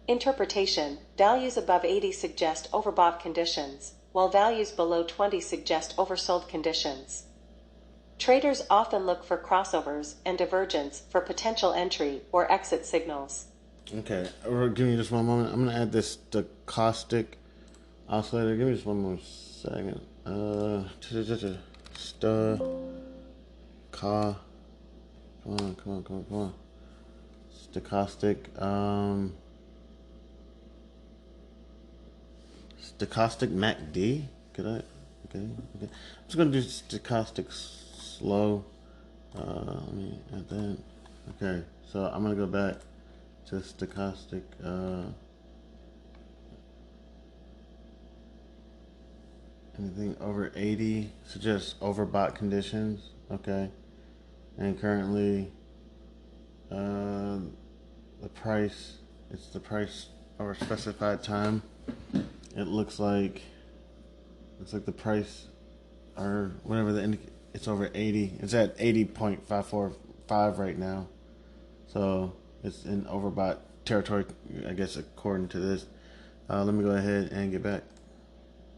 Interpretation, values above 80 suggest overbought conditions, while values below 20 suggest oversold conditions. Traders often look for crossovers and divergence for potential entry or exit signals. Okay, give me just one moment. I'm going to add this stochastic oscillator. Give me just one more second. Come on. Stochastic, stochastic MACD? Could I? Okay. I'm just going to do stochastic slow. Let me add that. Okay, so I'm going to go back to stochastic, anything over 80 suggests overbought conditions. Okay. And currently, the price, it's the price over specified time. It looks like the price, or whatever it's over 80. It's at 80.545 right now. So it's in overbought territory, I guess, according to this. Let me go ahead and get back.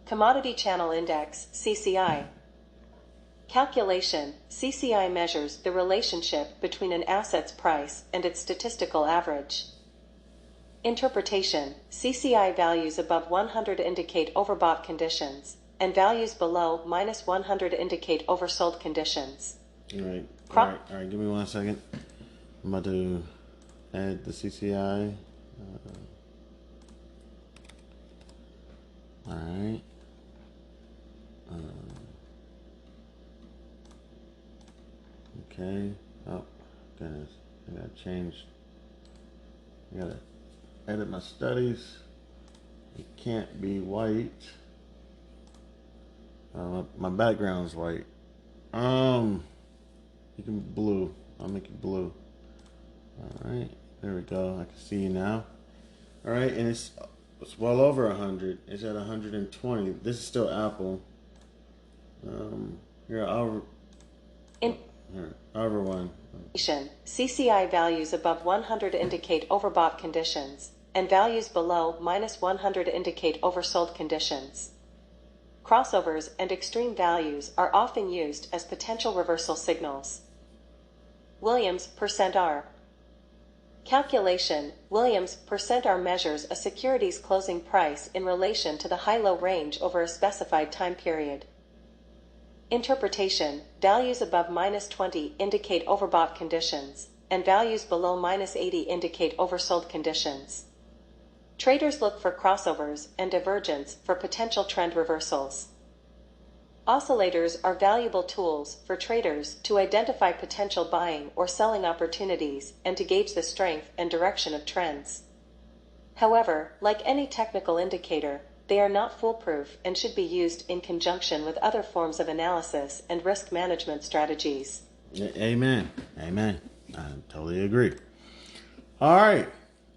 Commodity Channel Index, CCI. Calculation, CCI measures the relationship between an asset's price and its statistical average. Interpretation, CCI values above 100 indicate overbought conditions, and values below minus 100 indicate oversold conditions. All right, give me 1 second. I'm about to add the CCI. All right. Okay. Oh, goodness. I gotta change. I gotta edit my studies. It can't be white. My background's white. You can blue. I'll make it blue. All right. There we go. I can see you now. All right, and it's well over 100. It's at 120. This is still Apple. Here, I'll one. CCI values above 100 indicate overbought conditions, and values below -100 indicate oversold conditions. Crossovers and extreme values are often used as potential reversal signals. Williams %R. Calculation: Williams %R measures a security's closing price in relation to the high-low range over a specified time period. Interpretation: values above -20 indicate overbought conditions, and values below -80 indicate oversold conditions. Traders look for crossovers and divergence for potential trend reversals. Oscillators are valuable tools for traders to identify potential buying or selling opportunities and to gauge the strength and direction of trends. However, like any technical indicator, they are not foolproof and should be used in conjunction with other forms of analysis and risk management strategies. Amen. Amen. I totally agree. All right.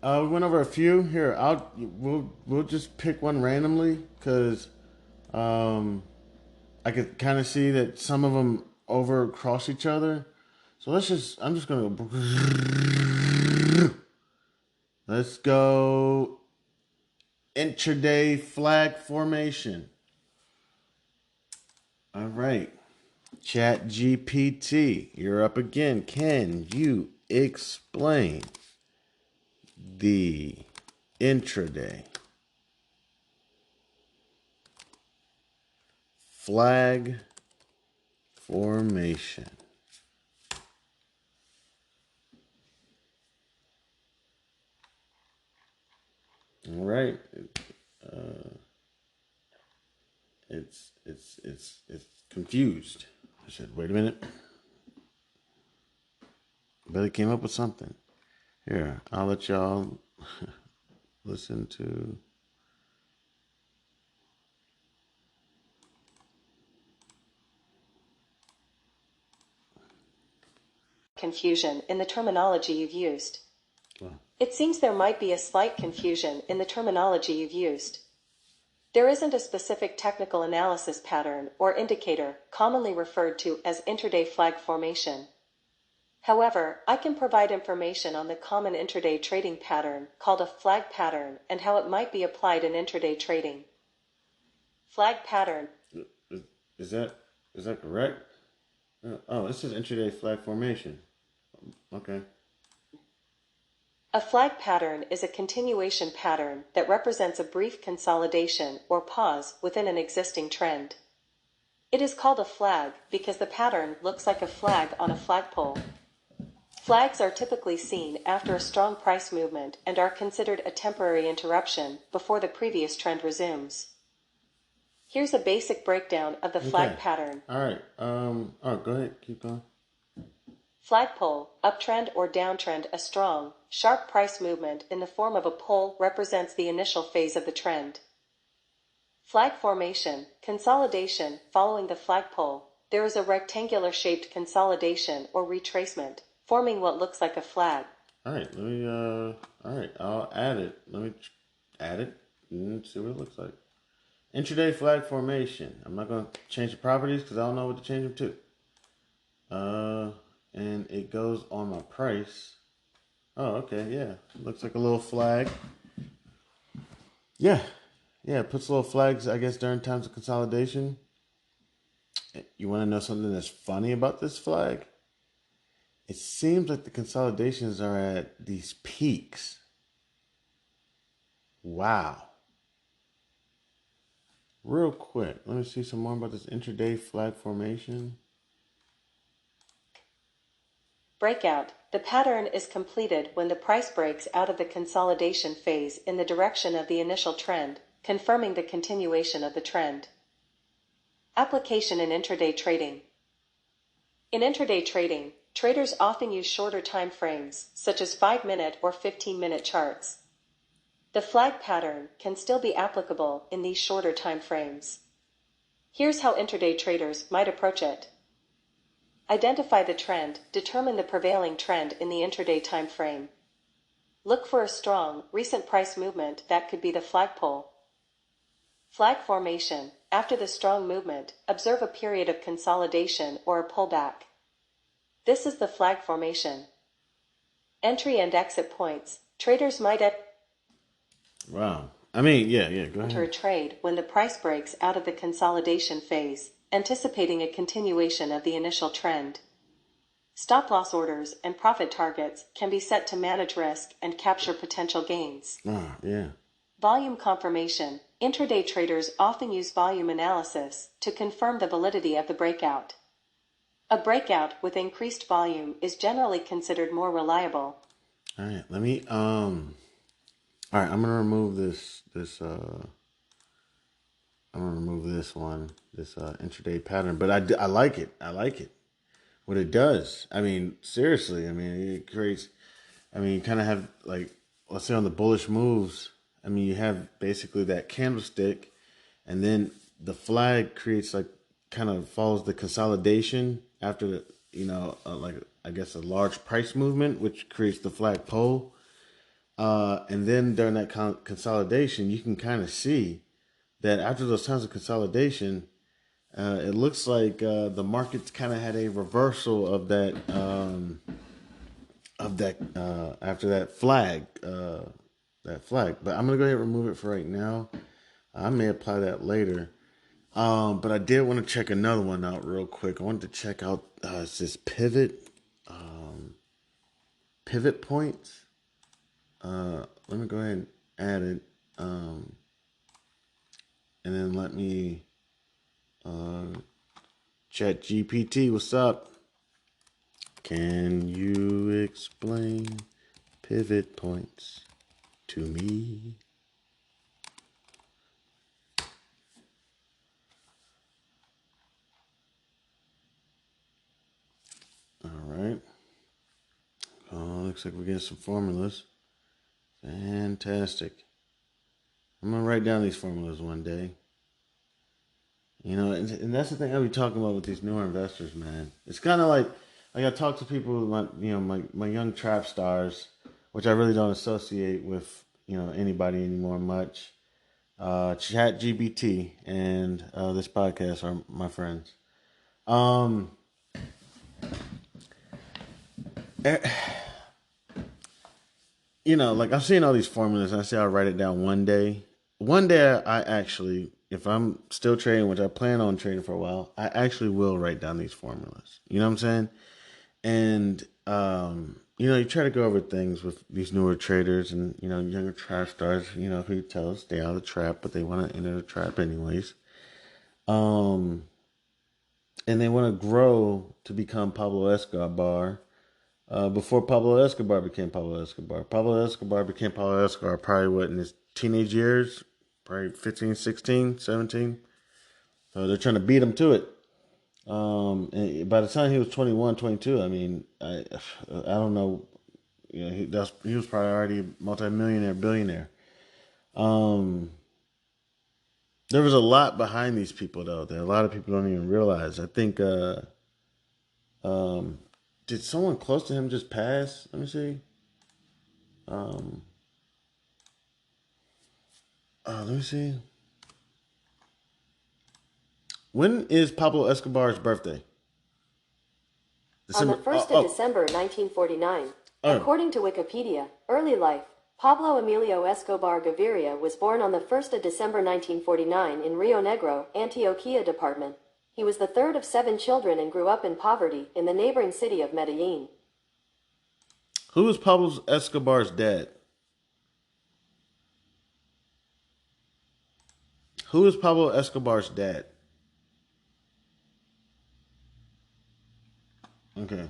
We went over a few here. We'll just pick one randomly because I could kind of see that some of them cross each other. So I'm just gonna go. Let's go. Intraday flag formation. All right. ChatGPT, you're up again. Can you explain the intraday flag formation? All right. It's confused. I said, wait a minute. But it came up with something. Here, I'll let y'all listen to. Confusion in the terminology you've used. Wow. It seems there might be a slight confusion in the terminology you've used. There isn't a specific technical analysis pattern or indicator commonly referred to as intraday flag formation. However, I can provide information on the common intraday trading pattern called a flag pattern and how it might be applied in intraday trading. Flag pattern. Is that correct? Oh, this is intraday flag formation. Okay. A flag pattern is a continuation pattern that represents a brief consolidation or pause within an existing trend. It is called a flag because the pattern looks like a flag on a flagpole. Flags are typically seen after a strong price movement and are considered a temporary interruption before the previous trend resumes. Here's a basic breakdown of the flag pattern. All right. Go ahead. Keep going. Flagpole, uptrend or downtrend. A strong, sharp price movement in the form of a pole represents the initial phase of the trend. Flag formation, consolidation. Following the flagpole, there is a rectangular-shaped consolidation or retracement, forming what looks like a flag. All right. I'll add it. Let me add it and see what it looks like. Intraday flag formation. I'm not going to change the properties because I don't know what to change them to. And it goes on my price. Oh, okay, yeah. Looks like a little flag. Yeah, it puts little flags, I guess, during times of consolidation. You want to know something that's funny about this flag? It seems like the consolidations are at these peaks. Wow. Real quick, let me see some more about this intraday flag formation. Breakout. The pattern is completed when the price breaks out of the consolidation phase in the direction of the initial trend, confirming the continuation of the trend. Application in intraday trading. In intraday trading, Traders often use shorter time frames, such as 5-minute or 15-minute charts. The flag pattern can still be applicable in these shorter time frames. Here's how intraday traders might approach it. Identify the trend, determine the prevailing trend in the intraday time frame. Look for a strong, recent price movement that could be the flagpole. Flag formation. After the strong movement, observe a period of consolidation or a pullback. This is the flag formation. Entry and exit points. Traders might Wow. I mean, yeah, go ahead. enter a trade when the price breaks out of the consolidation phase, anticipating a continuation of the initial trend. Stop-loss orders and profit targets can be set to manage risk and capture potential gains. Yeah. Volume confirmation. Intraday traders often use volume analysis to confirm the validity of the breakout. A breakout with increased volume is generally considered more reliable. All right, I'm gonna remove this intraday pattern, but I like it. What it does. I mean, seriously, it creates, you kind of have, like, let's say on the bullish moves, you have basically that candlestick, and then the flag creates, like, kind of follows the consolidation after the, I guess a large price movement, which creates the flag pole. And then during that consolidation, you can kind of see that after those times of consolidation, it looks like the markets kind of had a reversal of that after that flag. But I'm gonna go ahead and remove it for right now. I may apply that later. But I did want to check another one out real quick. I wanted to check out it's this pivot points. Let me go ahead and add it. And then let me chat GPT, what's up? Can you explain pivot points to me? All right. Looks like we're getting some formulas. Fantastic. I'm going to write down these formulas one day. And that's the thing I'll be talking about with these newer investors, man. It's kind of like I talk to people, my young trap stars, which I really don't associate with, anybody anymore much. Chat GBT and this podcast are my friends. I've seen all these formulas, and I say I'll write it down one day. One day, I actually, if I'm still trading, which I plan on trading for a while, I actually will write down these formulas. You know what I'm saying? And, you try to go over things with these newer traders and, younger trap stars, who tell us stay out of the trap, but they want to enter the trap anyways. And they want to grow to become Pablo Escobar. Before Pablo Escobar became Pablo Escobar. Pablo Escobar became Pablo Escobar probably in his teenage years, probably 15, 16, 17. So they're trying to beat him to it. And by the time he was 21, 22, I don't know. He was probably already a multi-millionaire, billionaire. There was a lot behind these people, though, that a lot of people don't even realize. I think, did someone close to him just pass? Let me see. Let me see. When is Pablo Escobar's birthday? On the 1st of December, 1949. According to Wikipedia, early life, Pablo Emilio Escobar Gaviria was born on the 1st of December 1949 in Rio Negro, Antioquia Department. He was the third of 7 children and grew up in poverty in the neighboring city of Medellin. Who is Pablo Escobar's dad? Who is Pablo Escobar's dad? Okay.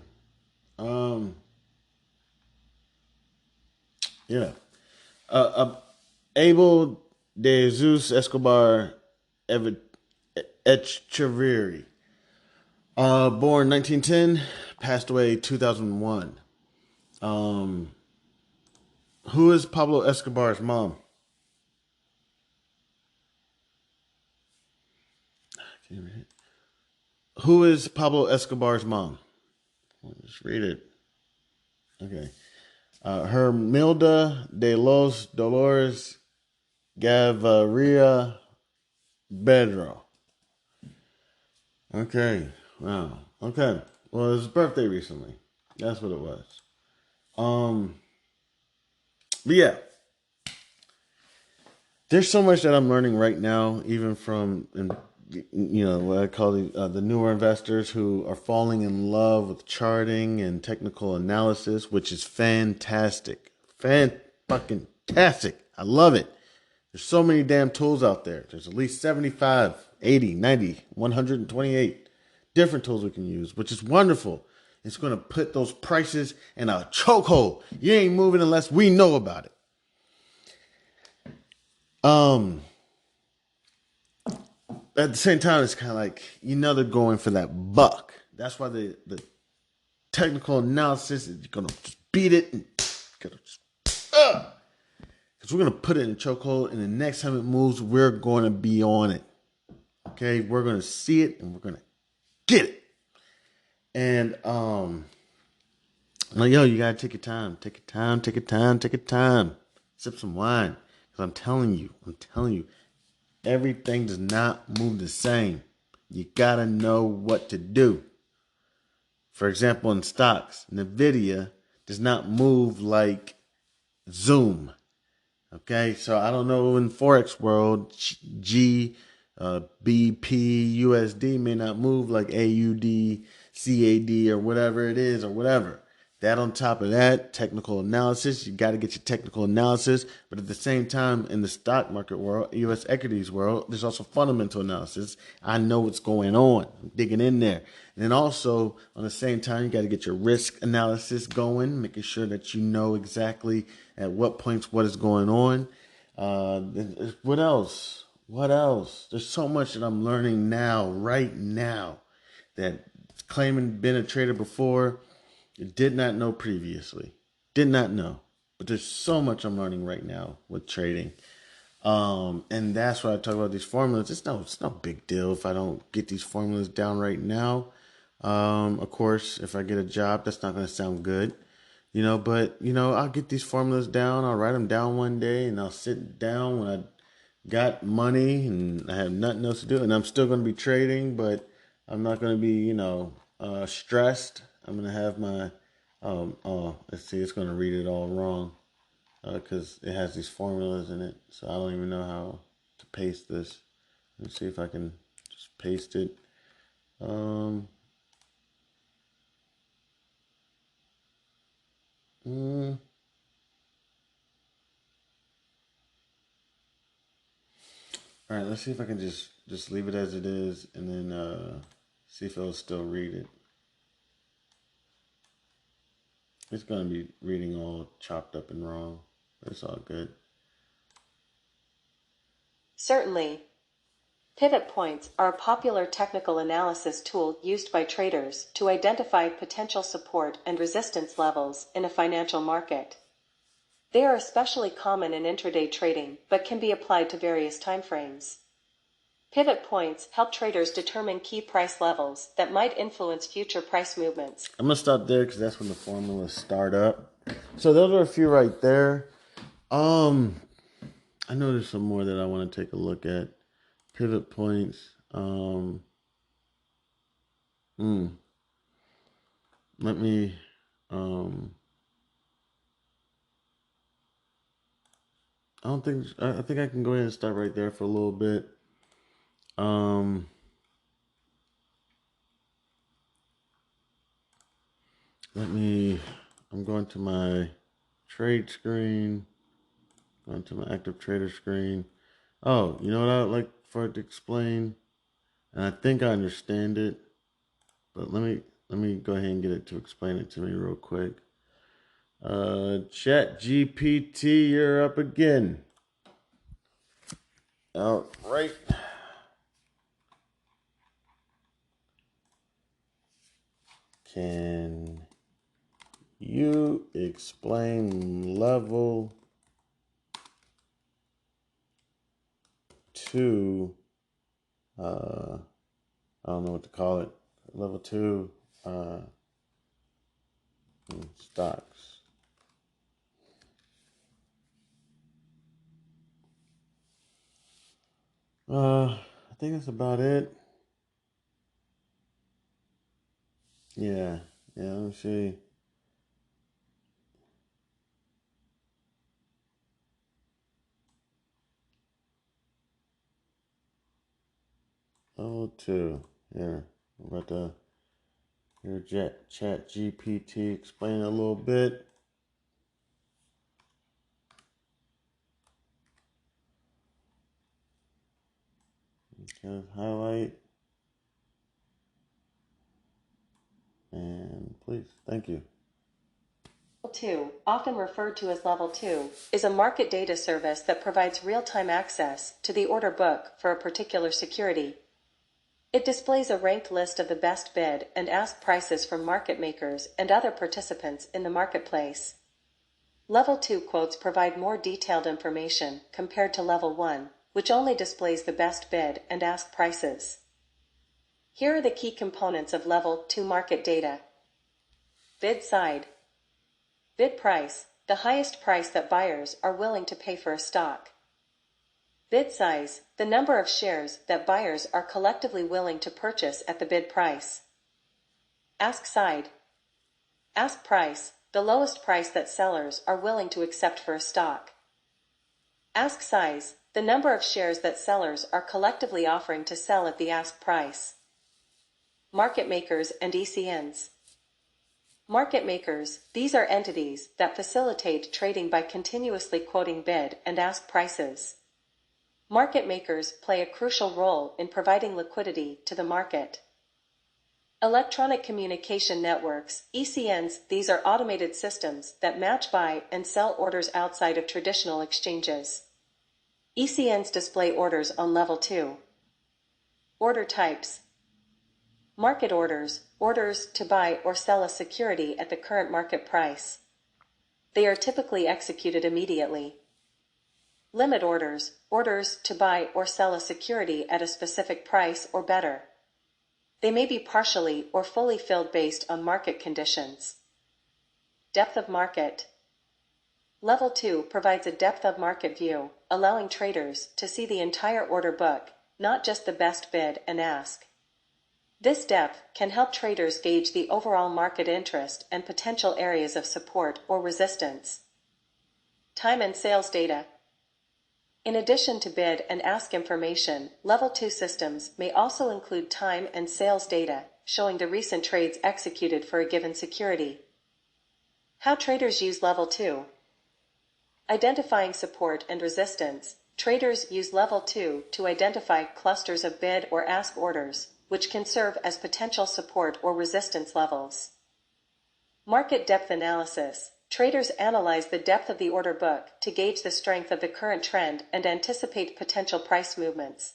Yeah. Abel de Jesus Escobar Echeverri. Born 1910, passed away 2001. Who is Pablo Escobar's mom? Can you read it? Who is Pablo Escobar's mom? Just read it. Okay. Hermilda de los Dolores Gaviria Bedro. Okay. Wow. Okay. Well, it was his birthday recently. That's what it was. But yeah. There's so much that I'm learning right now, even from, what I call the newer investors who are falling in love with charting and technical analysis, which is fantastic. Fan-fucking-tastic. I love it. There's so many damn tools out there. There's at least 75, 80, 90, 128 different tools we can use, which is wonderful. It's going to put those prices in a chokehold. You ain't moving unless we know about it. At the same time, it's kind of like, they're going for that buck. That's why the technical analysis is going to just beat it and because we're going to put it in a chokehold, and the next time it moves, we're going to be on it. Okay, we're going to see it and we're going to get it. And you gotta take your time. Take your time. Sip some wine. Because I'm telling you, everything does not move the same. You gotta know what to do. For example, in stocks, NVIDIA does not move like Zoom. Okay, so I don't know in Forex world, BP, USD may not move like AUD, CAD, or whatever it is, or whatever. That on top of that, technical analysis, you got to get your technical analysis. But at the same time, in the stock market world, U.S. equities world, there's also fundamental analysis. I know what's going on. I'm digging in there. And then also, on the same time, you got to get your risk analysis going, making sure that you know exactly at what points what is going on. What else? There's so much that I'm learning now, right now, that claiming been a trader before, did not know previously. Did not know. But there's so much I'm learning right now with trading. And that's why I talk about these formulas. It's no big deal if I don't get these formulas down right now. Of course, if I get a job, that's not going to sound good. But I'll get these formulas down. I'll write them down one day, and I'll sit down when I got money and I have nothing else to do. And I'm still going to be trading, but I'm not going to be, stressed. I'm going to have my, let's see, it's going to read it all wrong because it has these formulas in it. So I don't even know how to paste this. Let's see if I can just paste it. All right, let's see if I can just leave it as it is and then see if it'll still read it. It's going to be reading all chopped up and wrong, but it's all good. Certainly. Pivot points are a popular technical analysis tool used by traders to identify potential support and resistance levels in a financial market. They are especially common in intraday trading, but can be applied to various timeframes. Pivot points help traders determine key price levels that might influence future price movements. I'm going to stop there because that's when the formulas start up. So those are a few right there. I know there's some more that I want to take a look at. Pivot points. Let me... I think I can go ahead and start right there for a little bit. I'm going to my trade screen, going to my active trader screen. Oh, you know what I'd like for it to explain? And I think I understand it, but let me go ahead and get it to explain it to me real quick. ChatGPT, you're up again. All right. Can you explain level 2? I don't know what to call it. Level 2 stocks. I think that's about it. Yeah, let me see. Level 2. Yeah, I'm about to hear Chat GPT explain a little bit. Okay, highlight. And please, thank you. Level 2, often referred to as Level 2, is a market data service that provides real-time access to the order book for a particular security. It displays a ranked list of the best bid and ask prices from market makers and other participants in the marketplace. Level 2 quotes provide more detailed information compared to Level 1, which only displays the best bid and ask prices. Here are the key components of Level 2 market data. Bid side. Bid price, the highest price that buyers are willing to pay for a stock. Bid size, the number of shares that buyers are collectively willing to purchase at the bid price. Ask side. Ask price, the lowest price that sellers are willing to accept for a stock. Ask size, the number of shares that sellers are collectively offering to sell at the ask price. Market makers and ECNs. Market makers, these are entities that facilitate trading by continuously quoting bid and ask prices. Market makers play a crucial role in providing liquidity to the market. Electronic communication networks, ECNs, these are automated systems that match buy and sell orders outside of traditional exchanges. ECNs display orders on Level 2. Order types. Market orders, orders to buy or sell a security at the current market price. They are typically executed immediately. Limit orders, orders to buy or sell a security at a specific price or better. They may be partially or fully filled based on market conditions. Depth of market. Level 2 provides a depth of market view, allowing traders to see the entire order book, not just the best bid and ask. This depth can help traders gauge the overall market interest and potential areas of support or resistance. Time and sales data. In addition to bid and ask information, Level 2 systems may also include time and sales data, showing the recent trades executed for a given security. How traders use Level 2. Identifying support and resistance. Traders use Level 2 to identify clusters of bid or ask orders, which can serve as potential support or resistance levels. Market depth analysis. Traders analyze the depth of the order book to gauge the strength of the current trend and anticipate potential price movements.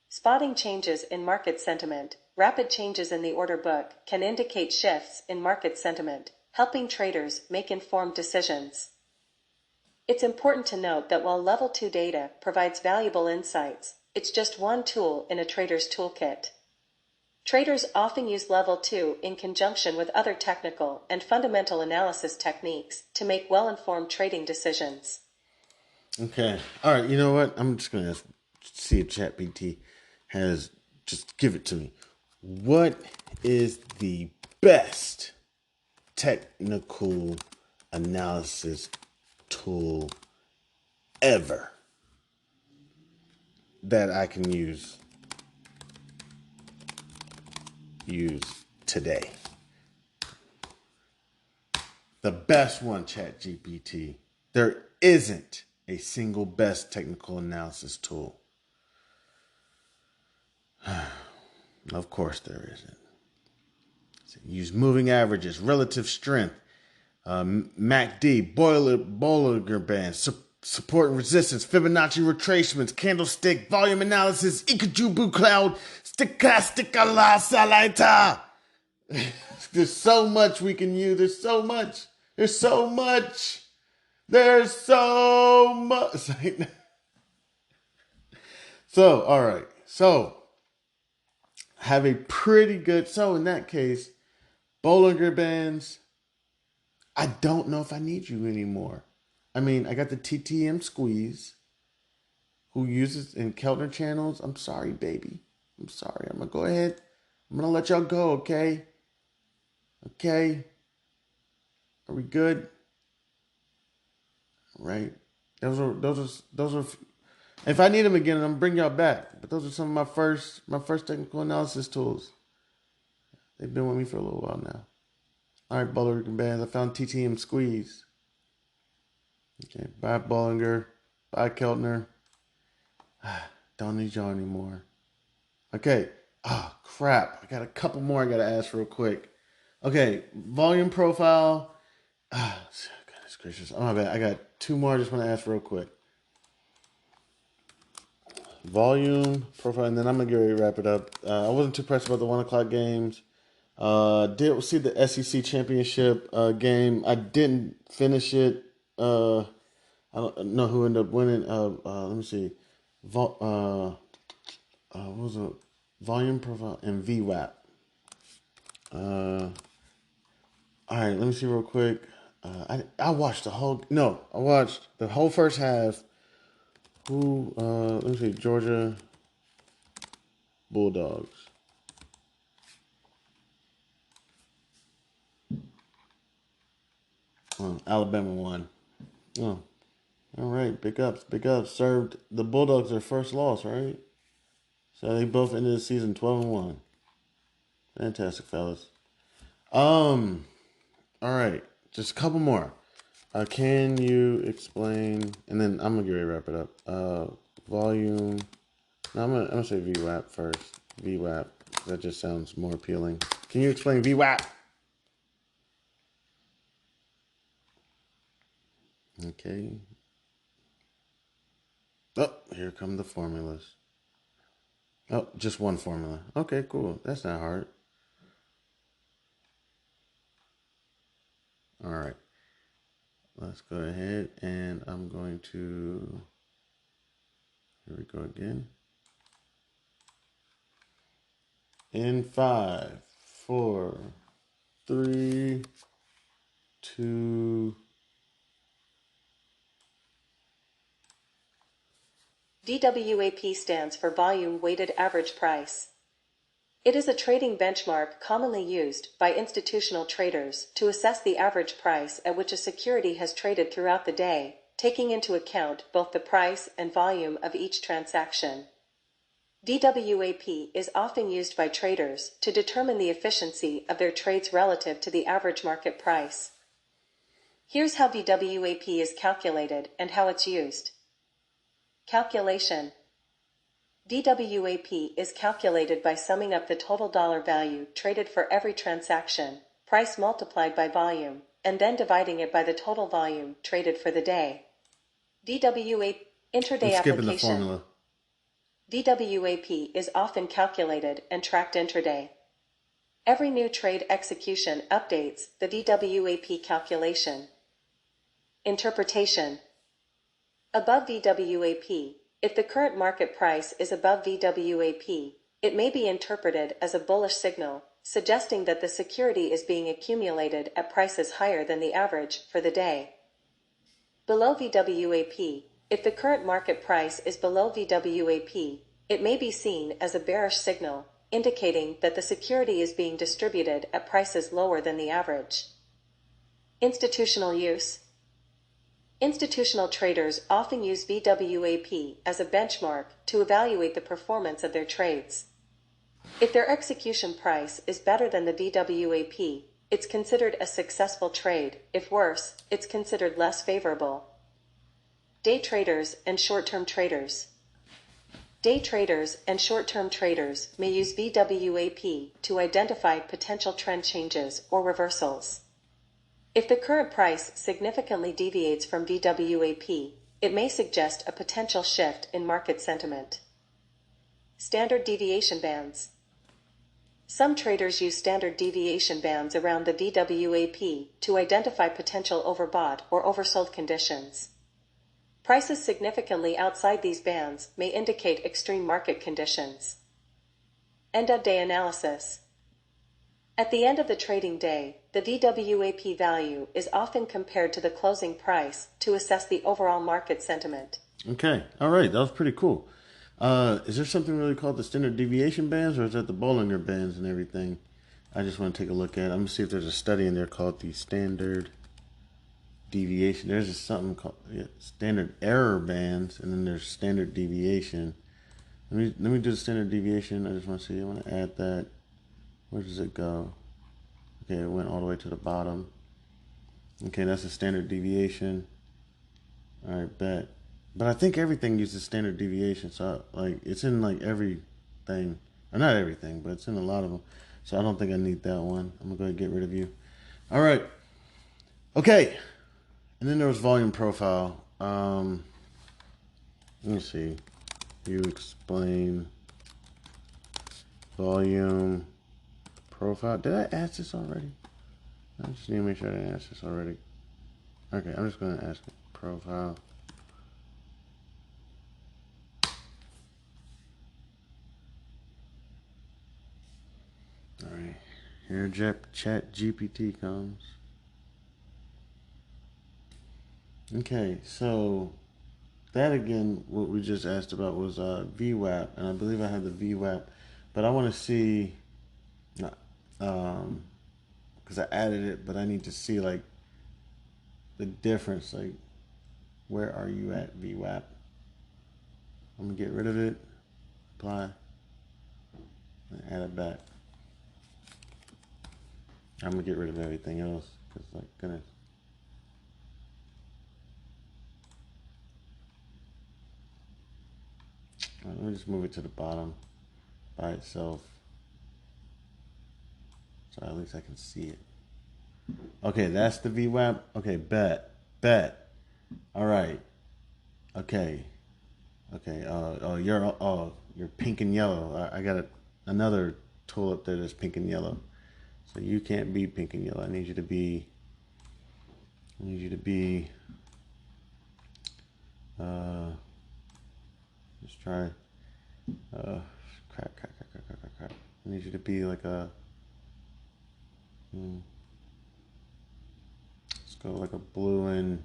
Spotting changes in market sentiment. Rapid changes in the order book can indicate shifts in market sentiment, helping traders make informed decisions. It's important to note that while Level 2 data provides valuable insights, it's just one tool in a trader's toolkit. Traders often use Level 2 in conjunction with other technical and fundamental analysis techniques to make well-informed trading decisions. Okay. All right. You know what? I'm just going to see if ChatGPT has, just give it to me. What is the best technical analysis tool ever that I can use today? The best one, ChatGPT. There isn't a single best technical analysis tool. Of course there isn't. Use moving averages, relative strength, MACD, Bollinger Bands, support and resistance, Fibonacci retracements, candlestick, volume analysis, Ikajubu cloud, stochastic oscillator. There's so much we can use. There's so much. There's so much. There's so much. So, all right. So, have a pretty good. So, in that case, Bollinger Bands, I don't know if I need you anymore. I mean, I got the TTM Squeeze, who uses in Keltner channels. I'm sorry, baby. I'm sorry. I'm going to go ahead. I'm going to let y'all go, okay? Okay? Are we good? All right. Those are. If I need them again, I'm going to bring y'all back. But those are some of my first technical analysis tools. They've been with me for a little while now. All right, Bollinger Bands. I found TTM Squeeze. Okay, bye Bollinger. Bye Keltner. Don't need y'all anymore. Okay. Oh, crap. I got a couple more I got to ask real quick. Okay, volume profile. Goodness gracious. Oh, my bad. I got two more I just want to ask real quick. Volume profile, and then I'm going to get ready to wrap it up. I wasn't too pressed about the 1 o'clock games. Did see the SEC championship game. I didn't finish it. I don't know who ended up winning. Let me see. What was it? Volume profile and VWAP. All right, let me see real quick. I watched I watched the whole first half. Let me see. Georgia Bulldogs. Alabama won. Oh, all right. Big ups. Big ups. Served the Bulldogs their first loss, right? So they both ended the season 12-1. Fantastic, fellas. All right. Just a couple more. Can you explain? And then I'm gonna get ready to wrap it up. Volume. No, I'm gonna say VWAP first. VWAP. That just sounds more appealing. Can you explain VWAP? Okay. Oh, here come the formulas. Oh, just one formula. Okay, cool. That's not hard. All right. Let's go ahead and I'm going to. Here we go again. In 5, 4, 3, 2. VWAP stands for Volume Weighted Average Price. It is a trading benchmark commonly used by institutional traders to assess the average price at which a security has traded throughout the day, taking into account both the price and volume of each transaction. VWAP is often used by traders to determine the efficiency of their trades relative to the average market price. Here's how VWAP is calculated and how it's used. Calculation. VWAP is calculated by summing up the total dollar value traded for every transaction, price multiplied by volume, and then dividing it by the total volume traded for the day. VWAP intraday application. The formula. VWAP is often calculated and tracked intraday. Every new trade execution updates the VWAP calculation. Interpretation. Above VWAP, if the current market price is above VWAP, it may be interpreted as a bullish signal, suggesting that the security is being accumulated at prices higher than the average for the day. Below VWAP, if the current market price is below VWAP, it may be seen as a bearish signal, indicating that the security is being distributed at prices lower than the average. Institutional use. Institutional traders often use VWAP as a benchmark to evaluate the performance of their trades. If their execution price is better than the VWAP, it's considered a successful trade. If worse, it's considered less favorable. Day traders and short-term traders. Day traders and short-term traders may use VWAP to identify potential trend changes or reversals. If the current price significantly deviates from VWAP, it may suggest a potential shift in market sentiment. Standard deviation bands. Some traders use standard deviation bands around the VWAP to identify potential overbought or oversold conditions. Prices significantly outside these bands may indicate extreme market conditions. End of day analysis. At the end of the trading day, the VWAP value is often compared to the closing price to assess the overall market sentiment. Okay, all right, that was pretty cool. Is there something really called the standard deviation bands, or is that the Bollinger bands and everything? I just want to take a look at it. I'm going to see if there's a study in there called the standard deviation. There's just something called standard error bands, and then there's standard deviation. Let me do the standard deviation. I just want to see. I want to add that. Where does it go? Okay, it went all the way to the bottom. Okay, that's a standard deviation. All right, bet. But I think everything uses standard deviation, so like it's in like everything, or not everything, but it's in a lot of them. So I don't think I need that one. I'm gonna go ahead and get rid of you. All right. Okay. And then there was volume profile. Let me see. You explain volume profile. Did I ask this already? I just need to make sure I didn't ask this already. Okay, I'm just gonna ask it. Profile. All right, here Chat GPT comes. Okay, so that again, what we just asked about was VWAP, and I believe I have the VWAP, but I want to see, because I added it, but I need to see like the difference, like where are you at VWAP? I'm gonna get rid of it, apply, and add it back. I'm gonna get rid of everything else because, like, goodness. Let me just move it to the bottom by itself, so at least I can see it. Okay, that's the VWAP. Okay, bet. All right. Okay. You're pink and yellow. I got another tool up there that's pink and yellow. So you can't be pink and yellow. I need you to be. Let's try. Crap. I need you to be like a. Let's go like a blue and.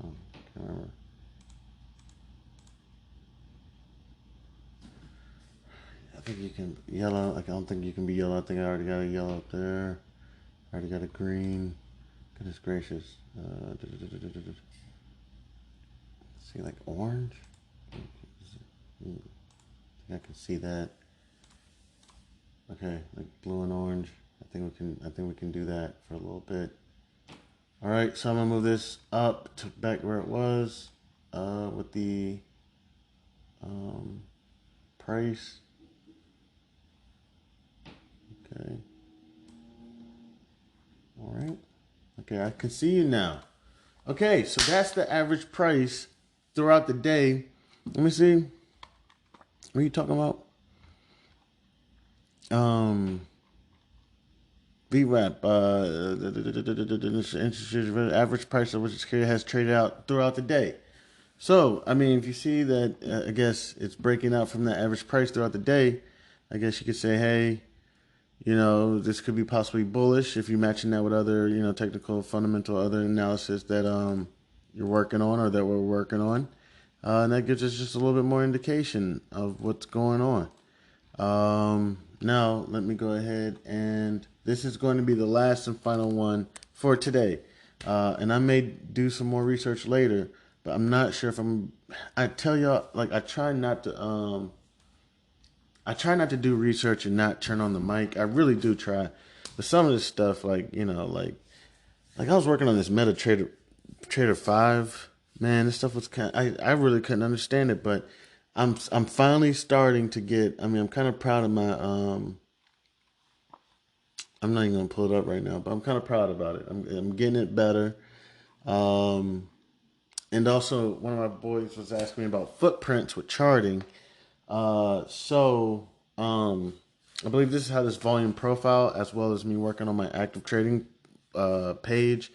Oh, can't remember. I think you can yellow. Like, I don't think you can be yellow. I think I already got a yellow up there. I already got a green. Goodness gracious. See, like orange. I think I can see that. Okay, like blue and orange. I think we can do that for a little bit. All right, so I'm gonna move this up to back where it was with the price. Okay. All right. Okay, I can see you now. Okay, so that's the average price throughout the day. Let me see. What are you talking about? VWAP, average price of which the security has traded out throughout the day. So, I mean, if you see that, I guess it's breaking out from the average price throughout the day, I guess you could say, hey, this could be possibly bullish if you're matching that with other, technical, fundamental, other analysis that you're working on or that we're working on. And that gives us just a little bit more indication of what's going on. Now, let me go ahead, and this is going to be the last and final one for today. And I may do some more research later, but I'm not sure if I tell y'all, like, I try not to do research and not turn on the mic. I really do try. But some of this stuff, like I was working on this MetaTrader 5. Man, this stuff was I really couldn't understand it, but I'm finally starting to get. I mean, I'm kind of proud of my. I'm not even gonna pull it up right now, but I'm kind of proud about it. I'm getting it better. And also, one of my boys was asking me about footprints with charting. I believe this is how this volume profile, as well as me working on my active trading page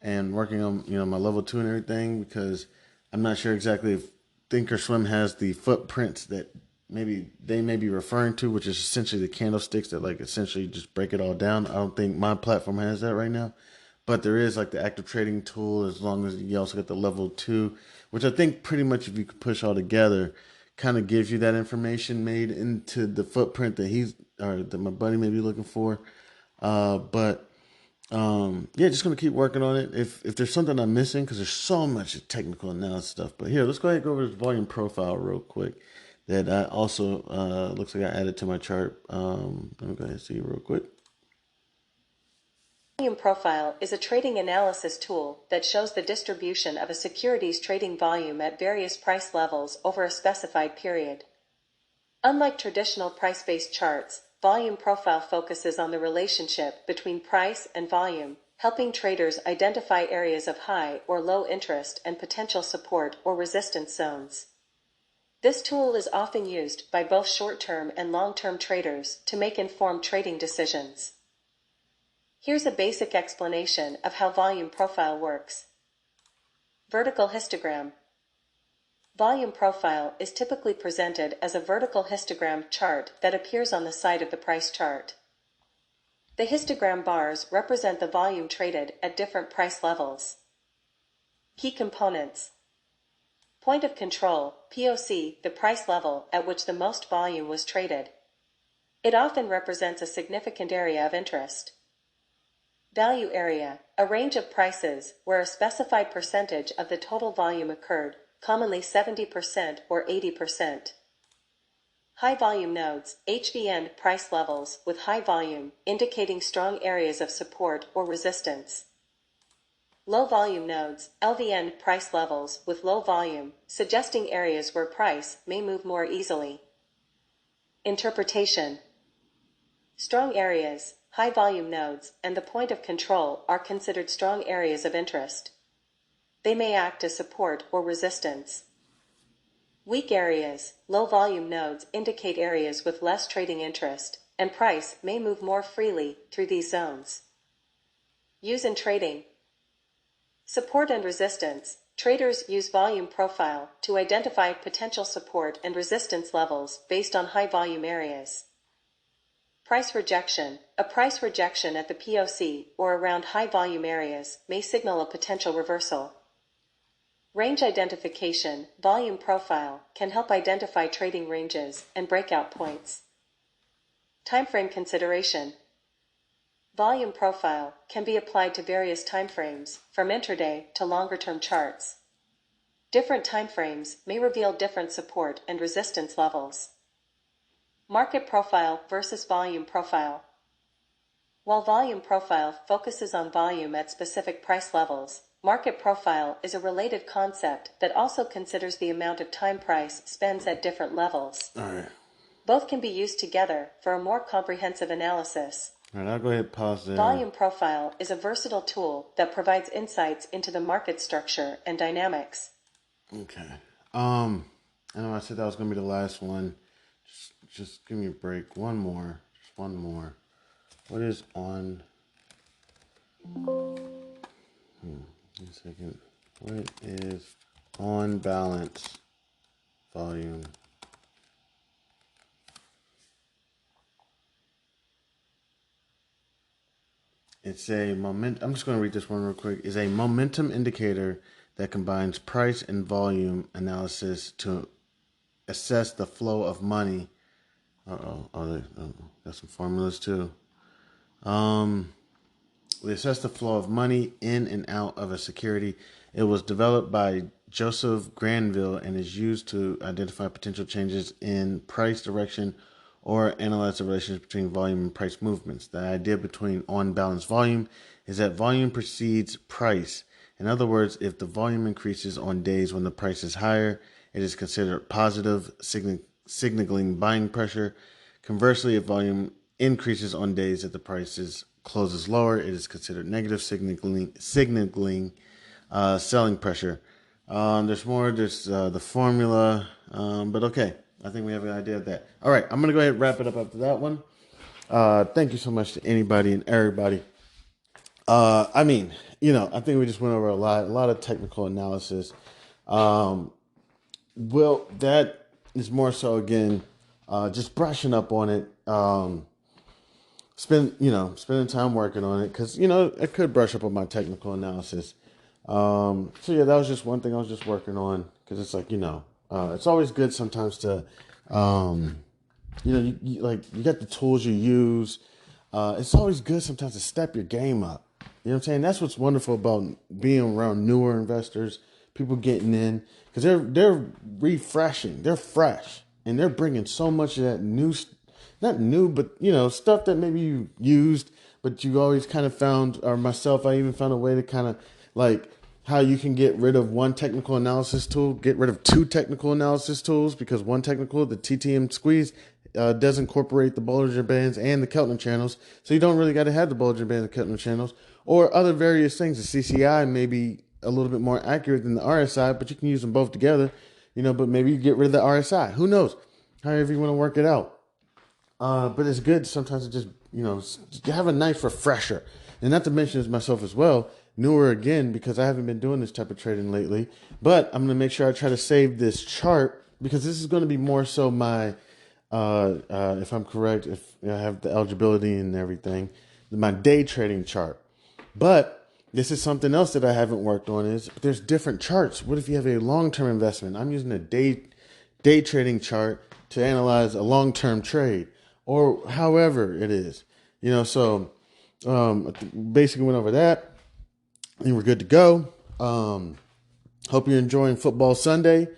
and working on my level 2 and everything, because I'm not sure exactly if Thinkorswim has the footprints that maybe they may be referring to, which is essentially the candlesticks that like essentially just break it all down. I don't think my platform has that right now, but there is like the active trading tool, as long as you also get the level 2, which I think pretty much if you could push all together, kind of gives you that information made into the footprint that that my buddy may be looking for. But yeah, just gonna keep working on it. If there's something I'm missing, because there's so much technical analysis stuff. But here, let's go ahead and go over this volume profile real quick. That I also looks like I added to my chart. Let me go ahead and see real quick. Volume profile is a trading analysis tool that shows the distribution of a security's trading volume at various price levels over a specified period. Unlike traditional price-based charts, volume profile focuses on the relationship between price and volume, helping traders identify areas of high or low interest and potential support or resistance zones. This tool is often used by both short-term and long-term traders to make informed trading decisions. Here's a basic explanation of how volume profile works. Vertical histogram. Volume profile is typically presented as a vertical histogram chart that appears on the side of the price chart. The histogram bars represent the volume traded at different price levels. Key components. Point of control, POC, the price level at which the most volume was traded. It often represents a significant area of interest. Value area, a range of prices where a specified percentage of the total volume occurred, commonly 70% or 80%. High volume nodes, HVN price levels with high volume, indicating strong areas of support or resistance. Low volume nodes, LVN price levels with low volume, suggesting areas where price may move more easily. Interpretation. Strong areas, high volume nodes, and the point of control are considered strong areas of interest. They may act as support or resistance. Weak areas, low volume nodes indicate areas with less trading interest, and price may move more freely through these zones. Use in trading. Support and resistance. Traders use volume profile to identify potential support and resistance levels based on high volume areas. Price rejection. A price rejection at the POC or around high volume areas may signal a potential reversal. Range identification. Volume profile can help identify trading ranges and breakout points. Timeframe consideration. Volume profile can be applied to various timeframes, from intraday to longer-term charts. Different timeframes may reveal different support and resistance levels. Market profile versus volume profile. While volume profile focuses on volume at specific price levels, market profile is a related concept that also considers the amount of time price spends at different levels. All right. Both can be used together for a more comprehensive analysis. All right, I'll go ahead and pause there. Volume profile is a versatile tool that provides insights into the market structure and dynamics. Okay. I know I said that was going to be the last one. Just give me a break. One more. Just one more. What is on... Give me a second. What is on balance volume? It's a moment. I'm just going to read this one real quick. It's a momentum indicator that combines price and volume analysis to assess the flow of money. Got some formulas too. We assess the flow of money in and out of a security. It was developed by Joseph Granville and is used to identify potential changes in price direction or analyze the relationship between volume and price movements. The idea between on-balance volume is that volume precedes price. In other words, if the volume increases on days when the price is higher, it is considered positive, signaling buying pressure. Conversely, if volume increases on days that the price closes lower, it is considered negative, signaling selling pressure. There's more. There's the formula, but okay. I think we have an idea of that. All right, I'm going to go ahead and wrap it up after that one. Thank you so much to anybody and everybody. I think we just went over a lot of technical analysis. Well, that is more so again, just brushing up on it. Spending time working on it because I could brush up on my technical analysis. So yeah, that was just one thing I was just working on because it's like it's always good sometimes to, you got the tools you use. It's always good sometimes to step your game up. You know what I'm saying? That's what's wonderful about being around newer investors, people getting in, because they're refreshing, they're fresh, and they're bringing so much of that new, not new, but stuff that maybe you used, but you always kind of found, or myself, I even found a way to kind of like how you can get rid of one technical analysis tool, get rid of two technical analysis tools, because one technical, the TTM squeeze, does incorporate the Bollinger Bands and the Keltner channels. So you don't really got to have the Bollinger Bands and Keltner channels or other various things. The CCI may be a little bit more accurate than the RSI, but you can use them both together, but maybe you get rid of the RSI. Who knows? However you want to work it out. But it's good sometimes to just, have a nice refresher. And not to mention as myself as well, newer again, because I haven't been doing this type of trading lately, but I'm going to make sure I try to save this chart because this is going to be more so my, if I'm correct, if I have the eligibility and everything, my day trading chart. But this is something else that I haven't worked on is there's different charts. What if you have a long-term investment? I'm using a day trading chart to analyze a long-term trade or however it is, so basically went over that and we're good to go. Hope you're enjoying football Sunday,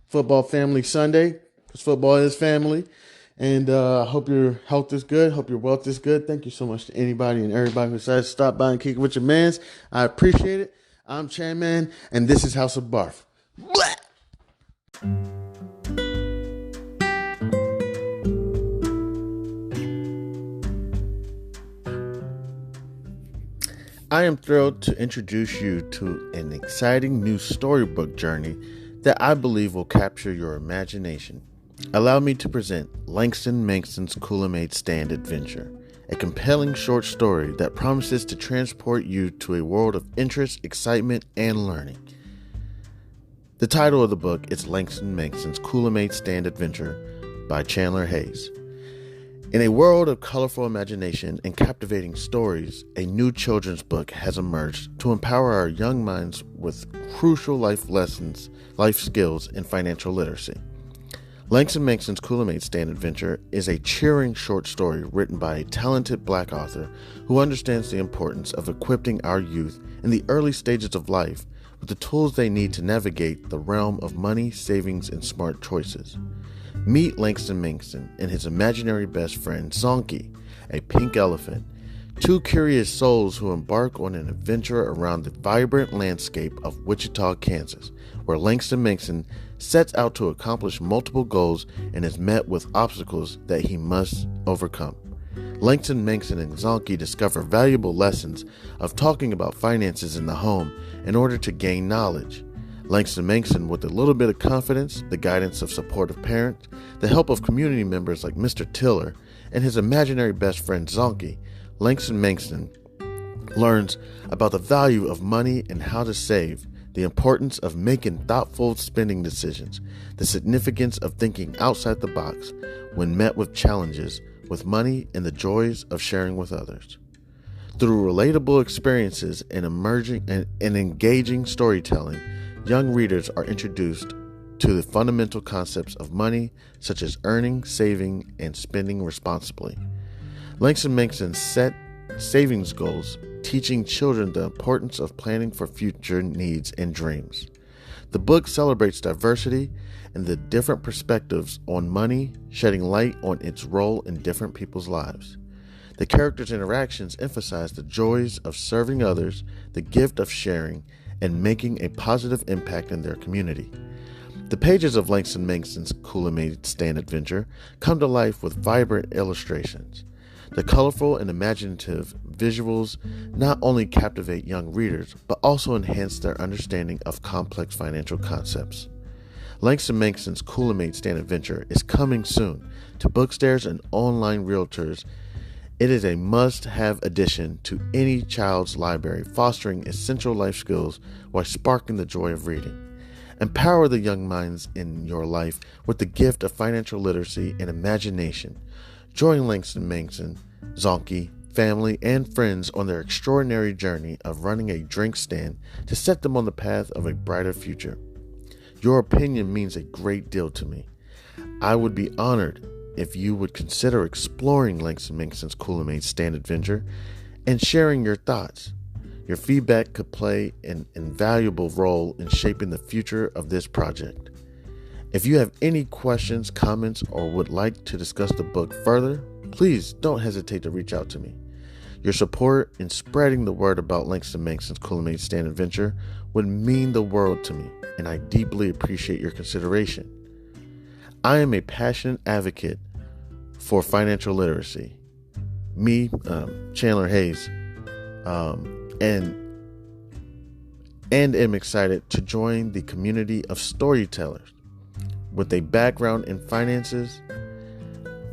football family Sunday, because football is family. And hope your health is good. Hope your wealth is good. Thank you so much to anybody and everybody who decided to stop by and kick it with your mans. I appreciate it. I'm Chan Man, and this is House of Barf. Blah! I am thrilled to introduce you to an exciting new storybook journey that I believe will capture your imagination. Allow me to present Langston Mankson's Coolamade Stand Adventure, a compelling short story that promises to transport you to a world of interest, excitement, and learning. The title of the book is Langston Mankson's Coolamade Stand Adventure by Chandler Hayes. In a world of colorful imagination and captivating stories, a new children's book has emerged to empower our young minds with crucial life lessons, life skills, and financial literacy. Langston Mankson's Coolamade Stand Adventure is a cheering short story written by a talented Black author who understands the importance of equipping our youth in the early stages of life with the tools they need to navigate the realm of money, savings, and smart choices. Meet Langston Mankson and his imaginary best friend, Zonky, a pink elephant, two curious souls who embark on an adventure around the vibrant landscape of Wichita, Kansas, where Langston Mankson sets out to accomplish multiple goals and is met with obstacles that he must overcome. Langston Mankson and Zonky discover valuable lessons of talking about finances in the home in order to gain knowledge. Langston Mankson, with a little bit of confidence, the guidance of supportive parents, the help of community members like Mr. Tiller, and his imaginary best friend Zonky, Langston Mankson learns about the value of money and how to save, the importance of making thoughtful spending decisions, the significance of thinking outside the box when met with challenges with money, and the joys of sharing with others. Through relatable experiences and engaging storytelling, young readers are introduced to the fundamental concepts of money, such as earning, saving, and spending responsibly. Langston Mankson set savings goals, teaching children the importance of planning for future needs and dreams. The book celebrates diversity and the different perspectives on money, shedding light on its role in different people's lives. The characters' interactions emphasize the joys of serving others, the gift of sharing, and making a positive impact in their community. The pages of Langston Mankson's Coolamade Stand Adventure come to life with vibrant illustrations. The colorful and imaginative visuals not only captivate young readers, but also enhance their understanding of complex financial concepts. Langston Mankson's Coolamade Stand Adventure is coming soon to bookstores and online realtors It is a must-have addition to any child's library, fostering essential life skills while sparking the joy of reading. Empower the young minds in your life with the gift of financial literacy and imagination. Join Langston Manson, Zonky, family, and friends on their extraordinary journey of running a drink stand to set them on the path of a brighter future. Your opinion means a great deal to me. I would be honored if you would consider exploring Langston Manson's Kool-Aid Stand Adventure and sharing your thoughts. Your feedback could play an invaluable role in shaping the future of this project. If you have any questions, comments, or would like to discuss the book further, please don't hesitate to reach out to me. Your support in spreading the word about Langston Manson's Kool-Aid Stand Adventure would mean the world to me, and I deeply appreciate your consideration. I am a passionate advocate for financial literacy. Me, Chandler Hayes, and am excited to join the community of storytellers with a background in finances.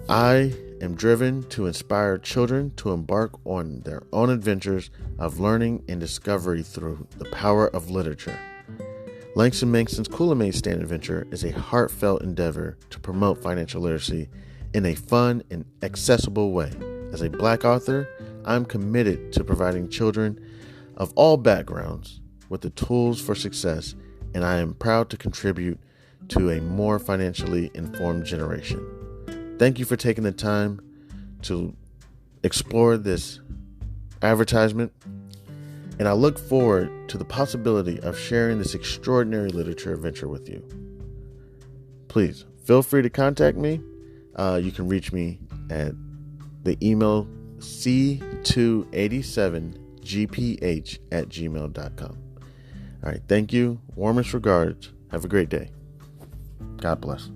I am driven to inspire children to embark on their own adventures of learning and discovery through the power of literature. Langston Manson's Kool-Aid Stand Adventure is a heartfelt endeavor to promote financial literacy in a fun and accessible way. As a Black author, I'm committed to providing children of all backgrounds with the tools for success, and I am proud to contribute to a more financially informed generation. Thank you for taking the time to explore this advertisement, and I look forward to the possibility of sharing this extraordinary literature adventure with you. Please feel free to contact me. You can reach me at the email c287gph@gmail.com. All right, thank you. Warmest regards. Have a great day. God bless.